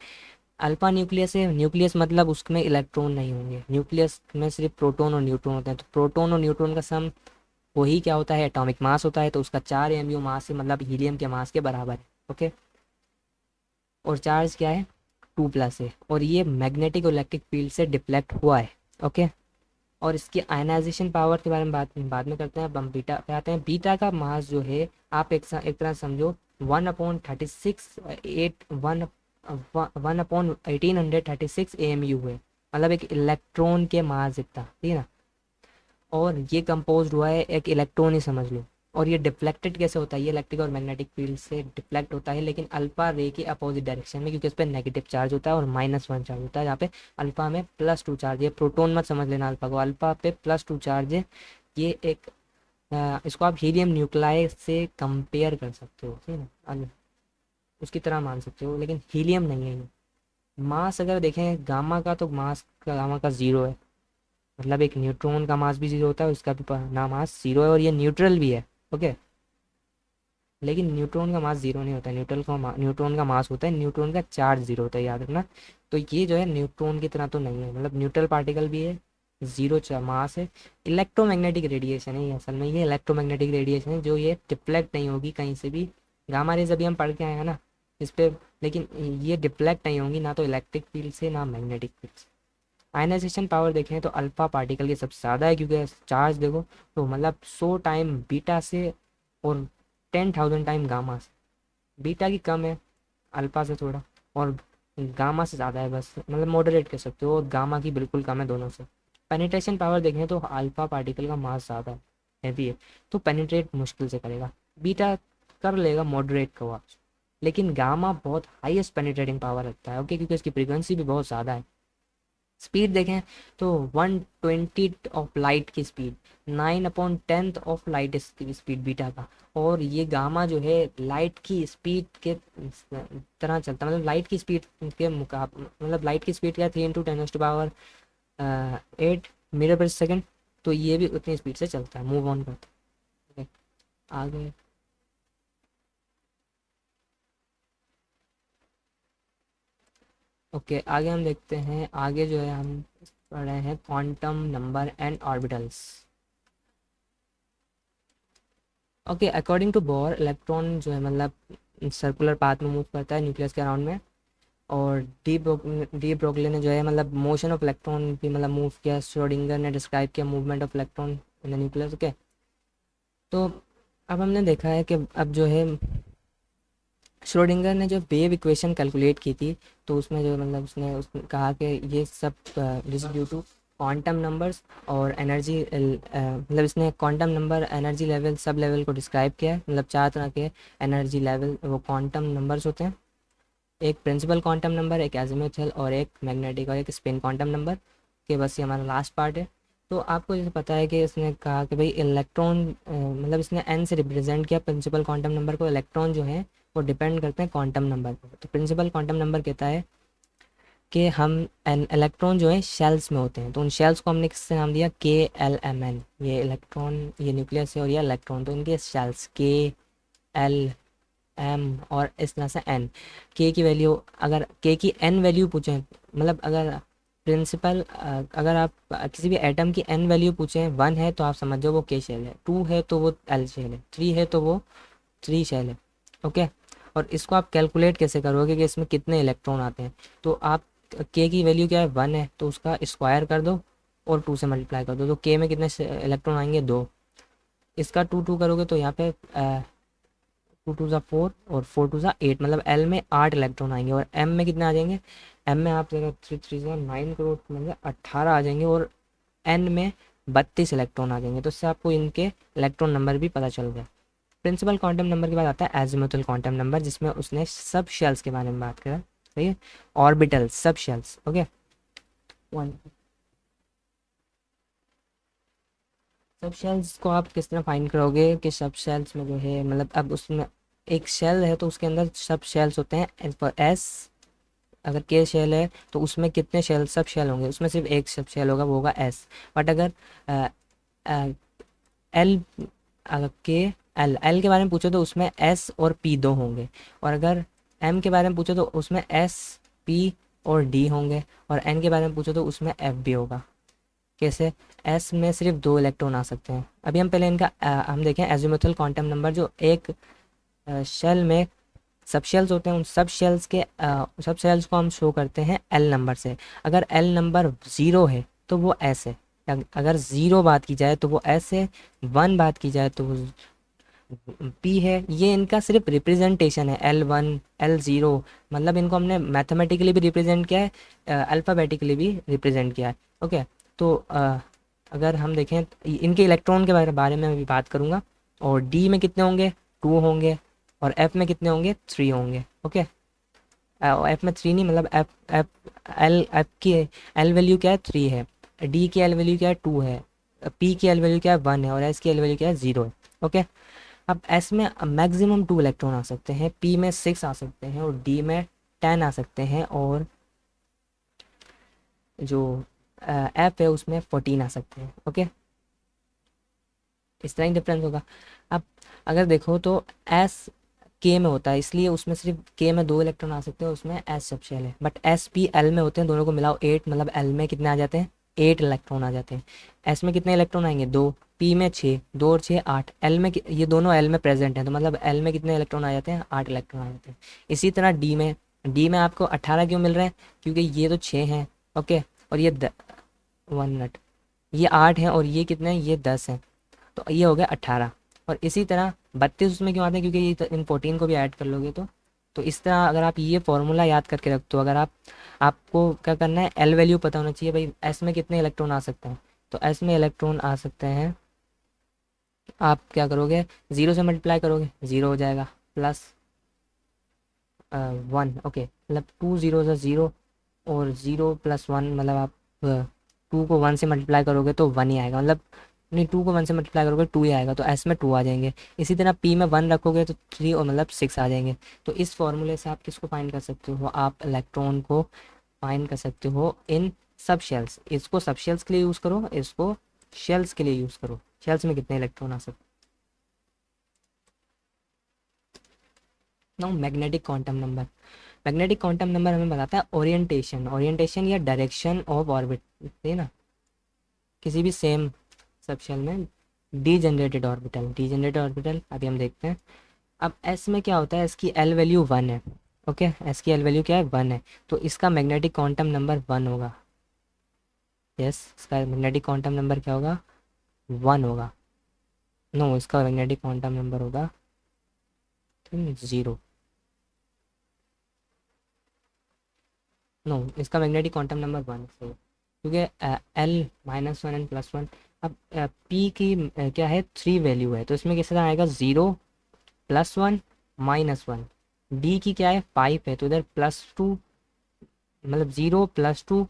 अल्फा न्यूक्लियस है, न्यूक्लियस मतलब उसमें इलेक्ट्रॉन नहीं होंगे, न्यूक्लियस में सिर्फ प्रोटॉन और न्यूट्रॉन होते हैं। तो प्रोटॉन और न्यूट्रॉन का सम वही क्या होता है, एटॉमिक मास होता है, तो उसका 4 mu मास है, मतलब हीलियम के मास के बराबर है। ओके, और चार्ज क्या है, 2+ है, और ये मैग्नेटिक और इलेक्ट्रिक फील्ड से डिफ्लेक्ट हुआ है। ओके, और इसकी आयनाइजेशन पावर के बारे में बाद में करते हैं। अब हम बीटा पे आते हैं। बीटा का मास जो है आप एक तरह समझो 1/36 एट वन 1/1836 AMU है, मतलब एक इलेक्ट्रॉन के मास जितना, ठीक है ना। और ये कंपोज हुआ है एक इलेक्ट्रॉन ही समझ लो। और ये डिफ्लेक्टेड कैसे होता है, ये इलेक्ट्रिक और मैग्नेटिक फील्ड से डिफ्लेक्ट होता है, लेकिन अल्फा रे के अपोजिट डायरेक्शन में, क्योंकि उस पर नेगेटिव चार्ज होता है और -1 चार्ज होता है, जहाँ पे अल्फा में +2 चार्ज है। प्रोटोन मत समझ लेना अल्फा को, अल्फा पे +2 चार्ज है। ये एक इसको आप हीलियम न्यूक्लाई से कंपेयर कर सकते हो, ठीक है ना, उसकी तरह मान सकते हो, लेकिन हीलियम नहीं है ये। मास अगर देखें गामा का, तो मास का गामा का 0 है, मतलब एक न्यूट्रॉन का मास भी 0 होता है, उसका भी ना मास 0 है, और ये न्यूट्रल भी है। ओके, लेकिन न्यूट्रॉन का मास 0 नहीं होता है, न्यूट्रॉन का मास होता है, न्यूट्रॉन का चार्ज 0 होता है, याद रखना। तो ये जो है न्यूट्रॉन की तरह तो नहीं है, मतलब न्यूट्रल पार्टिकल भी है, 0 मास है। इलेक्ट्रोमैग्नेटिक रेडिएशन है ये, असल में ये इलेक्ट्रोमैग्नेटिक रेडिएशन है, जो ये डिफ्लेक्ट नहीं होगी कहीं से भी। गामा रेज अभी हम पढ़ के आए हैं ना इस पर, लेकिन ये डिफ्लेक्ट नहीं होंगी ना तो इलेक्ट्रिक फील्ड से ना मैग्नेटिक फील्ड से। आयनाइजेशन पावर देखें तो अल्फा पार्टिकल की सबसे ज़्यादा है, क्योंकि चार्ज देखो तो मतलब 100 टाइम बीटा से और 10,000 टाइम गामा से। बीटा की कम है अल्फा से थोड़ा, और गामा से ज़्यादा है, बस मतलब मॉडरेट कह सकते हो, और गामा की बिल्कुल कम है दोनों से। पेनिट्रेशन पावर देखें तो अल्फा पार्टिकल का मास ज़्यादा है, हैवी है, तो पेनिट्रेट मुश्किल से करेगा। बीटा कर लेगा मॉडरेट का आवाज, लेकिन गामा बहुत हाईएस्ट पेनिट्रेटिंग पावर रखता है, ओके, क्योंकि इसकी फ्रीक्वेंसी भी बहुत ज़्यादा है। स्पीड देखें तो 1/20 ऑफ लाइट की स्पीड, 9/10 ऑफ लाइट की स्पीड बीटा का। और ये गामा जो है लाइट की स्पीड के तरह चलता है, मतलब लाइट की स्पीड के मुकाबले, मतलब लाइट की स्पीड क्या है, 3 × 10⁻⁸ 8 मीटर पर सेकेंड। तो ये भी उतनी स्पीड से चलता है, मूव ऑन करता है। आगे ओके, आगे हम देखते हैं, आगे जो है हम पढ़ रहे हैं quantum number and orbitals. Okay, according to Bohr electron जो है मतलब सर्कुलर पाथ में मूव करता है न्यूक्लियस के अराउंड में। और डी ब्रोगली ने जो है मतलब मोशन ऑफ इलेक्ट्रॉन भी मतलब मूव किया, श्रोडिंगर ने डिस्क्राइब किया movement of electron in the nucleus, okay. तो अब हमने देखा है कि अब जो है श्रोडिंगर ने जो वेव इक्वेशन कैलकुलेट की थी, तो उसमें जो मतलब उसने कहा कि ये सब this due to quantum numbers और एनर्जी, मतलब इसने quantum number, energy level, sub level को डिस्क्राइब किया है। मतलब 4 तरह के एनर्जी लेवल वो क्वांटम नंबर्स होते हैं, एक प्रिंसिपल क्वांटम नंबर, एक एजिमुथल, और एक मैग्नेटिक, और एक स्पिन क्वांटम नंबर के। बस ये हमारा लास्ट पार्ट है। तो आपको जैसे पता है कि इसने कहा कि भाई इलेक्ट्रॉन, मतलब इसने एन से रिप्रेजेंट किया प्रिंसिपल क्वांटम नंबर को। इलेक्ट्रॉन जो है वो डिपेंड करते हैं क्वांटम नंबर पर। तो प्रिंसिपल क्वांटम नंबर कहता है कि हम एन इलेक्ट्रॉन जो है शेल्स में होते हैं, तो उन शेल्स को हमने किससे नाम दिया, KLMN। ये इलेक्ट्रॉन, ये न्यूक्लियस है और ये इलेक्ट्रॉन, तो इनके शेल्स KLM, और इस तरह से एन। के की वैल्यू, अगर के की एन वैल्यू पूछें, मतलब अगर प्रिंसिपल, अगर आप किसी भी एटम की एन वैल्यू पूछें, 1 है तो आप समझ जाओ वो के शेल है, 2 है तो वो एल शेल है, 3 है तो वो 3 शेल है, ओके। और इसको आप कैलकुलेट कैसे करोगे कि इसमें कितने इलेक्ट्रॉन आते हैं। तो आप के की वैल्यू क्या है, 1 है, तो उसका स्क्वायर कर दो और 2 से मल्टीप्लाई कर दो, तो के में कितने इलेक्ट्रॉन आएंगे, 2। इसका 2 करोगे तो यहाँ पे 2 2 ज़ा 4 और 4 2 ज़ा 8, मतलब एल में 8 इलेक्ट्रॉन आएंगे। और एम में कितने आ जाएंगे, एम में आप देखो 3 3 9 करोड़, मतलब 18 आ जाएंगे। और एन में 32 इलेक्ट्रॉन आ जाएंगे। तो इससे आपको इनके इलेक्ट्रॉन नंबर भी पता चल गया। प्रिंसिपल क्वांटम नंबर के बाद आता है एजिमुथल क्वांटम नंबर, जिसमें उसने सब शेल्स के बारे में बात करा, सही है, ऑर्बिटल सब शेल्स, ओके। सब शेल्स को आप किस तरह फाइंड करोगे कि सब शेल्स में जो है, मतलब अब उसमें एक शेल है तो उसके अंदर सब शेल्स होते हैं। एस, अगर के शेल है तो उसमें कितने शेल, सब शेल होंगे, उसमें सिर्फ एक सब शेल होगा, वो होगा एस। बट अगर एल, अगर के एल एल के बारे में पूछो तो उसमें एस और पी 2 होंगे। और अगर एम के बारे में पूछो तो उसमें एस, पी और डी होंगे। और एन के बारे में पूछो तो उसमें एफ भी होगा। कैसे, एस में सिर्फ 2 इलेक्ट्रॉन आ सकते हैं। अभी हम पहले इनका हम देखें एजिमुथल क्वांटम नंबर, जो एक शेल में सब शेल्स होते हैं, उन सब शेल्स के सब शेल्स को हम शो करते हैं एल नंबर से। अगर एल नंबर 0 है तो वो एस है, अगर 0 बात की जाए तो वो एस है, 1 बात की जाए तो वो पी है। ये इनका सिर्फ रिप्रेजेंटेशन है, L1 L0, मतलब इनको हमने मैथमेटिकली भी रिप्रेजेंट किया है, अल्फ़ाबेटिकली भी रिप्रेजेंट किया है, ओके। तो अगर हम देखें इनके इलेक्ट्रॉन के बारे में भी बात करूँगा। और डी में कितने होंगे, 2 होंगे। और एफ में कितने होंगे, 3 होंगे, ओके। एफ में 3 नहीं, मतलब एफ एफ एफ की एल वैल्यू क्या है, 3 है। डी की एल वैल्यू क्या है, 2 है। पी की एल वैल्यू क्या है, 1 है। और एस की एल वैल्यू क्या है, 0 है, ओके। अब एस में मैक्सिमम 2 इलेक्ट्रॉन आ सकते हैं, पी में 6 आ सकते हैं, और डी में 10 आ सकते हैं, और जो एफ है उसमें 14 आ सकते हैं, ओके। इस तरह ही डिफरेंस होगा। अब अगर देखो तो एस के में होता है, इसलिए उसमें सिर्फ के में 2 इलेक्ट्रॉन आ सकते हैं, उसमें एस सब शेल है। बट एस पी एल में होते हैं, दोनों को मिलाओ 8, मतलब एल में कितने आ जाते हैं, 8 इलेक्ट्रॉन आ जाते हैं। एस में कितने इलेक्ट्रॉन आएंगे, 2। पी में 6, 2 और 6 8। एल में ये दोनों एल में प्रेजेंट हैं, तो मतलब एल में कितने इलेक्ट्रॉन आ जाते हैं, 8 इलेक्ट्रॉन आ जाते हैं। इसी तरह डी में आपको 18 क्यों मिल रहे हैं, क्योंकि ये तो 6 हैं, ओके। और ये 1 मिनट, ये 8 हैं, और ये कितने हैं, ये 10 हैं, तो ये हो गया 18। और इसी तरह 32 उसमें क्यों आते हैं, क्योंकि ये इन 14 को भी ऐड कर लोगे तो तो इस तरह अगर आप ये फॉर्मूला याद करके रखते हो, अगर आपको क्या करना है, एल वैल्यू पता होना चाहिए भाई, एस में कितने इलेक्ट्रॉन आ सकते हैं। तो एस में इलेक्ट्रॉन आ सकते हैं, आप क्या करोगे, ज़ीरो से मल्टीप्लाई करोगे, ज़ीरो हो जाएगा, प्लस वन, ओके, मतलब टू ज़ीरो ज़ा ज़ीरो, और ज़ीरो प्लस वन, मतलब आप टू को वन से मल्टीप्लाई करोगे तो वन ही आएगा, मतलब नहीं, टू को वन से मल्टीप्लाई करोगे टू ही आएगा, तो एस में टू आ जाएंगे। इसी तरह पी में वन रखोगे तो थ्री, और मतलब सिक्स आ जाएंगे। तो इस फॉर्मूले से आप किसको फाइंड कर सकते हो, आप इलेक्ट्रॉन को फाइंड कर सकते हो इन सब शेल्स। इसको सब शेल्स के लिए यूज़ करो, इसको शेल्स के लिए यूज़ करो, शेल्स में कितने इलेक्ट्रॉन आ सकते हैं। Magnetic quantum number, magnetic quantum number हमें बताता है ओरिएंटेशन, ओरिएंटेशन या डायरेक्शन ऑफ ऑर्बिट, है ना, किसी भी सेम सबशेल में डीजेनरेटेड ऑर्बिटल, डीजेनरेटेड ऑर्बिटल अभी हम देखते हैं। अब एस में क्या होता है, इसकी एल वैल्यू वन है, ओके, एस की एल वैल्यू क्या है, वन है, तो इसका मैग्नेटिक क्वांटम नंबर वन होगा। यस, इसका मैग्नेटिक क्वांटम नंबर क्या होगा, वन होगा। नो, इसका मैग्नेटिक क्वांटम नंबर होगा ज़ीरो। नो, इसका मैग्नेटिक क्वांटम नंबर वन है, क्योंकि L minus one and plus one. अब पी की क्या है, थ्री वैल्यू है, तो इसमें किस तरह आएगा, zero plus one minus one. D की क्या है, फाइव है, तो इधर प्लस टू, मतलब zero plus two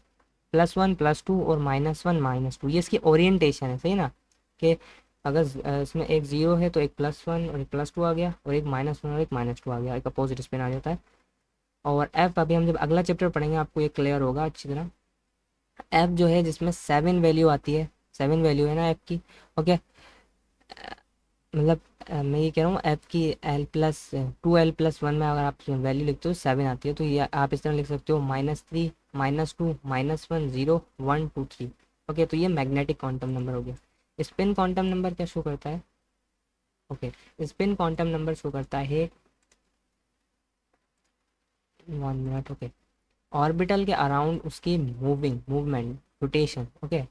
plus one plus two और माइनस वन माइनस टू, ये इसकी ओरिएंटेशन है, सही ना, कि अगर इसमें एक ज़ीरो है तो एक प्लस वन और एक प्लस टू आ गया, और एक माइनस वन और एक माइनस टू आ गया, एक अपोजिट स्पिन आ जाता है। और एफ, अभी हम जब अगला चैप्टर पढ़ेंगे आपको ये क्लियर होगा अच्छी तरह। एफ जो है जिसमें सेवन वैल्यू आती है, सेवन वैल्यू है ना एफ की, ओके, मतलब मैं ये कह रहा हूँ एफ की L plus two L plus one में अगर आप वैल्यू लिखते हो सेवन आती है, तो ये आप इस तरह लिख सकते हो, minus three minus two minus one zero one two three. Okay, तो ये मैग्नेटिक क्वांटम नंबर हो गया। स्पिन क्वांटम नंबर क्या शो करता है, okay, spin quantum number show करता है, वन मिनट, ओके, ऑर्बिटल के अराउंड उसकी moving movement, rotation, okay,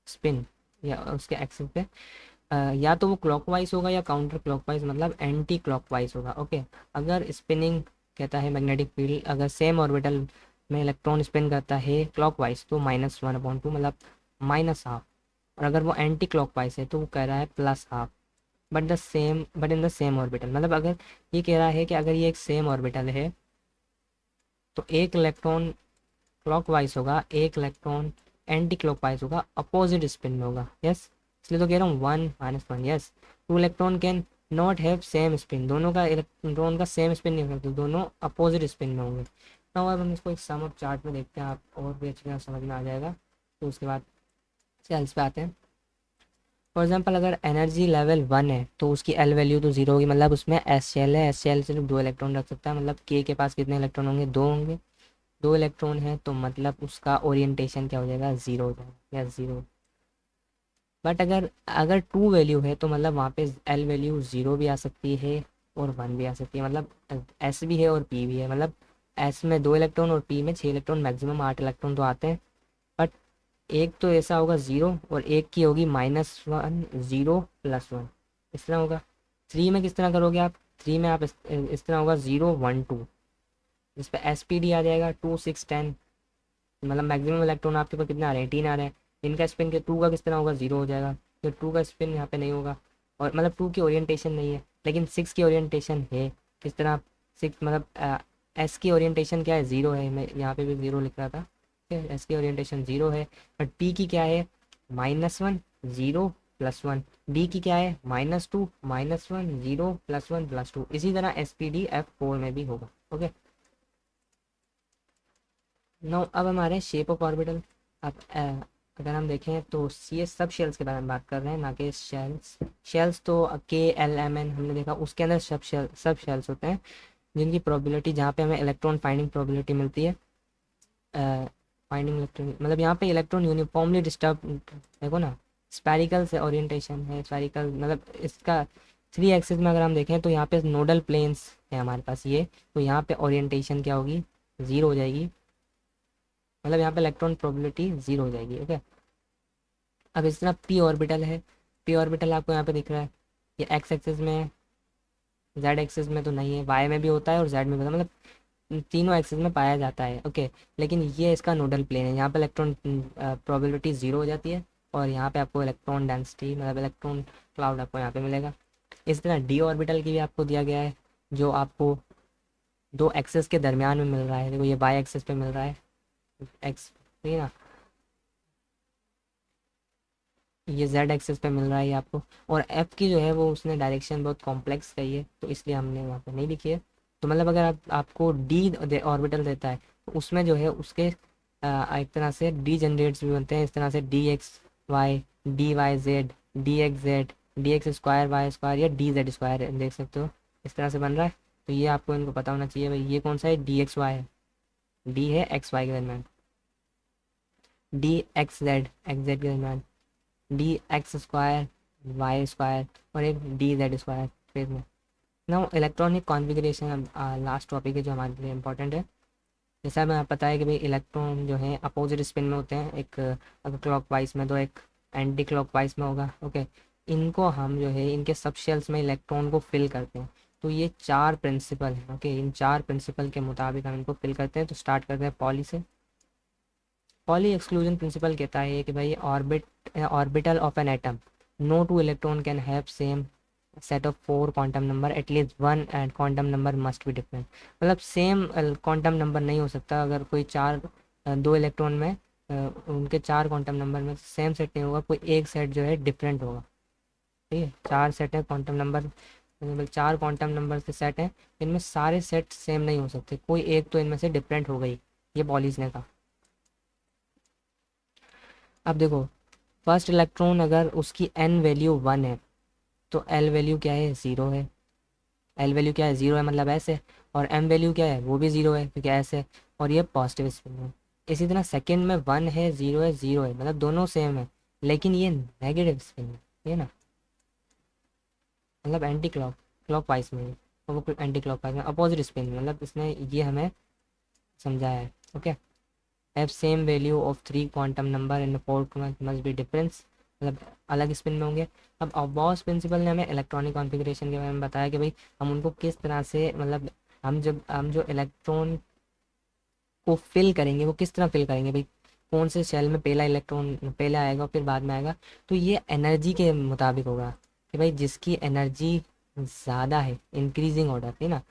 spin, या उसके एक्सिस पे या तो वो क्लॉकवाइज होगा या काउंटर क्लॉकवाइज, मतलब एंटी क्लॉकवाइज होगा, ओके। अगर स्पिनिंग कहता है मैग्नेटिक फील्ड, अगर सेम ऑर्बिटल में इलेक्ट्रॉन स्पिन करता है क्लॉकवाइज तो माइनस वन अपॉइंट टू, मतलब माइनस हाफ, और अगर वो एंटी क्लॉकवाइज है तो वो कह रहा है plus half, but in the same orbital, मतलब अगर ये कह रहा है कि अगर ये एक सेम ऑर्बिटल है तो एक इलेक्ट्रॉन क्लॉकवाइज होगा, एक इलेक्ट्रॉन एंटी क्लॉकवाइज होगा, अपोजिट स्पिन में होगा, यस, इसलिए तो कह रहा हूँ one minus one, yes. To electron can not have same spin, दोनों का इलेक्ट्रॉन का सेम स्पिन नहीं हो सकता, दोनों अपोजिट स्पिन में होंगे। ना, अब हम इसको एक सम अप चार्ट में देखते हैं, आप और भी अच्छी तरह समझ में आ जाएगा। तो उसके बाद सेल्स पे आते हैं। फॉर एग्जाम्पल अगर एनर्जी लेवल वन है तो उसकी एल वैल्यू तो जीरो होगी, मतलब उसमें एस शेल है, एस शेल सिर्फ दो इलेक्ट्रॉन रख सकता है, मतलब के पास कितने इलेक्ट्रॉन होंगे, दो होंगे, दो इलेक्ट्रॉन है तो मतलब उसका ओरिएंटेशन क्या हो जाएगा, ज़ीरो हो जाएगा, या ज़ीरो। बट अगर अगर टू वैल्यू है तो मतलब वहाँ पे एल वैल्यू ज़ीरो भी आ सकती है और वन भी आ सकती है, मतलब एस भी है और पी भी है, मतलब एस में दो इलेक्ट्रॉन और पी में छः इलेक्ट्रॉन, मैक्सिमम आठ इलेक्ट्रॉन तो आते हैं। बट एक तो ऐसा होगा ज़ीरो, और एक की होगी minus one zero plus one, इस तरह होगा। थ्री में किस तरह करोगे आप, थ्री में आप इस तरह होगा ज़ीरो वन टू, इस पर एस पी डी आ जाएगा टू सिक्स टेन, मतलब मैक्सिमम इलेक्ट्रॉन आपके पास कितने आ रहे हैं, तीन आ रहे हैं। इनका स्पिन के टू का किस तरह होगा, जीरो हो जाएगा, तो टू का स्पिन यहाँ पे नहीं होगा, और मतलब टू की ओरिएंटेशन नहीं है, लेकिन सिक्स की ओरिएंटेशन है। किस तरह, सिक्स मतलब एस की ओरिएंटेशन क्या है, ज़ीरो है, मैं यहाँ पे भी ज़ीरो लिख रहा था, ठीक है, एस की ओरिएंटेशन ज़ीरो है। बट पी की क्या है, minus one zero plus one, D की क्या है, minus two minus one zero plus one plus two, इसी तरह S P D F four में भी होगा, ओके। नो, अब हमारे शेप ऑफ ऑर्बिटल। अब अगर हम देखें तो ये सब शेल्स के बारे में बात कर रहे हैं, ना कि शेल्स। शेल्स तो के एल एम एन हमने देखा, उसके अंदर सब शेल्स होते हैं जिनकी प्रोबेबिलिटी, जहाँ पे हमें इलेक्ट्रॉन फाइंडिंग प्रोबेबिलिटी मिलती है, फाइंडिंग इलेक्ट्रॉन, मतलब यहाँ पे इलेक्ट्रॉन यूनिफॉर्मली डिस्टर्ब, देखो ना, स्पेरिकल से ओरिएंटेशन है, स्पेरिकल मतलब इसका थ्री एक्सिस में अगर हम देखें तो यहाँ पे नोडल प्लेन्स है हमारे पास ये, तो यहाँ पे ओरिएंटेशन क्या होगी, ज़ीरो हो जाएगी, मतलब यहाँ पे इलेक्ट्रॉन प्रोबेबिलिटी जीरो हो जाएगी, ओके। अब इस तरह पी ऑर्बिटल है, पी ऑर्बिटल आपको यहाँ पे दिख रहा है, ये एक्स एक्सिस में है, जेड एक्सिस में तो नहीं है, वाई में भी होता है और जेड में भी होता है, मतलब तीनों एक्सिस में पाया जाता है। ओके, लेकिन ये इसका नोडल प्लेन है, यहाँ पे इलेक्ट्रॉन प्रोबेबिलिटी ज़ीरो हो जाती है, और यहाँ पे आपको इलेक्ट्रॉन डेंसिटी मतलब इलेक्ट्रॉन क्लाउड आपको यहाँ पे मिलेगा। इस तरह डी ऑर्बिटल की भी आपको दिया गया है, जो आपको दो एक्सेस के दरमियान में मिल रहा है। देखो ये वाई एक्सेस पे मिल रहा है, एक्स, ठीक है ना, ये जेड एक्सेस पे मिल रहा है ये आपको। और एफ की जो है वो उसने डायरेक्शन बहुत कॉम्प्लेक्स कही है, तो इसलिए हमने वहाँ पे नहीं लिखी है। तो मतलब अगर आपको डी ऑर्बिटल देता है, तो उसमें जो है उसके एक तरह से डी जनरेट्स भी बनते हैं, इस तरह से d x y, d y z, d x z, d x square y square, या डी जेड स्क्वायर, देख सकते हो इस तरह से बन रहा है। तो ये आपको इनको पता होना चाहिए भाई, ये कौन सा है, डी एक्स वाई है, डी है एक्स वाई के दरम्यान, d x z x z के दरम्यान, d x square y square, और एक डी जेड स्क्वायर फिर में। ना इलेक्ट्रॉनिक कॉन्फ़िगरेशन लास्ट टॉपिक है जो हमारे लिए इंपॉर्टेंट है। जैसा हमें पता है कि भाई इलेक्ट्रॉन जो है अपोजिट स्पिन में होते हैं, एक अगर क्लॉक वाइज में, तो एक एंटी क्लॉक वाइज में होगा। ओके, इनको हम जो है इनके सब शेल्स में इलेक्ट्रॉन को फिल करते हैं। तो ये चार प्रिंसिपल हैं। ओके, इन चार प्रिंसिपल के मुताबिक हम इनको फिल करते हैं। तो स्टार्ट करते हैं पॉली से। पॉली एक्सक्लूजन प्रिंसिपल कहता है कि भाई orbital of an atom, no two electron can have same set of four quantum number, at least one and quantum number must be different. मतलब सेम क्वांटम नंबर नहीं हो सकता, अगर कोई दो इलेक्ट्रॉन में उनके चार क्वांटम नंबर में सेम सेट नहीं होगा, कोई एक सेट जो है डिफरेंट होगा। ठीक है, चार सेट है क्वांटम नंबर, मतलब चार क्वांटम नंबर के सेट हैं, इनमें सारे सेट सेम नहीं हो सकते, कोई एक तो इनमें से डिफरेंट हो गई, ये पॉलीज ने कहा। अब देखो, फर्स्ट इलेक्ट्रॉन अगर उसकी एन वैल्यू वन है, तो एल वैल्यू क्या है, ज़ीरो है। एल वैल्यू क्या है, ज़ीरो है, मतलब ऐसे। और एम वैल्यू क्या है, वो भी ज़ीरो है क्योंकि ऐसे। और ये पॉजिटिव स्पिन है। इसी तरह सेकंड में वन है, ज़ीरो है, ज़ीरो है, मतलब दोनों सेम है, लेकिन ये नेगेटिव स्पिन है, ये ना, मतलब एंटी क्लॉक क्लॉक वाइज में, और वो एंटी क्लॉक वाइज में अपोजिट स्पिन, मतलब इसने ये हमें समझाया है। Okay, have same value of three quantum number in four must be difference, मतलब अलग स्पिन में होंगे। अब अबॉस प्रिंसिपल ने हमें इलेक्ट्रॉनिक कॉन्फ़िगरेशन के बारे में बताया कि भाई हम उनको किस तरह से, मतलब हम जो इलेक्ट्रॉन को फिल करेंगे वो किस तरह फिल करेंगे भाई, कौन से सेल में पहला इलेक्ट्रॉन पहले आएगा फिर बाद में आएगा। तो ये एनर्जी के मुताबिक होगा कि भाई जिसकी एनर्जी ज़्यादा है, इंक्रीजिंग ऑर्डर है ना।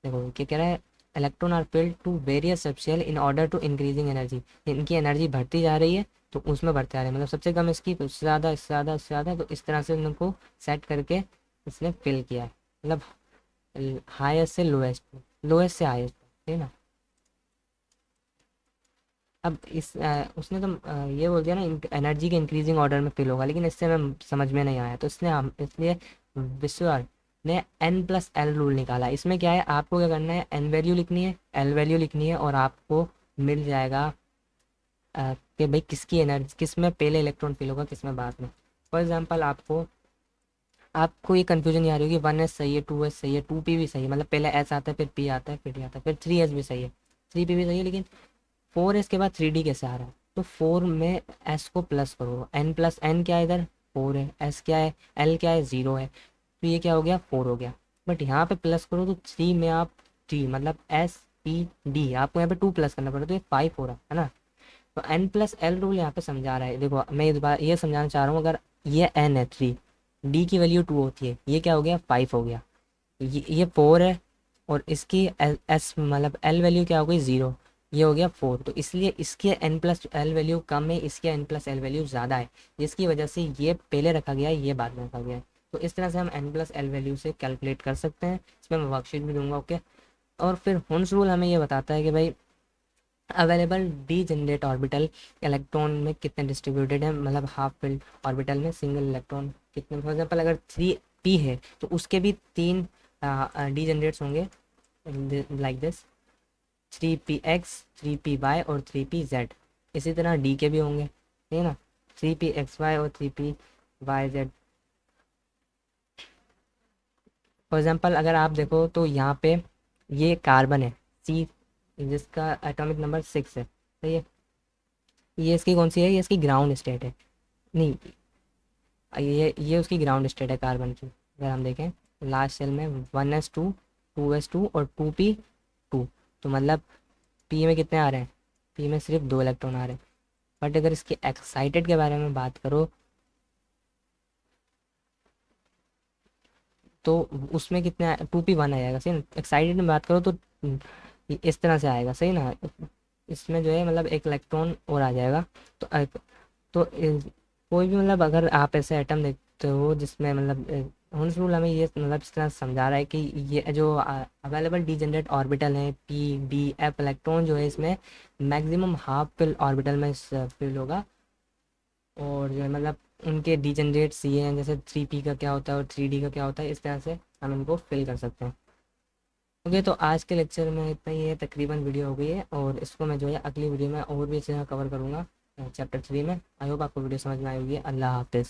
देखो क्या कह रहा है, electron are filled to various subshell in order to increasing energy, इनकी एनर्जी बढ़ती जा रही है तो उसमें बढ़ते आ रहे हैं, मतलब सबसे कम इसकी, उससे ज़्यादा, इससे ज़्यादा, इससे ज़्यादा, तो इस तरह से उनको सेट करके इसने फिल किया है, मतलब हाईएस्ट से लोएस्ट, लोएस्ट से हाईएस्ट, ठीक है ना। अब उसने तो ये बोल दिया ना, एनर्जी के इंक्रीजिंग ऑर्डर में फिल होगा, लेकिन इससे हमें समझ में नहीं आया, तो इसने हम इसलिए विश्वास ने एन प्लस एल रूल निकाला। इसमें क्या है, आपको क्या करना है, एन वैल्यू लिखनी है, एल वैल्यू लिखनी है, और आपको मिल जाएगा कि भाई किसकी एनर्जी, किस में पहले इलेक्ट्रॉन फिल होगा, किस में बाद में। फॉर एग्जाम्पल आपको ये कन्फ्यूजन नहीं आ रही होगी, वन एस सही है, टू एस सही है, टू पी भी सही है, मतलब पहले एस आता है फिर पी आता है फिर डी आता है, फिर थ्री एस भी सही है, थ्री पी भी सही है, लेकिन फोर एस के बाद थ्री डी कैसे आ रहा है। तो फोर में एस को प्लस करो, एन प्लस एन क्या है इधर, फोर है, एस क्या है, एल क्या है, ज़ीरो है, तो ये क्या हो गया, फोर हो गया। बट यहाँ पे प्लस करो तो थ्री में आप थ्री, मतलब एस पी डी, आपको यहाँ पे टू प्लस करना पड़ा, तो ये फाइव हो रहा है ना। तो एन प्लस एल रूल यहाँ पे समझा रहा है। देखो मैं इस बार ये समझाना चाह रहा हूँ, अगर ये एन है थ्री, डी की वैल्यू टू होती है, ये क्या हो गया, फाइव हो गया, ये फोर है, और इसकी एस मतलब एल वैल्यू क्या हो गई, ज़ीरो, ये हो गया फोर, तो इसलिए इसके एन प्लस एल वैल्यू कम है, इसके एन प्लस एल वैल्यू ज़्यादा है, जिसकी वजह से ये पहले रखा गया है, ये बाद में रखा गया है। तो इस तरह से हम एन प्लस एल वैल्यू से कैलकुलेट कर सकते हैं, इसमें मैं वर्कशीट भी दूंगा। ओके, और फिर हुन्स रूल हमें ये बताता है कि भाई available degenerate orbital electron में कितने डिस्ट्रीब्यूटेड है, मतलब हाफ फिल्ड ऑर्बिटल में सिंगल इलेक्ट्रॉन कितने। फॉर एग्जांपल अगर थ्री पी है तो उसके भी तीन डी जनरेट्स होंगे, like this, three p x, three p y और थ्री पी जेड। इसी तरह डी के भी होंगे, ठीक है ना, थ्री पी एक्स वाई और three p y z. For example अगर आप देखो तो यहाँ पे ये कार्बन है सी, जिसका एटॉमिक नंबर सिक्स है, सही है। ये इसकी कौन सी है, ये इसकी ग्राउंड स्टेट है, नहीं, ये उसकी ग्राउंड स्टेट है कार्बन की, अगर हम देखें लास्ट सेल में 1s2, 2s2 और 2p2। तो मतलब पी में कितने आ रहे हैं, पी में सिर्फ 2 इलेक्ट्रॉन आ रहे हैं। बट अगर इसके एक्साइटेड के बारे में बात करो तो उसमें कितने 2p1 आ जाएगा, सही ना। एक्साइटेड में बात करो तो इस तरह से आएगा, सही ना। इसमें जो है मतलब एक इलेक्ट्रॉन और आ जाएगा। तो कोई भी मतलब अगर आप ऐसे एटम देखते हो जिसमें मतलब हुन्स रूल हमें ये मतलब इस तरह समझा रहा है कि ये जो अवेलेबल डीजनरेट ऑर्बिटल हैं पी डी एफ, इलेक्ट्रॉन जो है इसमें मैक्सिमम हाफ फिल ऑर्बिटल में फिल होगा। और जो है मतलब उनके डीजनरेट्स ये हैं, जैसे 3p का क्या होता है और 3d का क्या होता है, इस तरह से हम इनको फिल कर सकते हैं। ओके, तो आज के लेक्चर में इतना ही है, तकरीबन वीडियो हो गई है और इसको मैं जो है अगली वीडियो में और भी अच्छे से कवर करूँगा चैप्टर 3 में। आई होप आपको वीडियो समझ में आई होगी। अल्लाह हाफिज़।